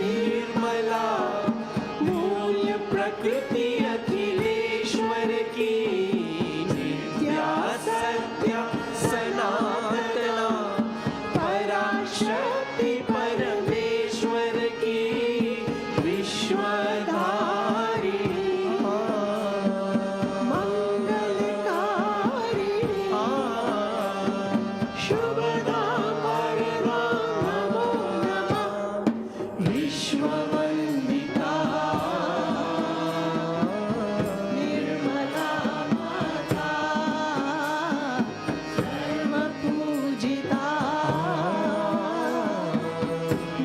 निर्मला मूल प्रकृति अखिलेश्वर की नित्या सत्या सनातना पराशक्ति परमेश्वर की विश्वधारिणी मंगलकारिणी शुभदां वरदां नमो नमः विश्ववन्दिता निर्मला माता सर्वपूजिता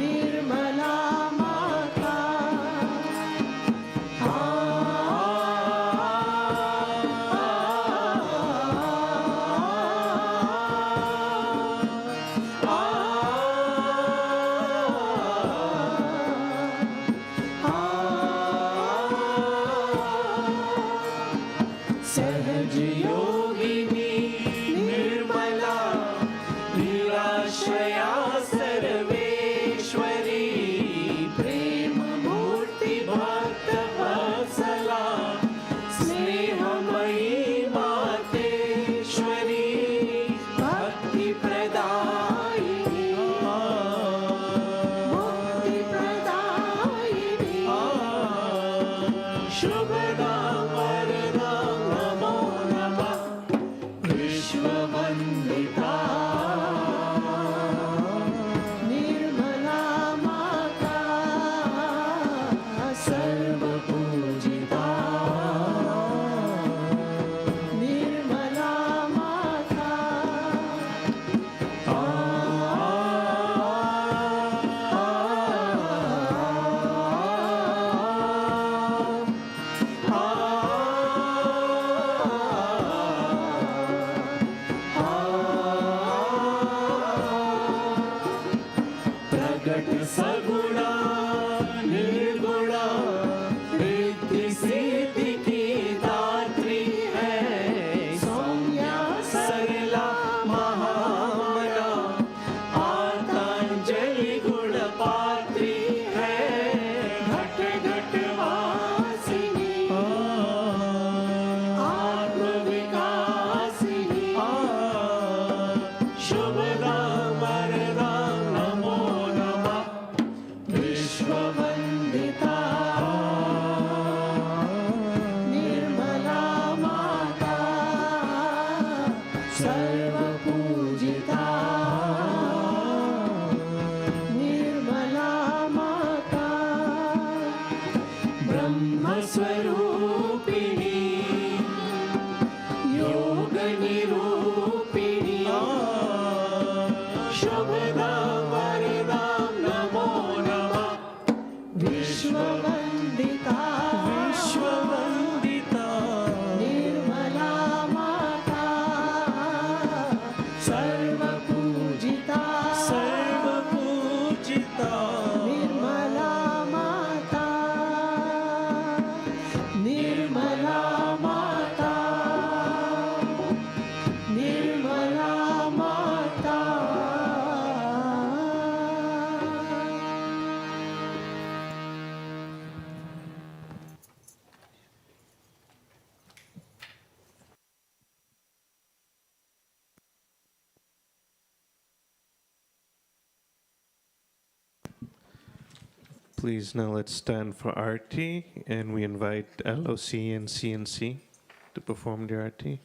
निर्मला माता सहज योगिनी निर्मला निराश्रया सर्वेश्वरी प्रेम मूर्ति भक्त वत्सला स्नेहमयी मातेश्वरी भक्ति प्रदायिनी मुक्ति प्रदायिनी शुभदां वरदां नमो नमः विश्ववन्दिता निर्मला माता सर्वपूजिता निर्मला माता प्रगट सगुणा निर्गुणा रिद्धि सिद्धि की दात्री है सौम्या सरला महामना आतांजलि गुण पात्री है घट घट वासिनी आत्मविकासिनी शुभदां वरदां नमो नमः विश्ववन्दिता निर्मला माता सर्वपूजिता निर्मला माता ब्रह्मस्वरूपिणी योगनिरूपिणी शुभदां वरदां नमो नमः विश्ववन्दिता विश्ववन्दिता निर्मला माता सर्वपूजिता सर्वपूजिता निर्मला माता निर्मला माता निर्मला माता Please now let's stand for Arti, and we invite LOC and CNC. to perform the arati.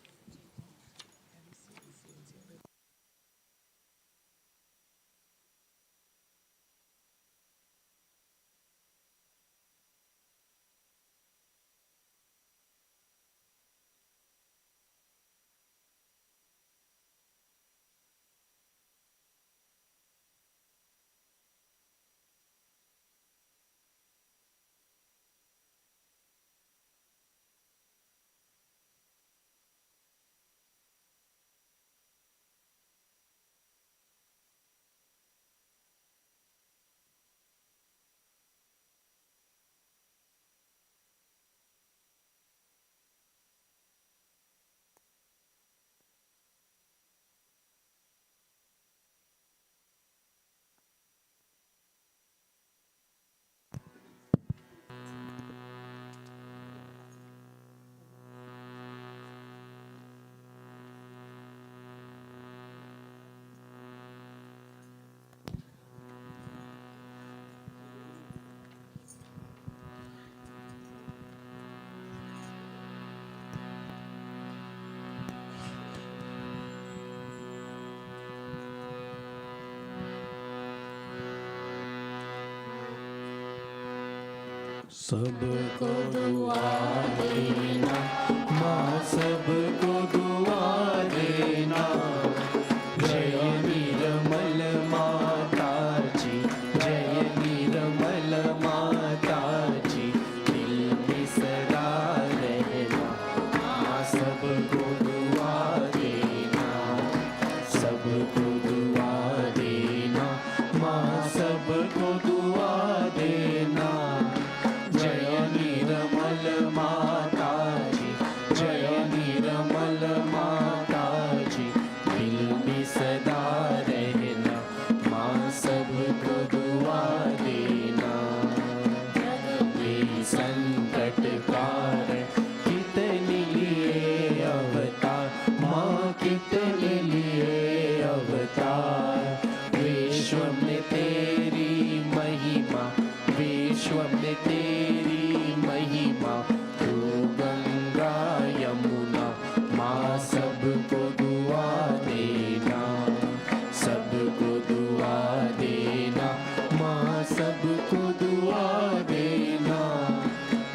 सबको दुआ देना, माँ सबको दुआ देना। जय निर्मल माता जी, जय निर्मल माता जी, दिल में सदा रहना। माँ सबको दुआ देना, सबको दुआ देना, माँ सबको दुआ देना। जय निर्मल माता जी, जय निर्मल माता जी, दिल में सदा रहना। माँ सबको दुआ देना। जग में संकट कारण कितने लिए अवतार, माँ कितने लिए अवतार। विश्व में तेरी महिमा, विश्व में तेरी महिमा। तू गंगा यमुना, माँ सबको दुआ देना, सबको दुआ देना, माँ सबको दुआ देना।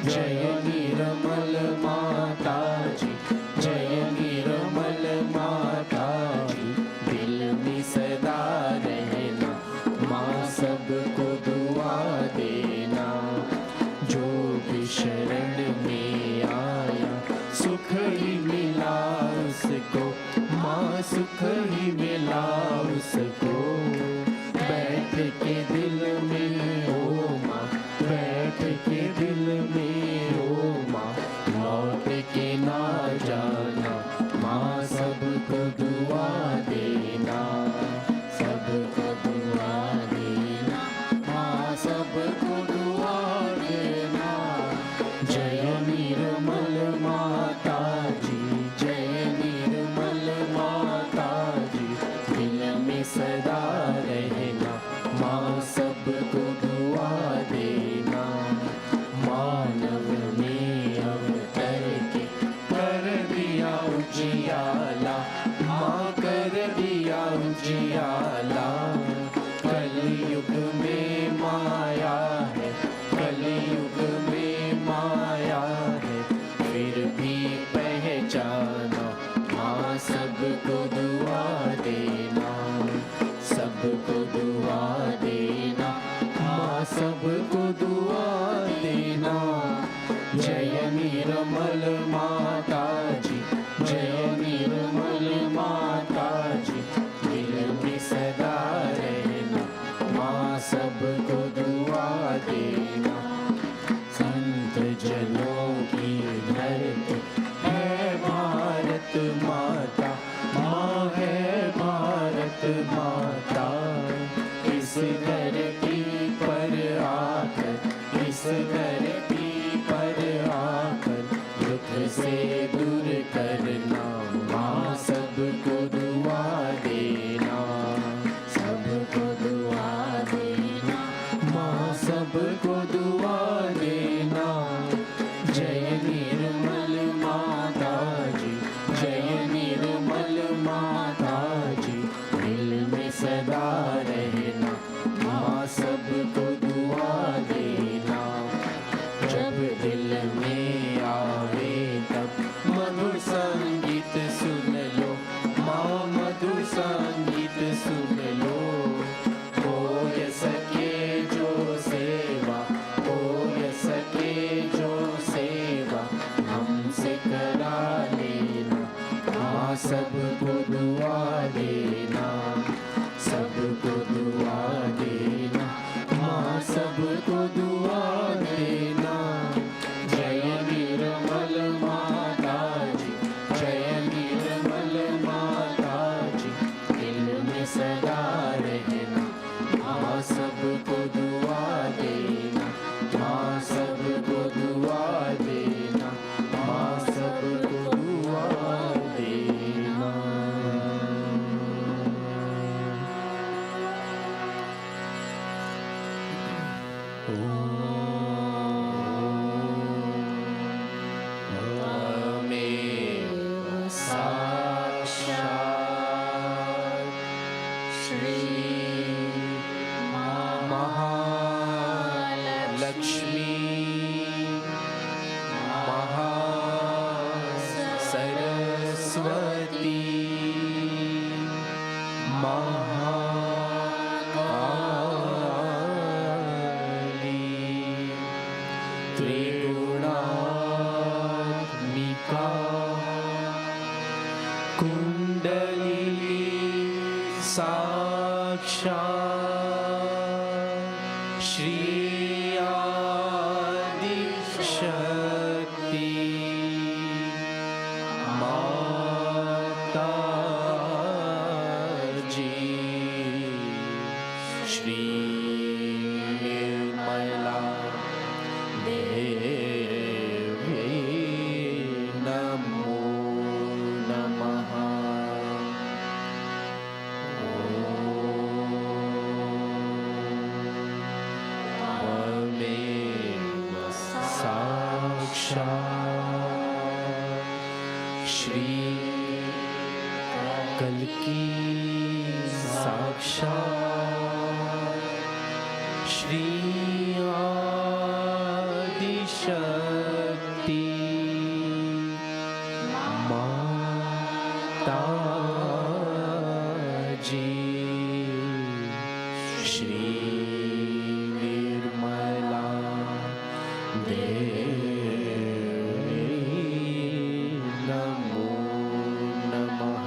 जय निर्मल माता जी, जय निर्मल माता जी, दिल में सदा रहना। माँ सबको दुआ देना। जो भी शरण में आया सुख ही मिला उसको, माँ सुख ही मिला उसको। बैठ के दिल में ओ माँ, बैठ के दिल में ओ माँ, लौट के ना जाना। माँ सबको दुआ देना, सबको दुआ देना, माँ सबको दुआ देना। जय निर्मल माता जी, जय निर्मल माता जी, दिल में सदा रहना। माँ सबको दुआ देना। मानव में अवतर के कर दिया उजियाला, माँ कर दिया उजियाला। कलयुग में माया है, कलयुग में माया है, फिर भी पहचाना। माँ सबको दुआ देना, सबको दुआ देना, माँ सबको दुआ देना। जय निर्मल माता जी, जय निर्मल माता जी, दिल में सदा रहना। माँ सबको दुआ देना। संत जनों की धरती है भारत माता, माँ है भारत माता। इस धरती पर आकर, इस धरती पर आकर दुख से दूर करना। माँ सबको दुआ देना, सबको दुआ देना, माँ सबको दुआ देना। जय निर्मल माता सदा लेना, माँ सबको दुआ देना, सबको दुआ देना, माँ सबको दुआ देना। जय निर्मल माता जी, जय निर्मल माता जी, दिल में सदा रहना, माँ सबको दुआ देना, माँ सबको दुआ देना, माँ सबको दुआ देना। त्वमेव साक्षात् श्री महालक्ष्मी महासरस्वती महाकाली त्रिगुणात्मिका कुंडलिनी साक्षात् श्री आदिशक्ति माता जी, श्री निर्मला देवी नमो नमः। त्वमेव साक्षात् श्री कल्की साक्षात् श्री आदिशक्ति माता जी, श्री निर्मला देवी नमो नमः।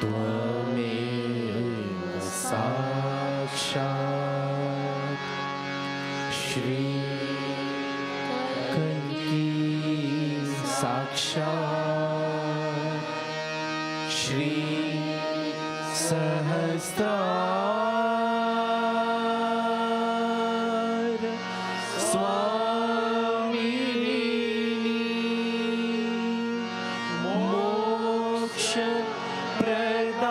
त्वमेव साक्षात् श्री कल्की साक्षात् श्री सहस्रार स्वामिनी मोक्ष प्रदायिनी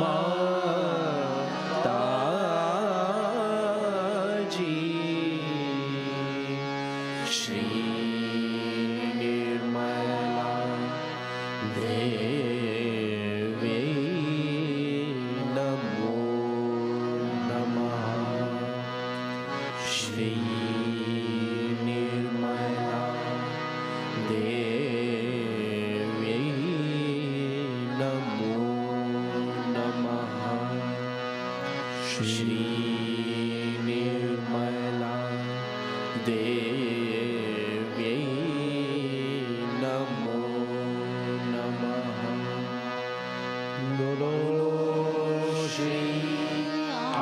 माता जी, श्री निर्मला देवी नमो नमः। श्री निर्मला देवी नमो नमः। श्री निर्मला देवी नमो नमः। बोलो श्री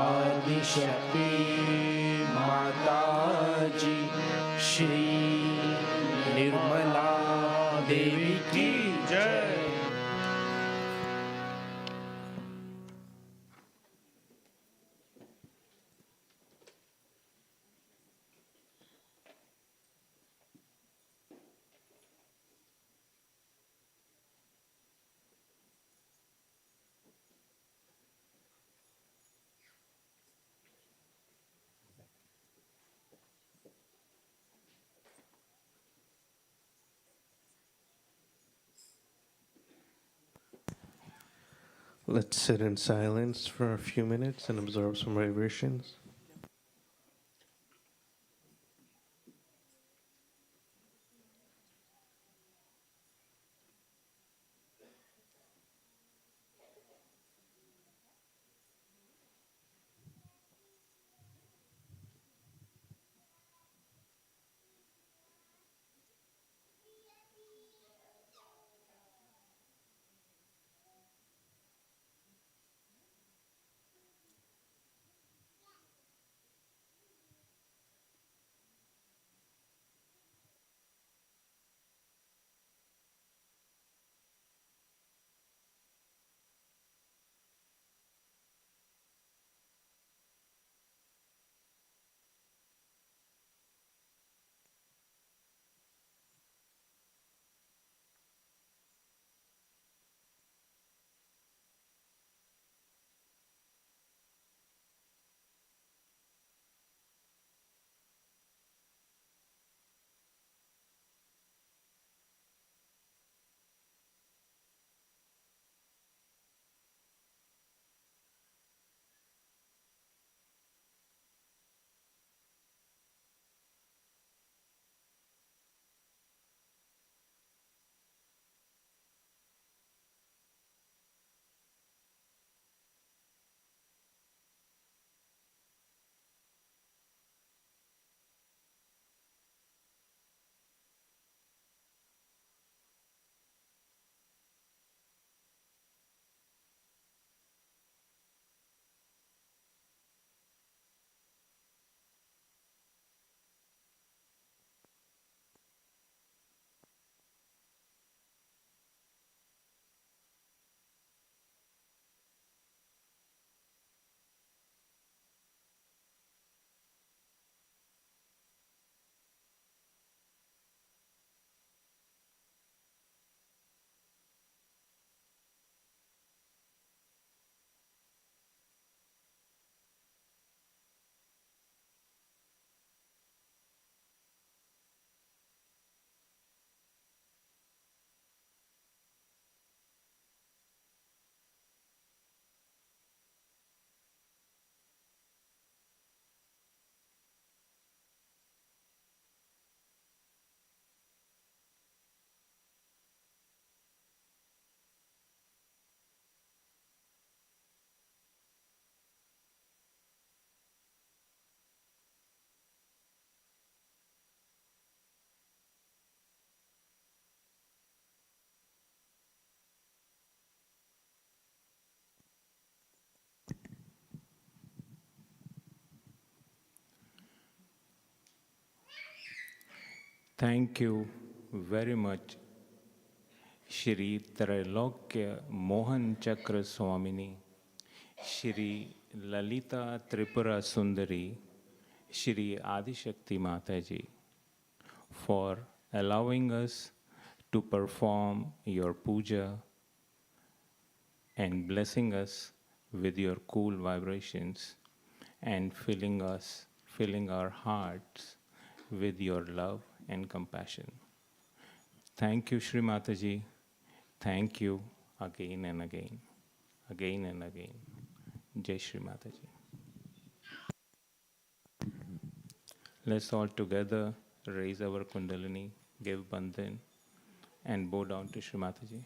आदिशक्ति माता जी, श्री निर्मला देवी की जय। Let's sit in silence for a few minutes and absorb some vibrations. Thank you very much, Shri Trailokya Mohan Chakra Swamini, Shri Lalita Tripura Sundari, Shri Adishakti Mataji, for allowing us to perform your puja and blessing us with your cool vibrations and filling our hearts with your love and compassion. Thank you, Shree Mataji. Thank you again and again, again and again. Jai Shree Mataji. Let's all together raise our Kundalini, give Bandhan, and bow down to Shree Mataji.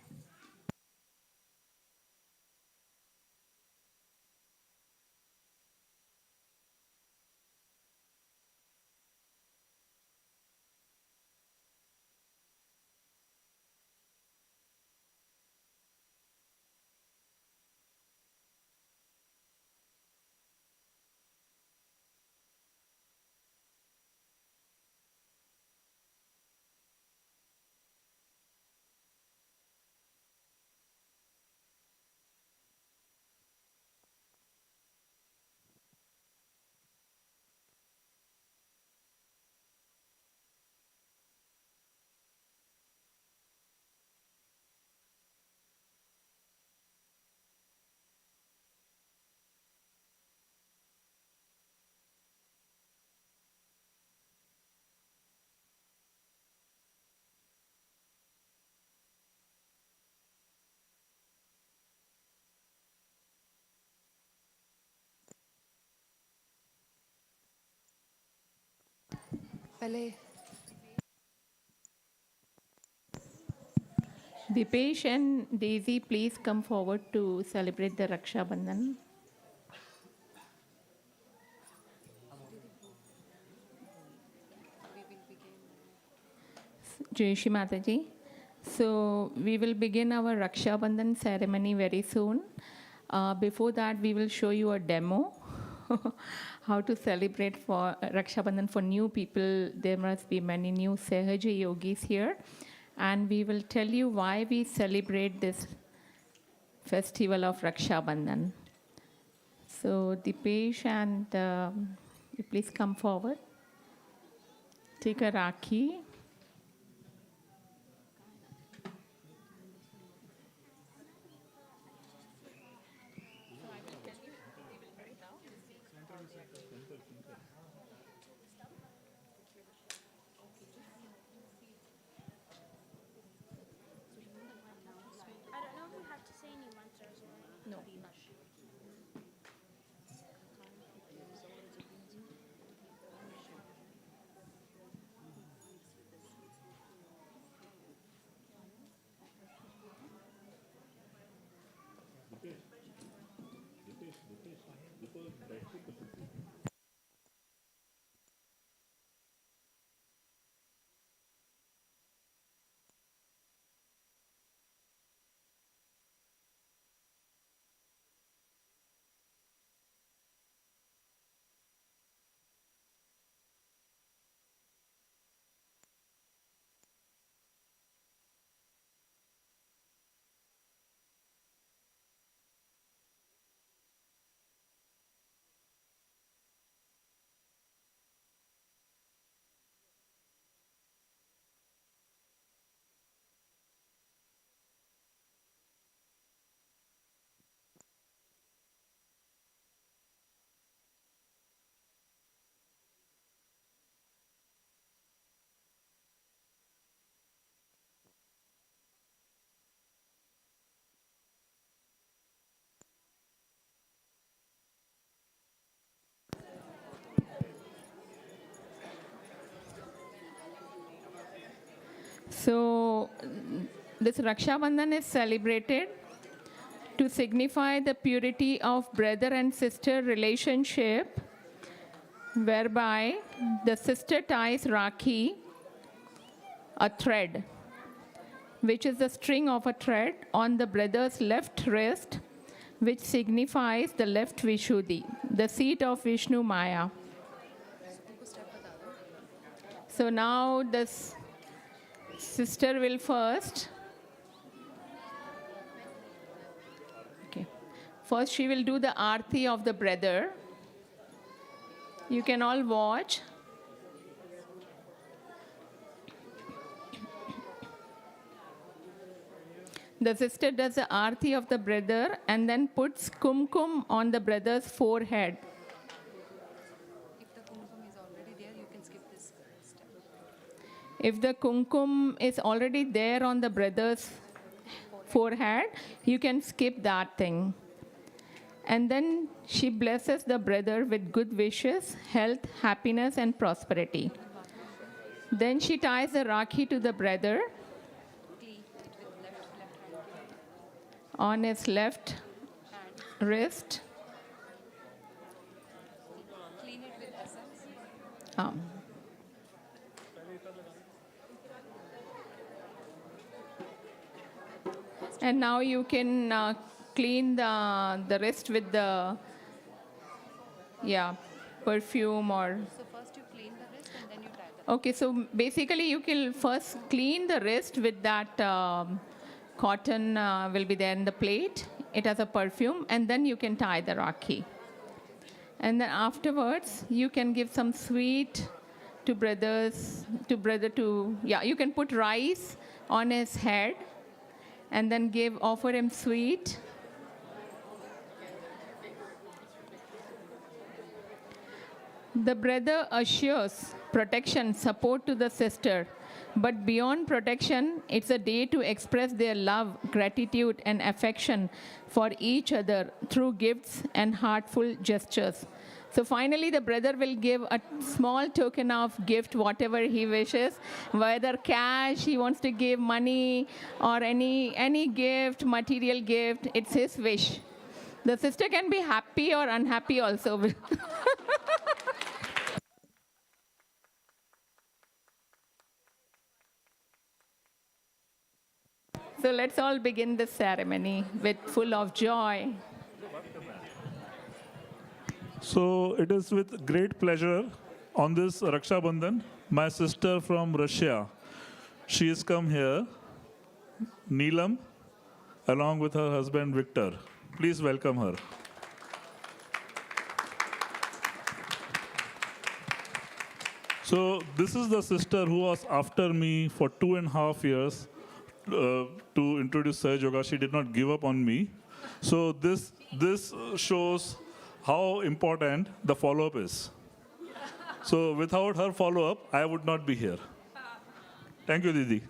पहले Dipesh and Daisy, please come forward to celebrate the Raksha Bandhan. Jai Shri Mataji. So we will begin our Raksha Bandhan ceremony very soon. Before that, we will show you a demo how to celebrate for Raksha Bandhan for new people. There must be many new Sahaja yogis here. And we will tell you why we celebrate this festival of Raksha Bandhan. So Dipesh and you please come forward. Take a Rakhi. I don't know if we have to say any mantras or No. So this Raksha Bandhan is celebrated to signify the purity of brother and sister relationship, whereby the sister ties Rakhi, a thread, which is the string of a thread on the brother's left wrist, which signifies the left Vishuddhi, the seat of Vishnu Maya. So now this Sister will first. Okay. First, she will do the arti of the brother. You can all watch. The sister does the arti of the brother and then puts kumkum on the brother's forehead. If the kumkum is already there, you can skip this step. If the kumkum is already there on the brother's forehead, you can skip that thing. And then she blesses the brother with good wishes, health, happiness, and prosperity. Then she ties the rakhi to the brother on his left wrist. Clean it with essence. And now you can clean the wrist with the perfume or. So first you clean the wrist and then you tie the. Okay, so basically you can first clean the wrist with that cotton will be there in the plate. It has a perfume, and then you can tie the rakhi. And then afterwards, you can give some sweet to brother. You can put rice on his head, and then offer him sweet. The brother assures protection, support to the sister. But beyond protection, it's a day to express their love, gratitude, and affection for each other through gifts and heartful gestures. So finally, the brother will give a small token of gift, whatever he wishes, whether cash, he wants to give money, or any gift, material gift. It's his wish. The sister can be happy or unhappy also. So let's all begin the ceremony with full of joy. So it is with great pleasure on this Raksha Bandhan, my sister from Russia, she has come here, Neelam, along with her husband Victor. Please welcome her. So this is the sister who was after me for 2.5 years to introduce Sahaj Yoga. She did not give up on me. So this shows how important the follow-up is. So without her follow-up, I would not be here. Thank you, Didi.